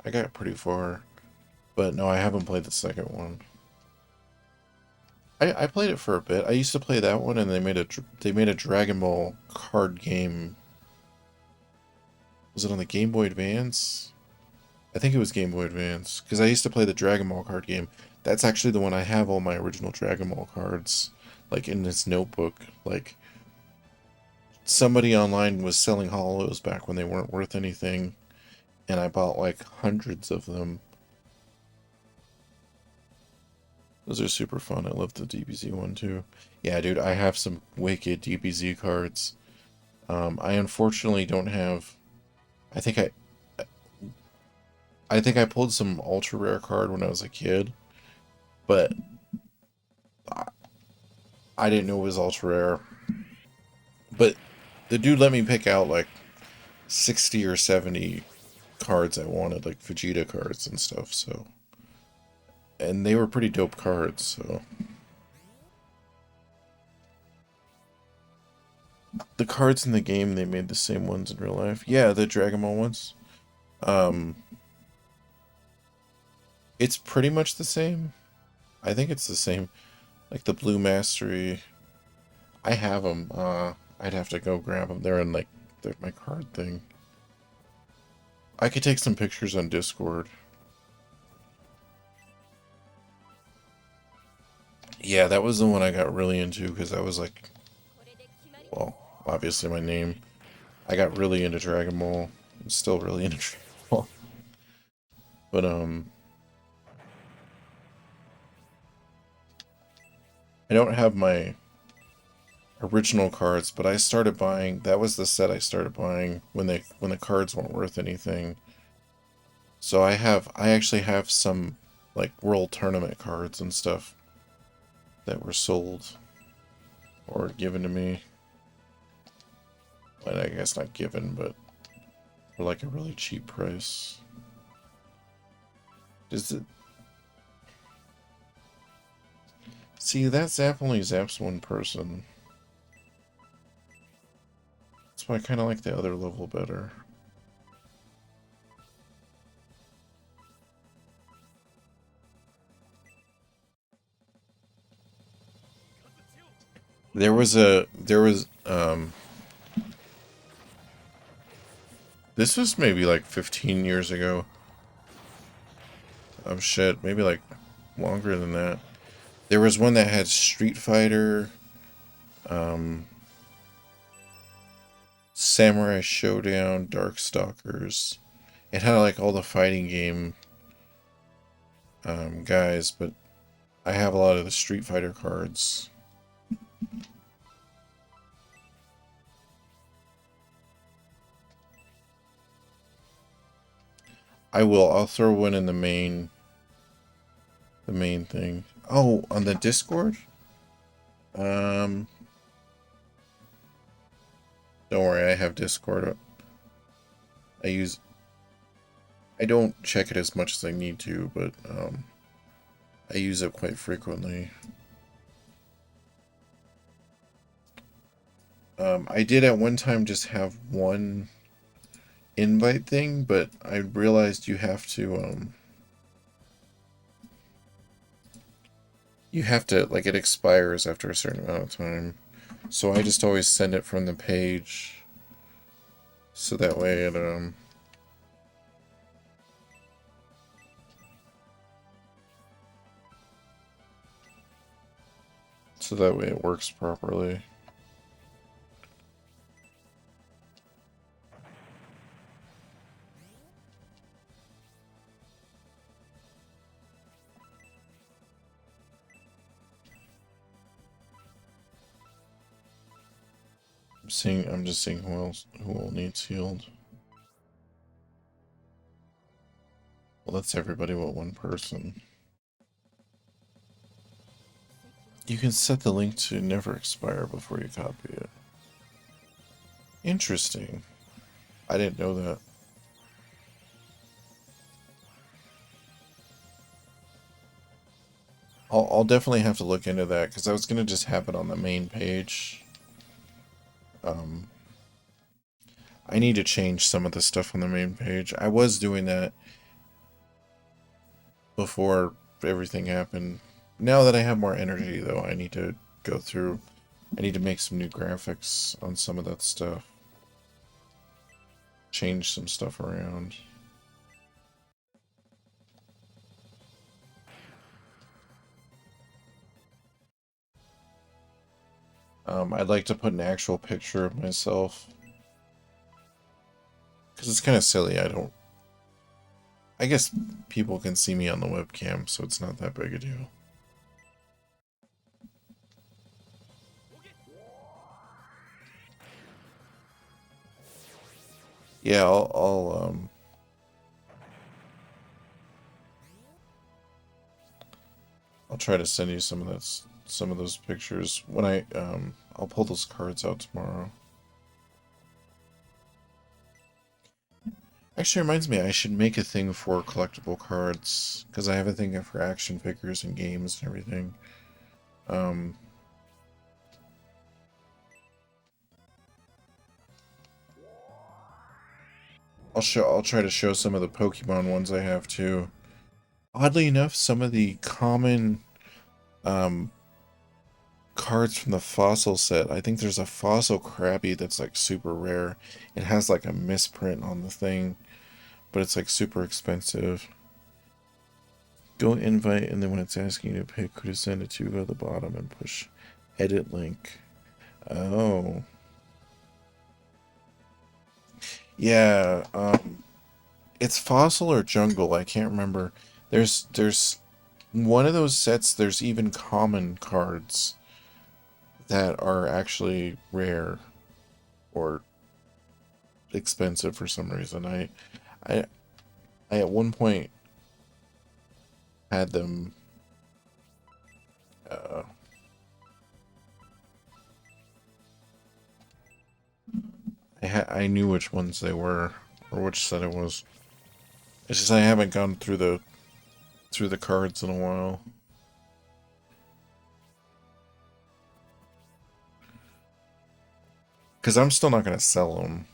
I got pretty far. But no, I haven't played the second one. I played it for a bit. I used to play that one, and they made a Dragon Ball card game. Was it on the Game Boy Advance? I think it was Game Boy Advance, because I used to play the Dragon Ball card game. That's actually the one I have all my original Dragon Ball cards, like in this notebook. Like, somebody online was selling holos back when they weren't worth anything, and I bought like hundreds of them. Those are super fun. I love the DBZ one too. Yeah, dude, I have some wicked DBZ cards. I unfortunately don't have... I think I pulled some ultra rare card when I was a kid, but I didn't know it was ultra rare. But the dude let me pick out like 60 or 70 cards I wanted, like Vegeta cards and stuff, so... And they were pretty dope cards, so... The cards in the game, they made the same ones in real life. Yeah, the Dragon Ball ones. It's pretty much the same. I think it's the same. Like the Blue Mastery. I have them. I'd have to go grab them. They're in like my card thing. I could take some pictures on Discord. Yeah, that was the one I got really into because I was like, well, obviously my name. I got really into Dragon Ball. I'm still really into Dragon Ball. But I don't have my original cards, but I started buying, that was the set I started buying when the cards weren't worth anything. So I actually have some like World Tournament cards and stuff that were sold or given to me. And I guess not given, but for like a really cheap price. Does it... See, that zap only zaps one person. That's why I kind of like the other level better. There was this was maybe like 15 years ago. Oh shit, maybe like longer than that. There was one that had Street Fighter, Samurai Showdown, Darkstalkers. It had like all the fighting game guys, but I have a lot of the Street Fighter cards. I will. I'll throw one in the main thing. Oh, on the Discord? Don't worry, I have Discord. I don't check it as much as I need to, but I use it quite frequently. I did at one time just have one invite thing, but I realized you have to like, it expires after a certain amount of time. So I just always send it from the page. So that way it so that way it works properly. I'm just seeing who all needs healed. Well, that's everybody but one person. You can set the link to never expire before you copy it. Interesting. I didn't know that. I'll definitely have to look into that, because I was going to just have it on the main page. I need to change some of the stuff on the main page. I was doing that before everything happened. Now that I have more energy, though, I need to go through. I need to make some new graphics on some of that stuff. Change some stuff around. I'd like to put an actual picture of myself. Because it's kind of silly, I guess people can see me on the webcam, so it's not that big a deal. Yeah, I'll try to send you some of those pictures when I'll pull those cards out tomorrow. Actually, reminds me, I should make a thing for collectible cards, because I have a thing for action figures and games and everything. I'll try to show some of the Pokemon ones I have too. Oddly enough, some of the common cards from the fossil set. I think there's a fossil Krabby that's like super rare. It has like a misprint on the thing, but it's like super expensive. Go invite, and then when it's asking you to pick who to send it to, go to the bottom and push edit link. Oh. Yeah, it's fossil or jungle, I can't remember. There's one of those sets, there's even common cards that are actually rare or expensive for some reason. I at one point had them I knew which ones they were, or which set it was. It's just I haven't gone through through the cards in a while. Because I'm still not going to sell them.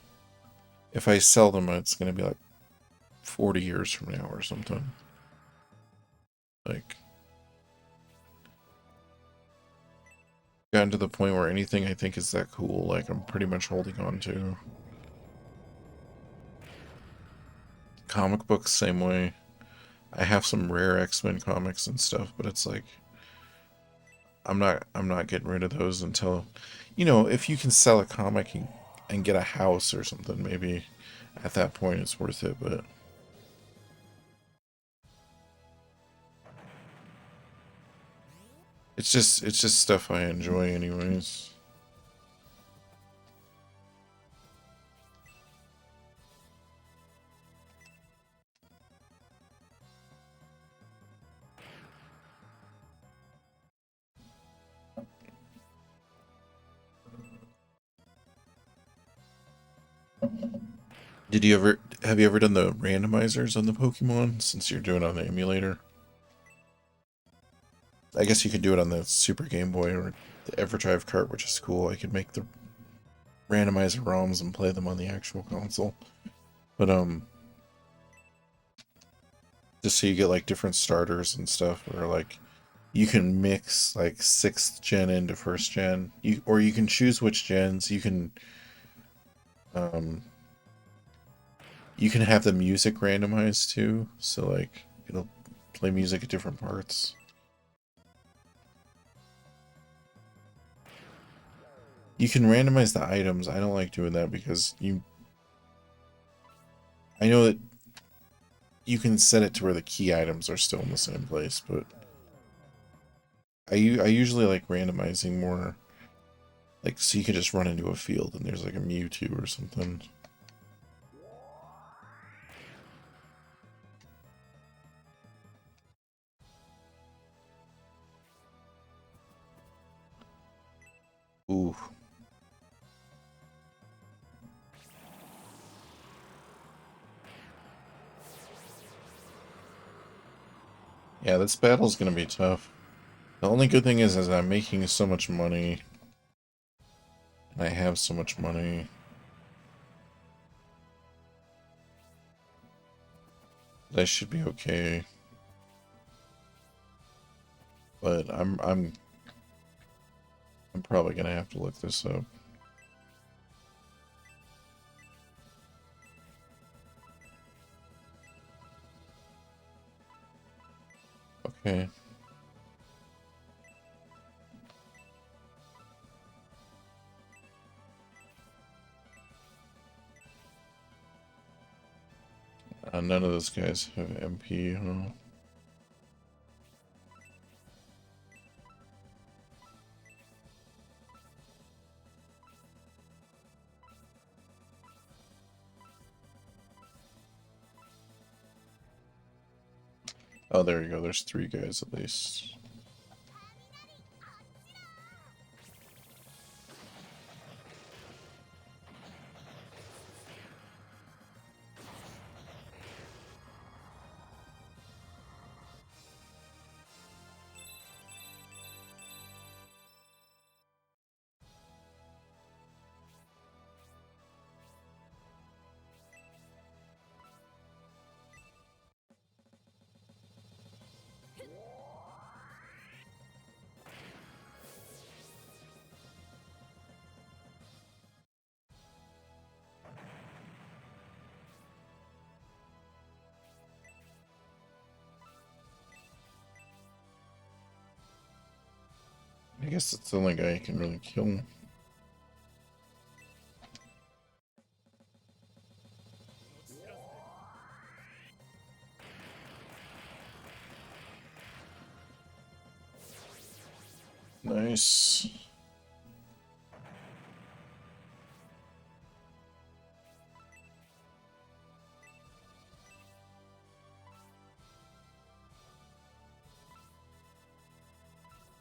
If I sell them, it's going to be like 40 years from now or something. Like, gotten to the point where anything I think is that cool, like, I'm pretty much holding on to. Comic books, same way. I have some rare X-Men comics and stuff, but it's like, I'm not getting rid of those until, you know, if you can sell a comic and get a house or something, maybe at that point it's worth it, but it's just stuff I enjoy anyways. Have you ever done the randomizers on the Pokemon since you're doing it on the emulator? I guess you could do it on the Super Game Boy or the EverDrive cart, which is cool. I could make the randomizer ROMs and play them on the actual console. But just so you get like different starters and stuff, or like you can mix like 6th gen into 1st gen. Or you can choose which gens. You can have the music randomized too, so like it'll play music at different parts. You can randomize the items. I don't like doing that because I know that you can set it to where the key items are still in the same place, but I usually like randomizing more, like, so you can just run into a field and there's like a Mewtwo or something. Ooh. Yeah, this battle's gonna be tough. The only good thing is I'm making so much money. And I have so much money. That I should be okay. But I'm probably gonna have to look this up. Okay. None of those guys have MP, huh? Oh, there you go. There's 3 guys at least. I guess it's the only guy you can really kill. Nice.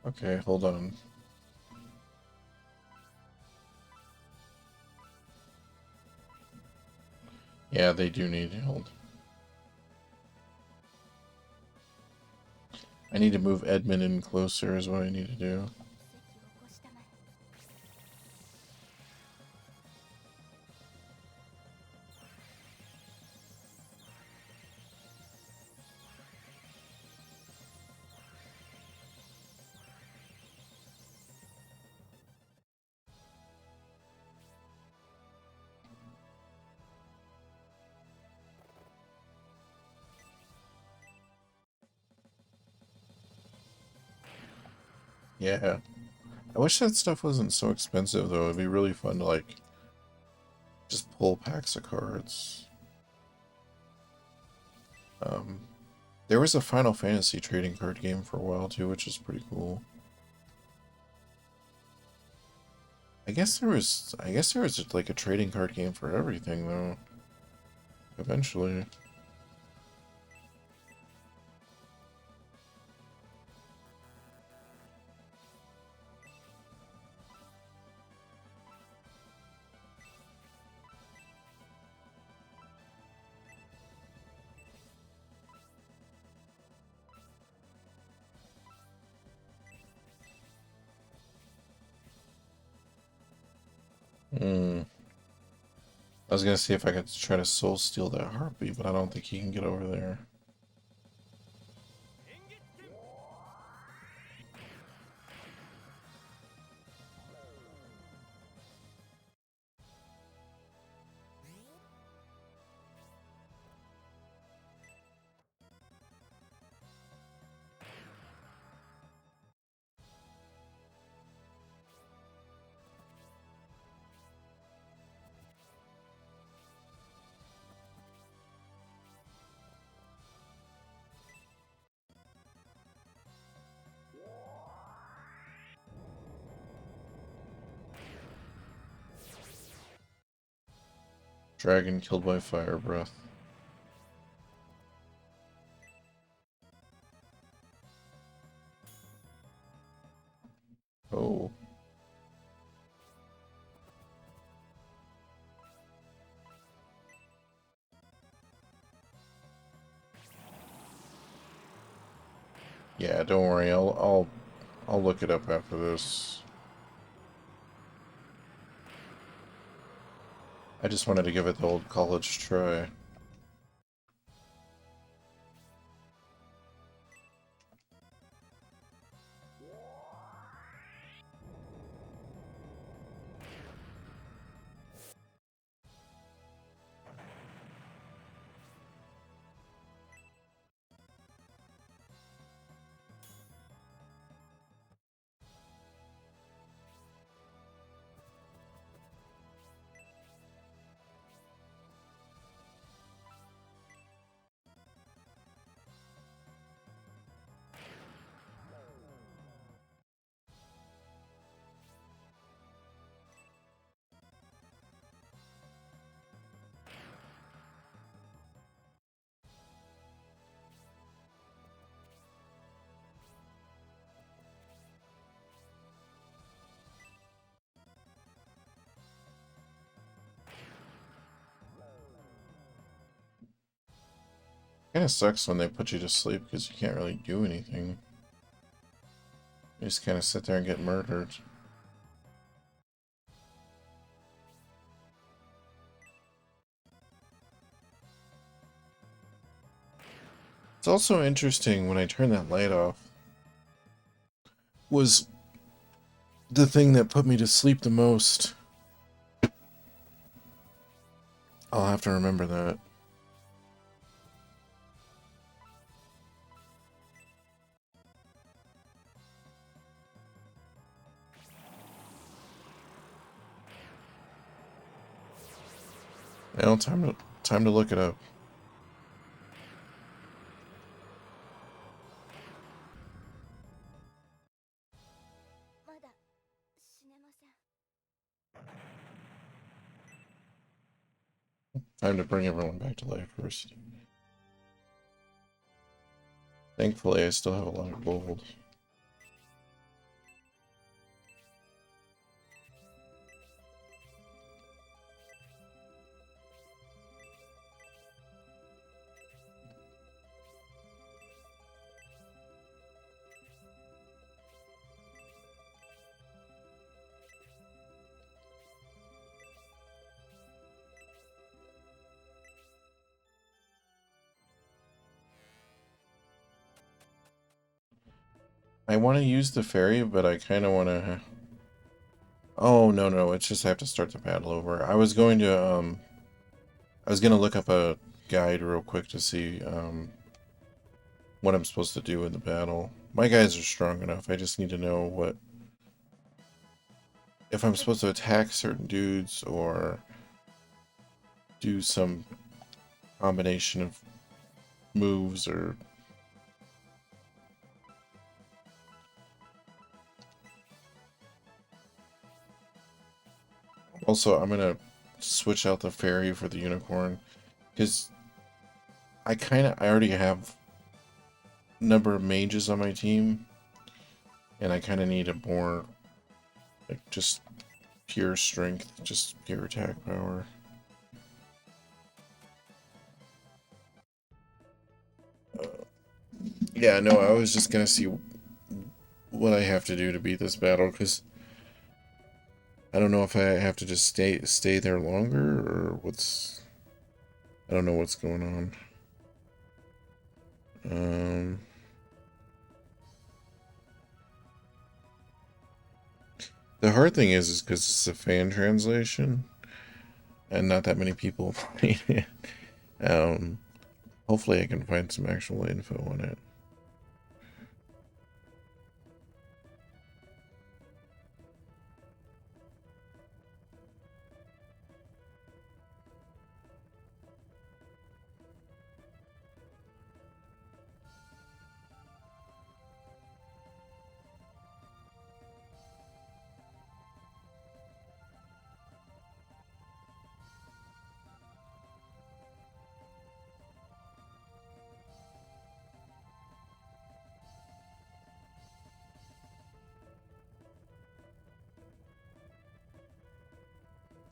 Okay, hold on. Yeah, they do need healed. I need to move Edmund in closer is what I need to do. Yeah. I wish that stuff wasn't so expensive, though. It'd be really fun to, like, just pull packs of cards. There was a Final Fantasy trading card game for a while, too, which is pretty cool. I guess there was like a trading card game for everything, though. Eventually. Hmm. I was gonna see if I could try to soul steal that harpy, but I don't think he can get over there. Dragon killed by fire breath. Oh. Yeah, don't worry. I'll look it up after this. I just wanted to give it the old college try. Kinda sucks when they put you to sleep because you can't really do anything. You just kinda sit there and get murdered. It's also interesting when I turn that light off. Was the thing that put me to sleep the most. I'll have to remember that. Now, time to look it up. Time to bring everyone back to life first. Thankfully, I still have a lot of gold. I want to use the ferry, but I kind of want to... Oh, no, no, it's just I have to start the battle over. I was going to look up a guide real quick to see, what I'm supposed to do in the battle. My guys are strong enough, I just need to know what... If I'm supposed to attack certain dudes, or do some combination of moves, or... Also, I'm gonna switch out the fairy for the unicorn, because I already have a number of mages on my team, and I kind of need a more, like, just pure strength, just pure attack power. Yeah, no, I was just gonna see what I have to do to beat this battle, because I don't know if I have to just stay there longer, or what's... I don't know what's going on. The hard thing is because it's a fan translation, and not that many people played it. Hopefully I can find some actual info on it.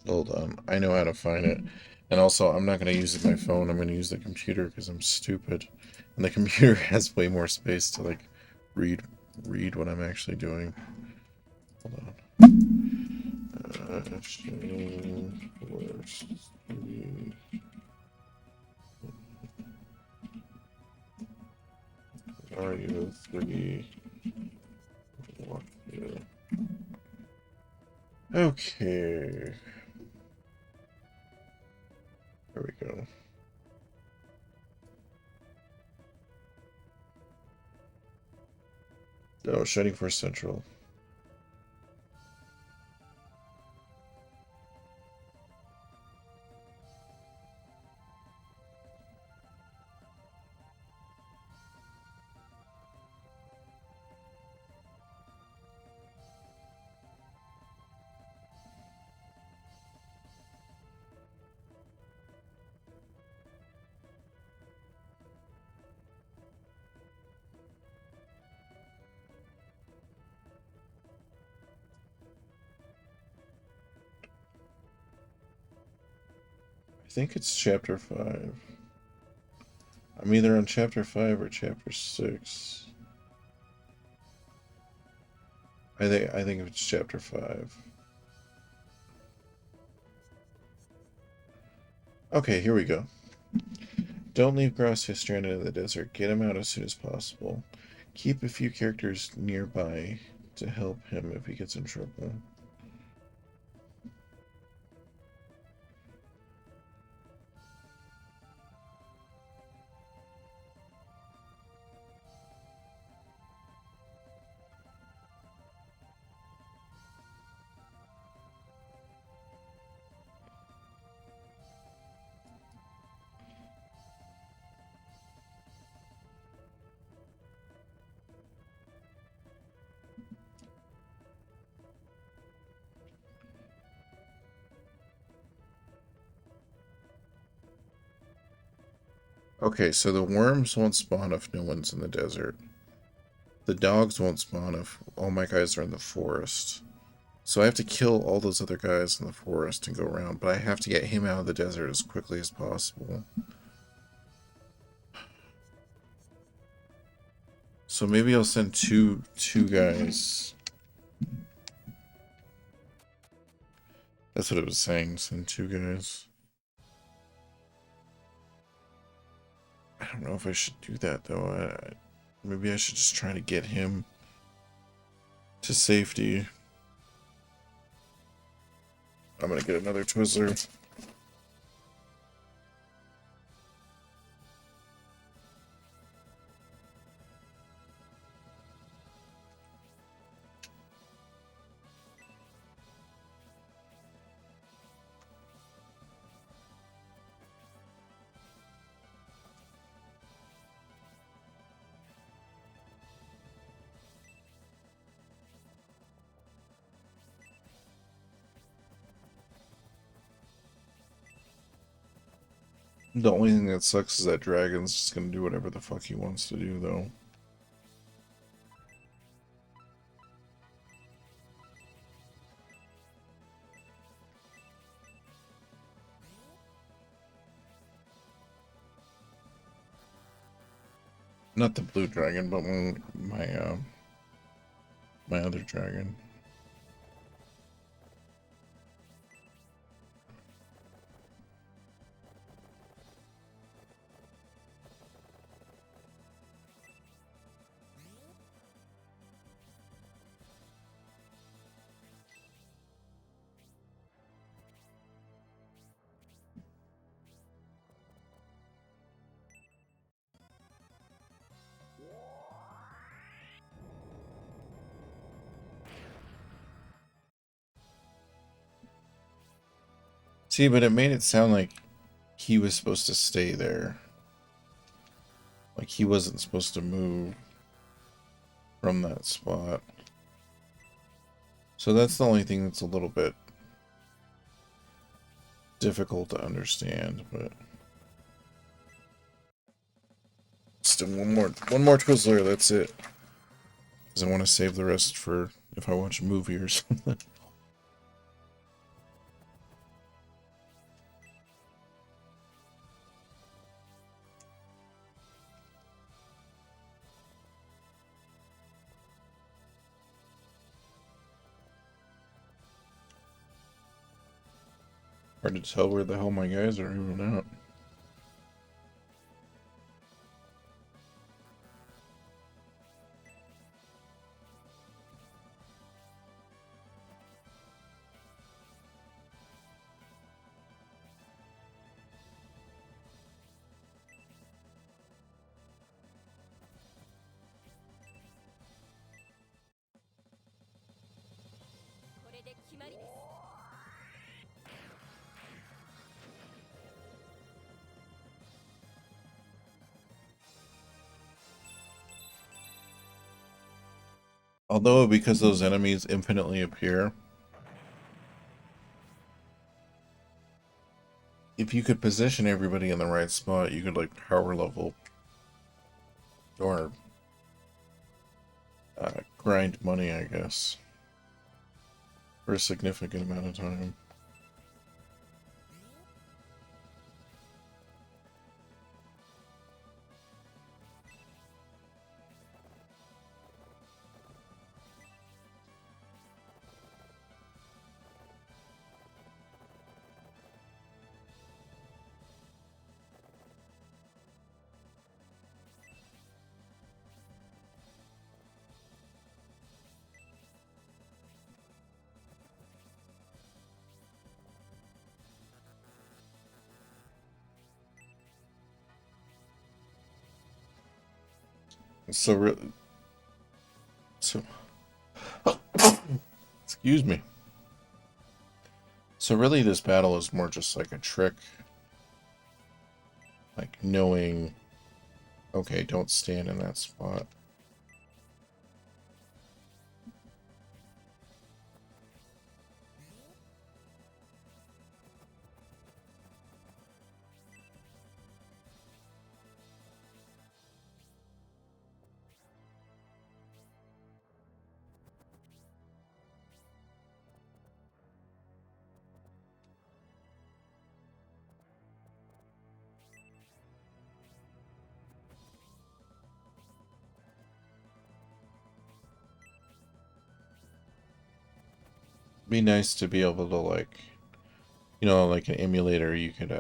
Hold on, I know how to find it. And also, I'm not going to use my phone, I'm going to use the computer because I'm stupid. And the computer has way more space to, like, read what I'm actually doing. Hold on. Are you 3? Okay. There we go. Oh, Shining Force Central. I think it's chapter 5. I'm either on chapter 5 or chapter 6. I think it's chapter 5. Okay, here we go. Don't leave Gracia stranded in the desert. Get him out as soon as possible. Keep a few characters nearby to help him if he gets in trouble. Okay, so the worms won't spawn if no one's in the desert. The dogs won't spawn if all my guys are in the forest. So I have to kill all those other guys in the forest and go around, but I have to get him out of the desert as quickly as possible. So maybe I'll send two guys. That's what it was saying, send 2 guys. I don't know if I should do that, though. Maybe I should just try to get him to safety. I'm gonna get another Twizzler. The only thing that sucks is that Dragon's just gonna do whatever the fuck he wants to do, though. Not the blue dragon, but my other dragon. See, but it made it sound like he was supposed to stay there. Like he wasn't supposed to move from that spot. So that's the only thing that's a little bit difficult to understand, but still one more Twizzler, that's it. Because I want to save the rest for if I watch a movie or something. Hard to tell where the hell my guys are even out. Although, because those enemies infinitely appear, if you could position everybody in the right spot, you could, like, power level or grind money, I guess, for a significant amount of time. So, excuse me. So really this battle is more just like a trick. Like knowing, okay, don't stand in that spot. Be nice to be able to, like, you know, like an emulator, you could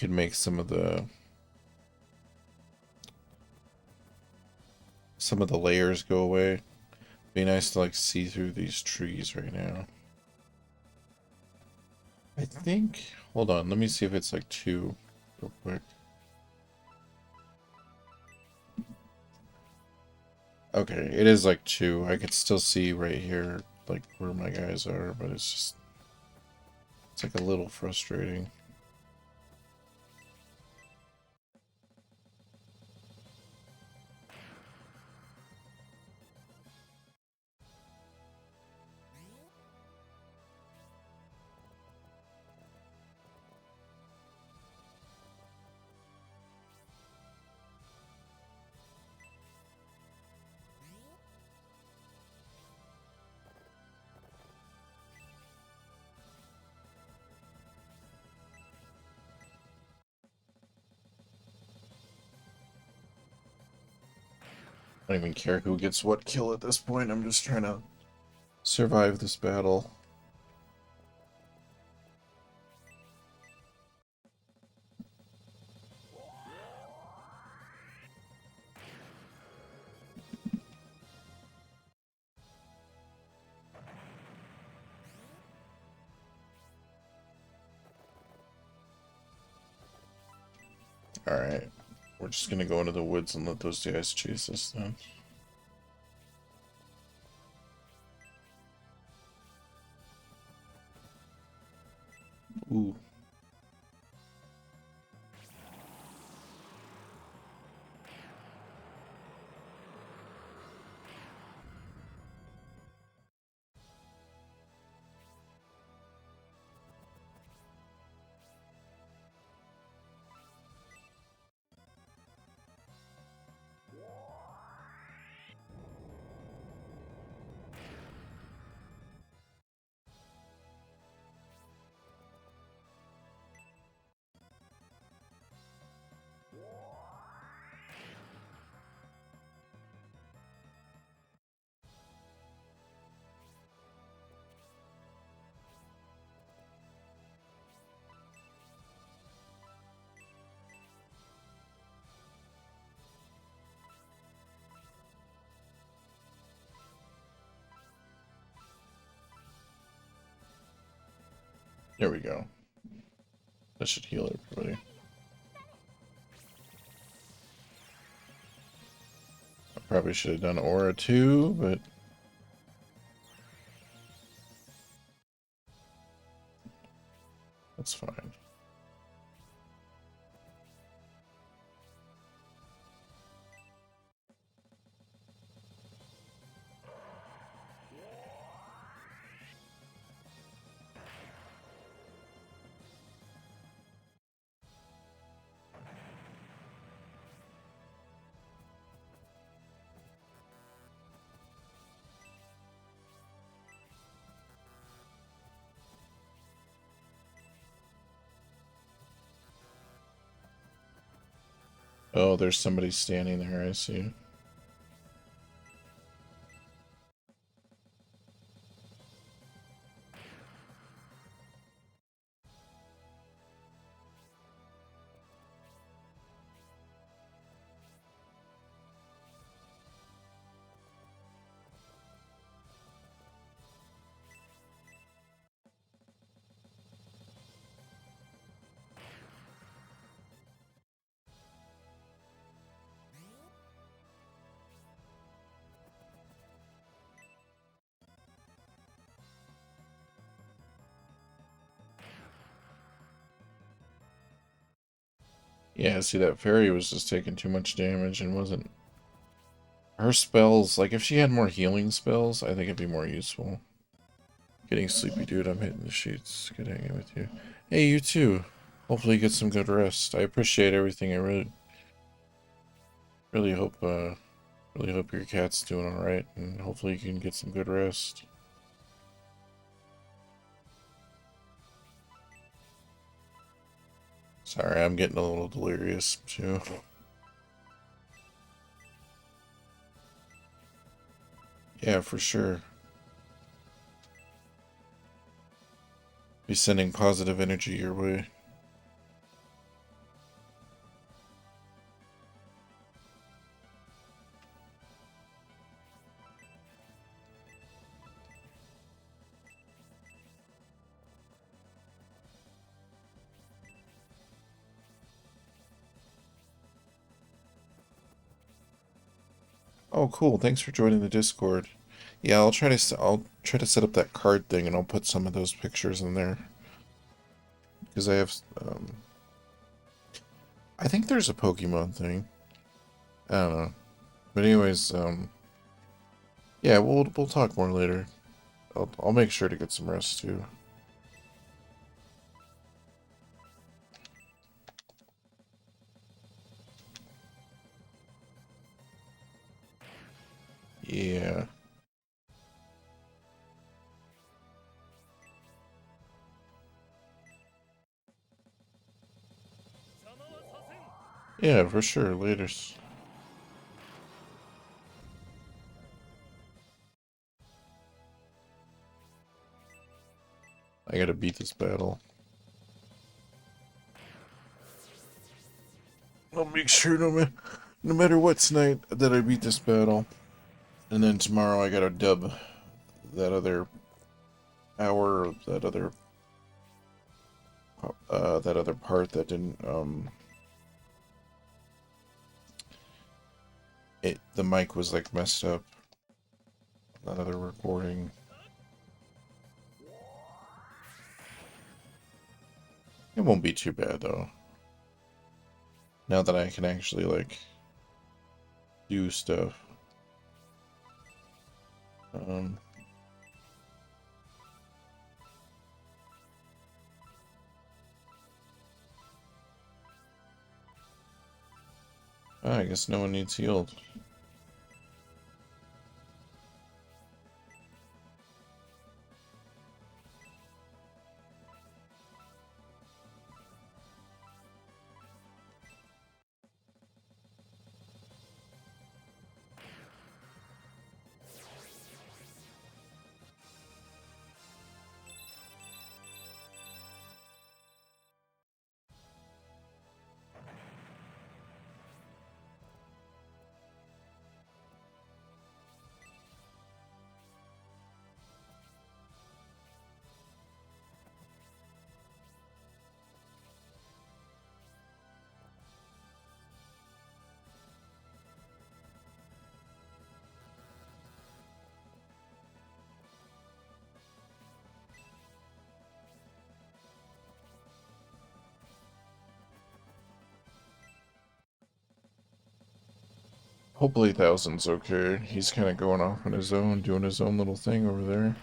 make some of the some of the layers go away. Be nice to like see through these trees right now. I think, hold on, let me see if it's like 2 real quick. Okay, it is like 2. I could still see right here like where my guys are, but it's like a little frustrating. I don't even care who gets what kill at this point. I'm just trying to survive this battle. Alright. We're just gonna go into the woods and let those guys chase us then. Ooh. There we go. That should heal everybody. I probably should have done Aura too, but that's fine. Oh, there's somebody standing there, I see. Yeah, see, that fairy was just taking too much damage and wasn't... Her spells, like, if she had more healing spells, I think it'd be more useful. Getting sleepy, dude. I'm hitting the sheets. Good hanging with you. Hey, you too. Hopefully you get some good rest. I appreciate everything. I really hope your cat's doing alright, and hopefully you can get some good rest. Sorry, I'm getting a little delirious, too. Yeah, for sure. Be sending positive energy your way. Oh, cool. Thanks for joining the Discord. Yeah, I'll try to set up that card thing, and I'll put some of those pictures in there because I think there's a Pokemon thing. I don't know. But anyways, yeah, we'll talk more later. I'll make sure to get some rest too. Yeah. Yeah, for sure. Later. I gotta beat this battle. I'll make sure no matter what tonight that I beat this battle. And then tomorrow I gotta dub that other hour, that other part that didn't, the mic was like messed up. That other recording. It won't be too bad though. Now that I can actually like do stuff. Um, I guess no one needs healed. Hopefully Thousand's okay. He's kind of going off on his own, doing his own little thing over there.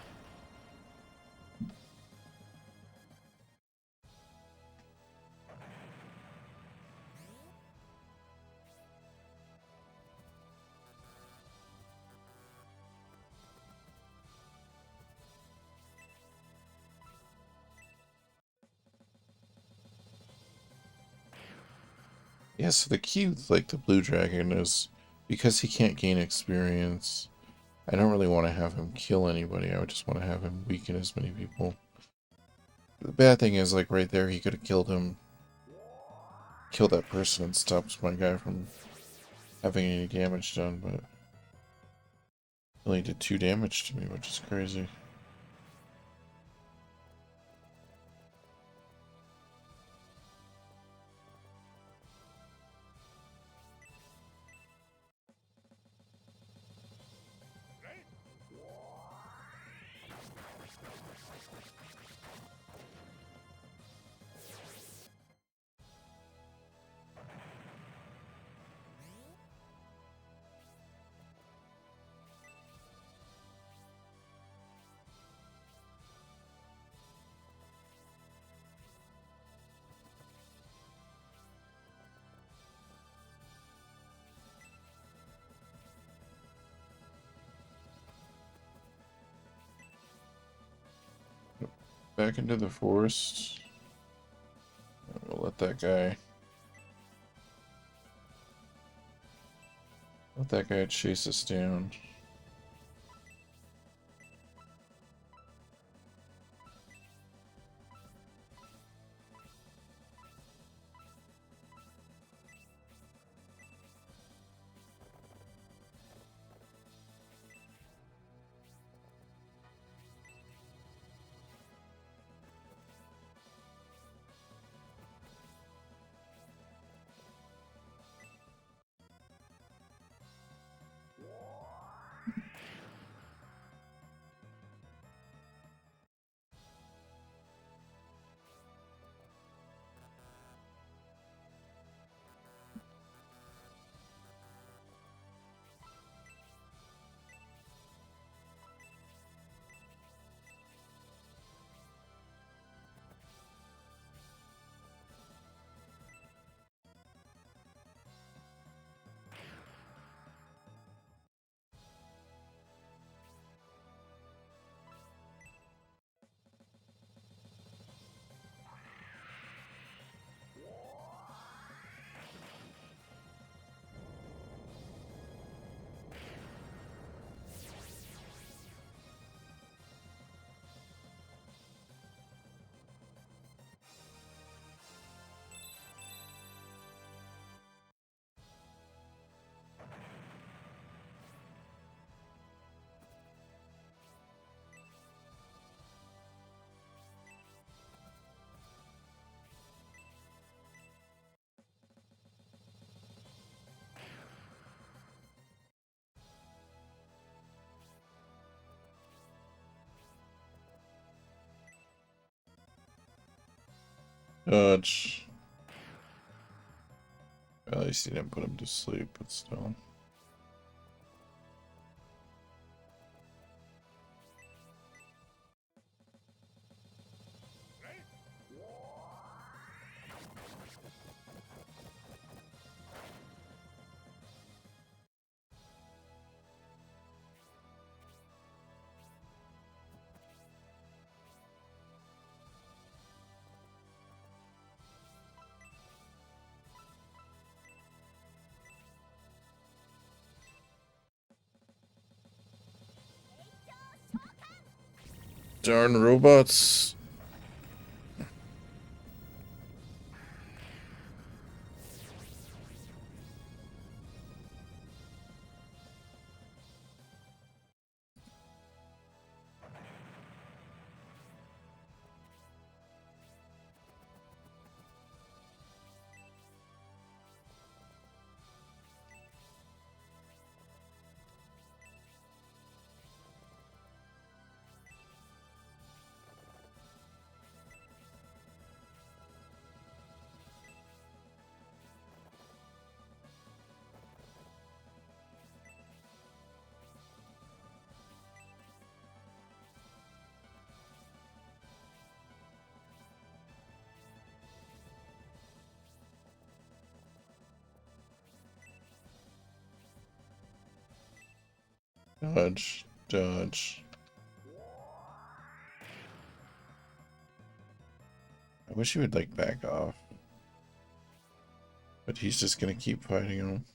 Yeah, so the key with like the Blue Dragon is because he can't gain experience, I don't really want to have him kill anybody. I would just want to have him weaken as many people. The bad thing is, like, right there, he could have killed him, killed that person and stopped my guy from having any damage done, but he only did 2 damage to me, which is crazy. Back into the forest. We'll let that guy chase us down. Dodge. Well, at least he didn't put him to sleep, but still. Darn robots. Dodge. Dodge. I wish he would, like, back off. But he's just gonna keep fighting him.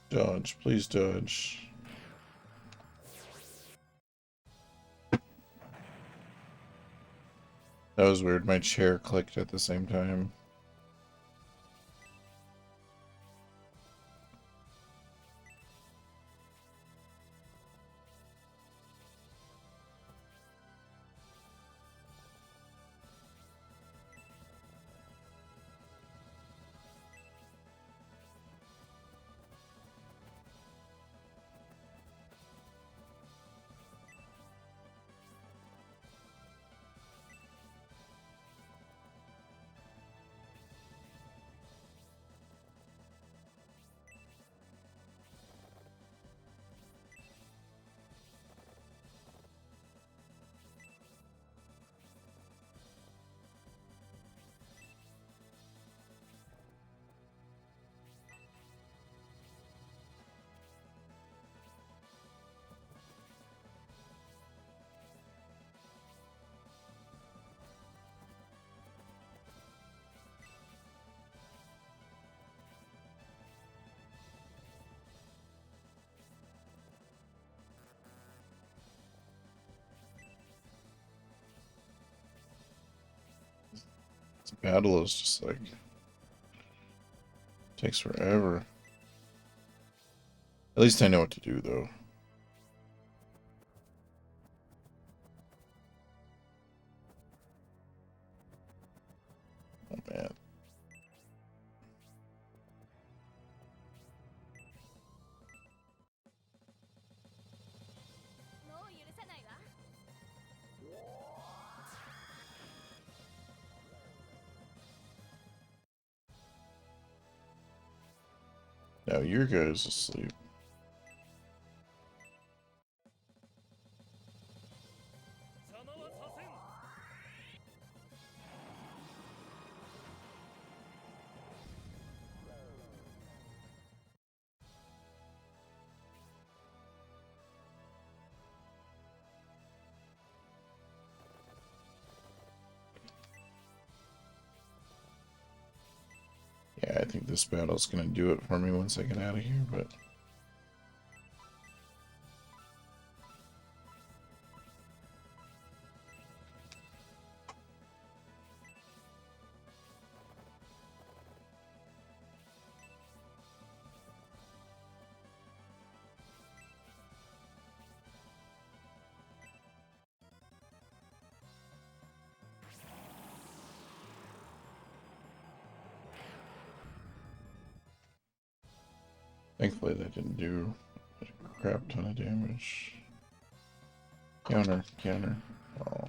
Dodge, please dodge. That was weird. My chair clicked at the same time. This battle is just like takes forever. At least I know what to do though. Oh man. Now your guy's asleep. Yeah, I think this battle's gonna do it for me once I get out of here, but Thankfully that didn't do a crap ton of damage. Counter, counter. Oh.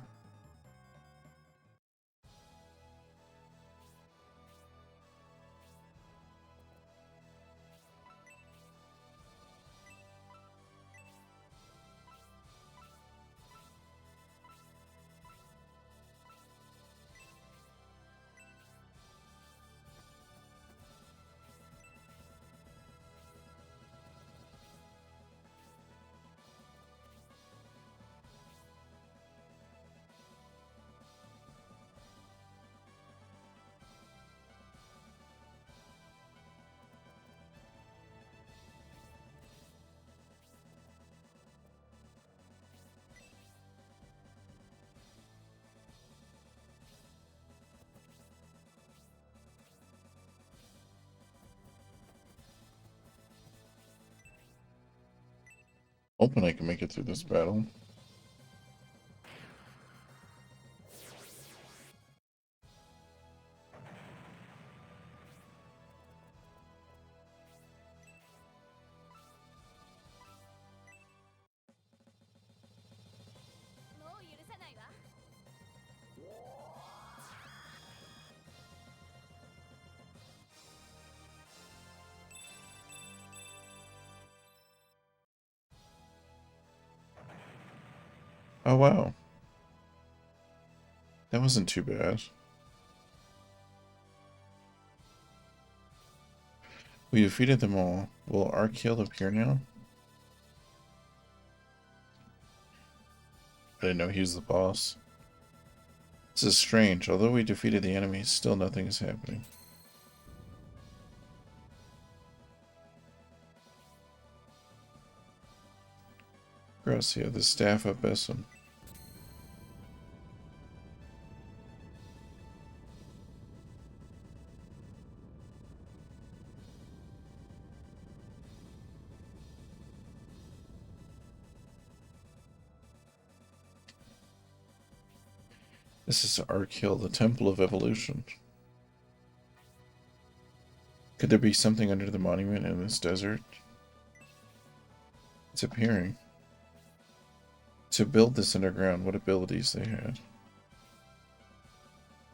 Hoping I can make it through this battle. Oh wow. That wasn't too bad. We defeated them all. Will our kill appear now? I didn't know he was the boss. This is strange. Although we defeated the enemies, still nothing is happening. Gracia, the staff of Besson. This is Arkhill, the Temple of Evolution. Could there be something under the monument in this desert? It's appearing. To build this underground, what abilities they had.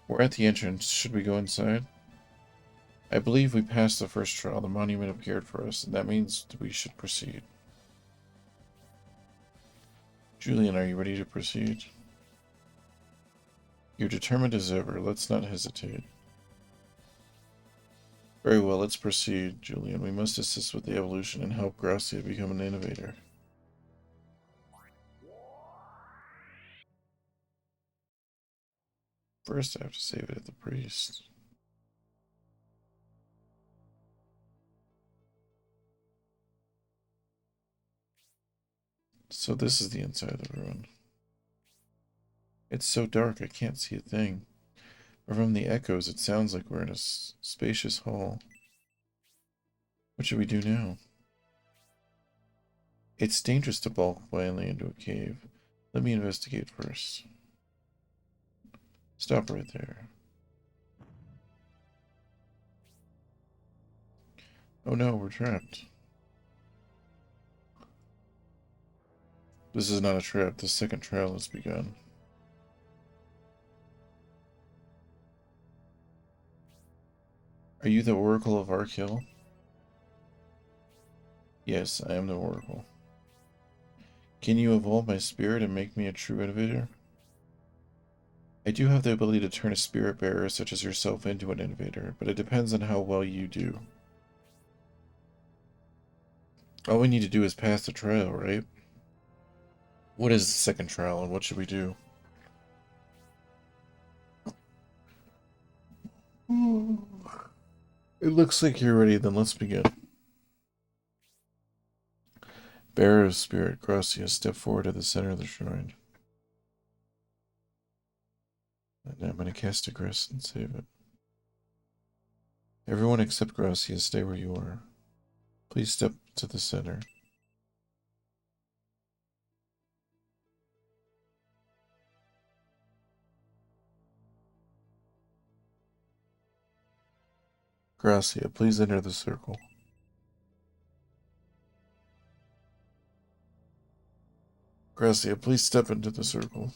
We're at the entrance. Should we go inside? I believe we passed the first trial. The monument appeared for us, and that means we should proceed. Julian, are you ready to proceed? You're determined as ever. Let's not hesitate. Very well, let's proceed, Julian. We must assist with the evolution and help Gracia become an innovator. First, I have to save it at the priest. So this is the inside of the ruin. It's so dark I can't see a thing. But from the echoes, it sounds like we're in a spacious hall. What should we do now? It's dangerous to bulk blindly into a cave. Let me investigate first. Stop right there. Oh no, we're trapped. This is not a trap. The second trial has begun. Are you the Oracle of Arkhill? Yes, I am the Oracle. Can you evolve my spirit and make me a true innovator? I do have the ability to turn a spirit bearer such as yourself into an innovator, but it depends on how well you do. All we need to do is pass the trial, right? What is the second trial and what should we do? It looks like you're ready, then let's begin. Bearer of Spirit, Gracia, step forward to the center of the shrine. And I'm going to cast a Grace and save it. Everyone except Gracia, stay where you are. Please step to the center. Gracia, please enter the circle. Gracia, please step into the circle.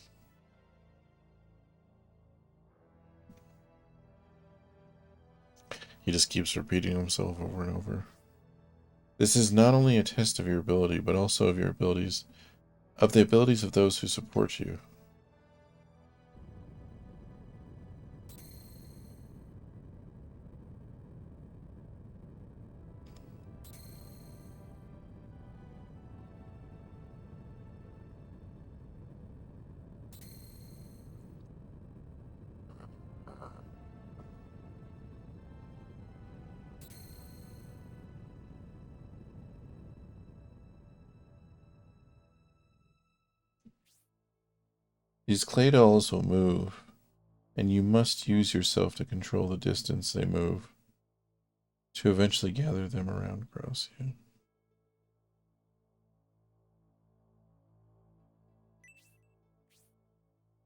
He just keeps repeating himself over and over. This is not only a test of your ability, but also of your abilities, of the abilities of those who support you. These clay dolls will move, and you must use yourself to control the distance they move, to eventually gather them around Gracia.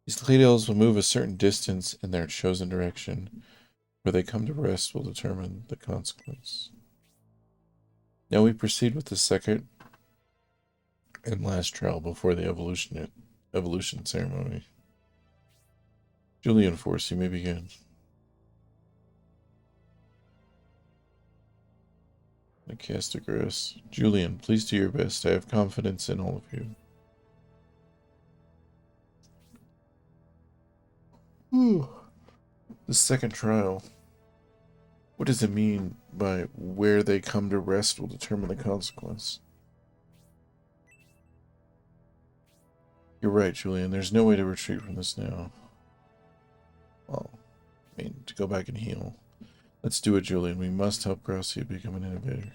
These clay dolls will move a certain distance in their chosen direction. Where they come to rest will determine the consequence. Now we proceed with the second and last trial before the evolution ceremony. Julian Force, you may begin. I cast a grace. Julian, please do your best. I have confidence in all of you. Ooh. The second trial. What does it mean by where they come to rest will determine the consequence? You're right, Julian. There's no way to retreat from this now. Well, I mean, to go back and heal. Let's do it, Julian. We must help Gracia become an innovator.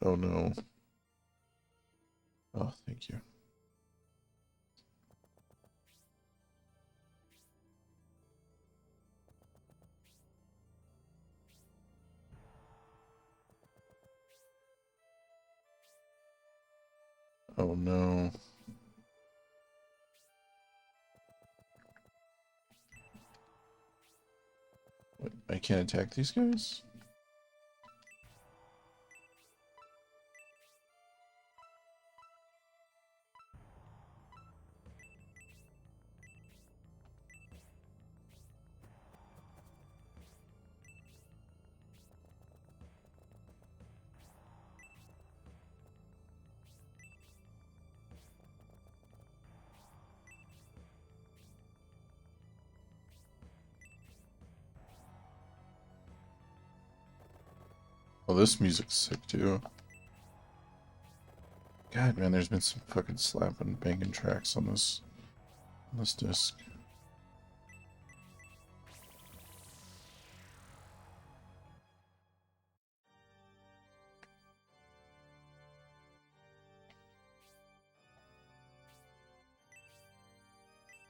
Oh no. Oh, thank you. Oh no. What, I can't attack these guys? Oh, this music's sick too. God, man, there's been some fucking slapping, banging tracks on this disc.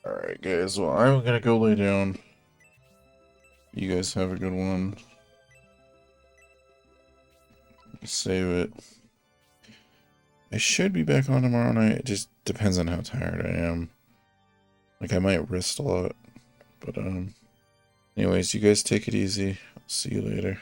Alright, guys, well, I'm gonna go lay down. You guys have a good one. Save it. I should be back on tomorrow night. It just depends on how tired I am. Like, I might rest a lot. But, anyways, you guys take it easy. I'll see you later.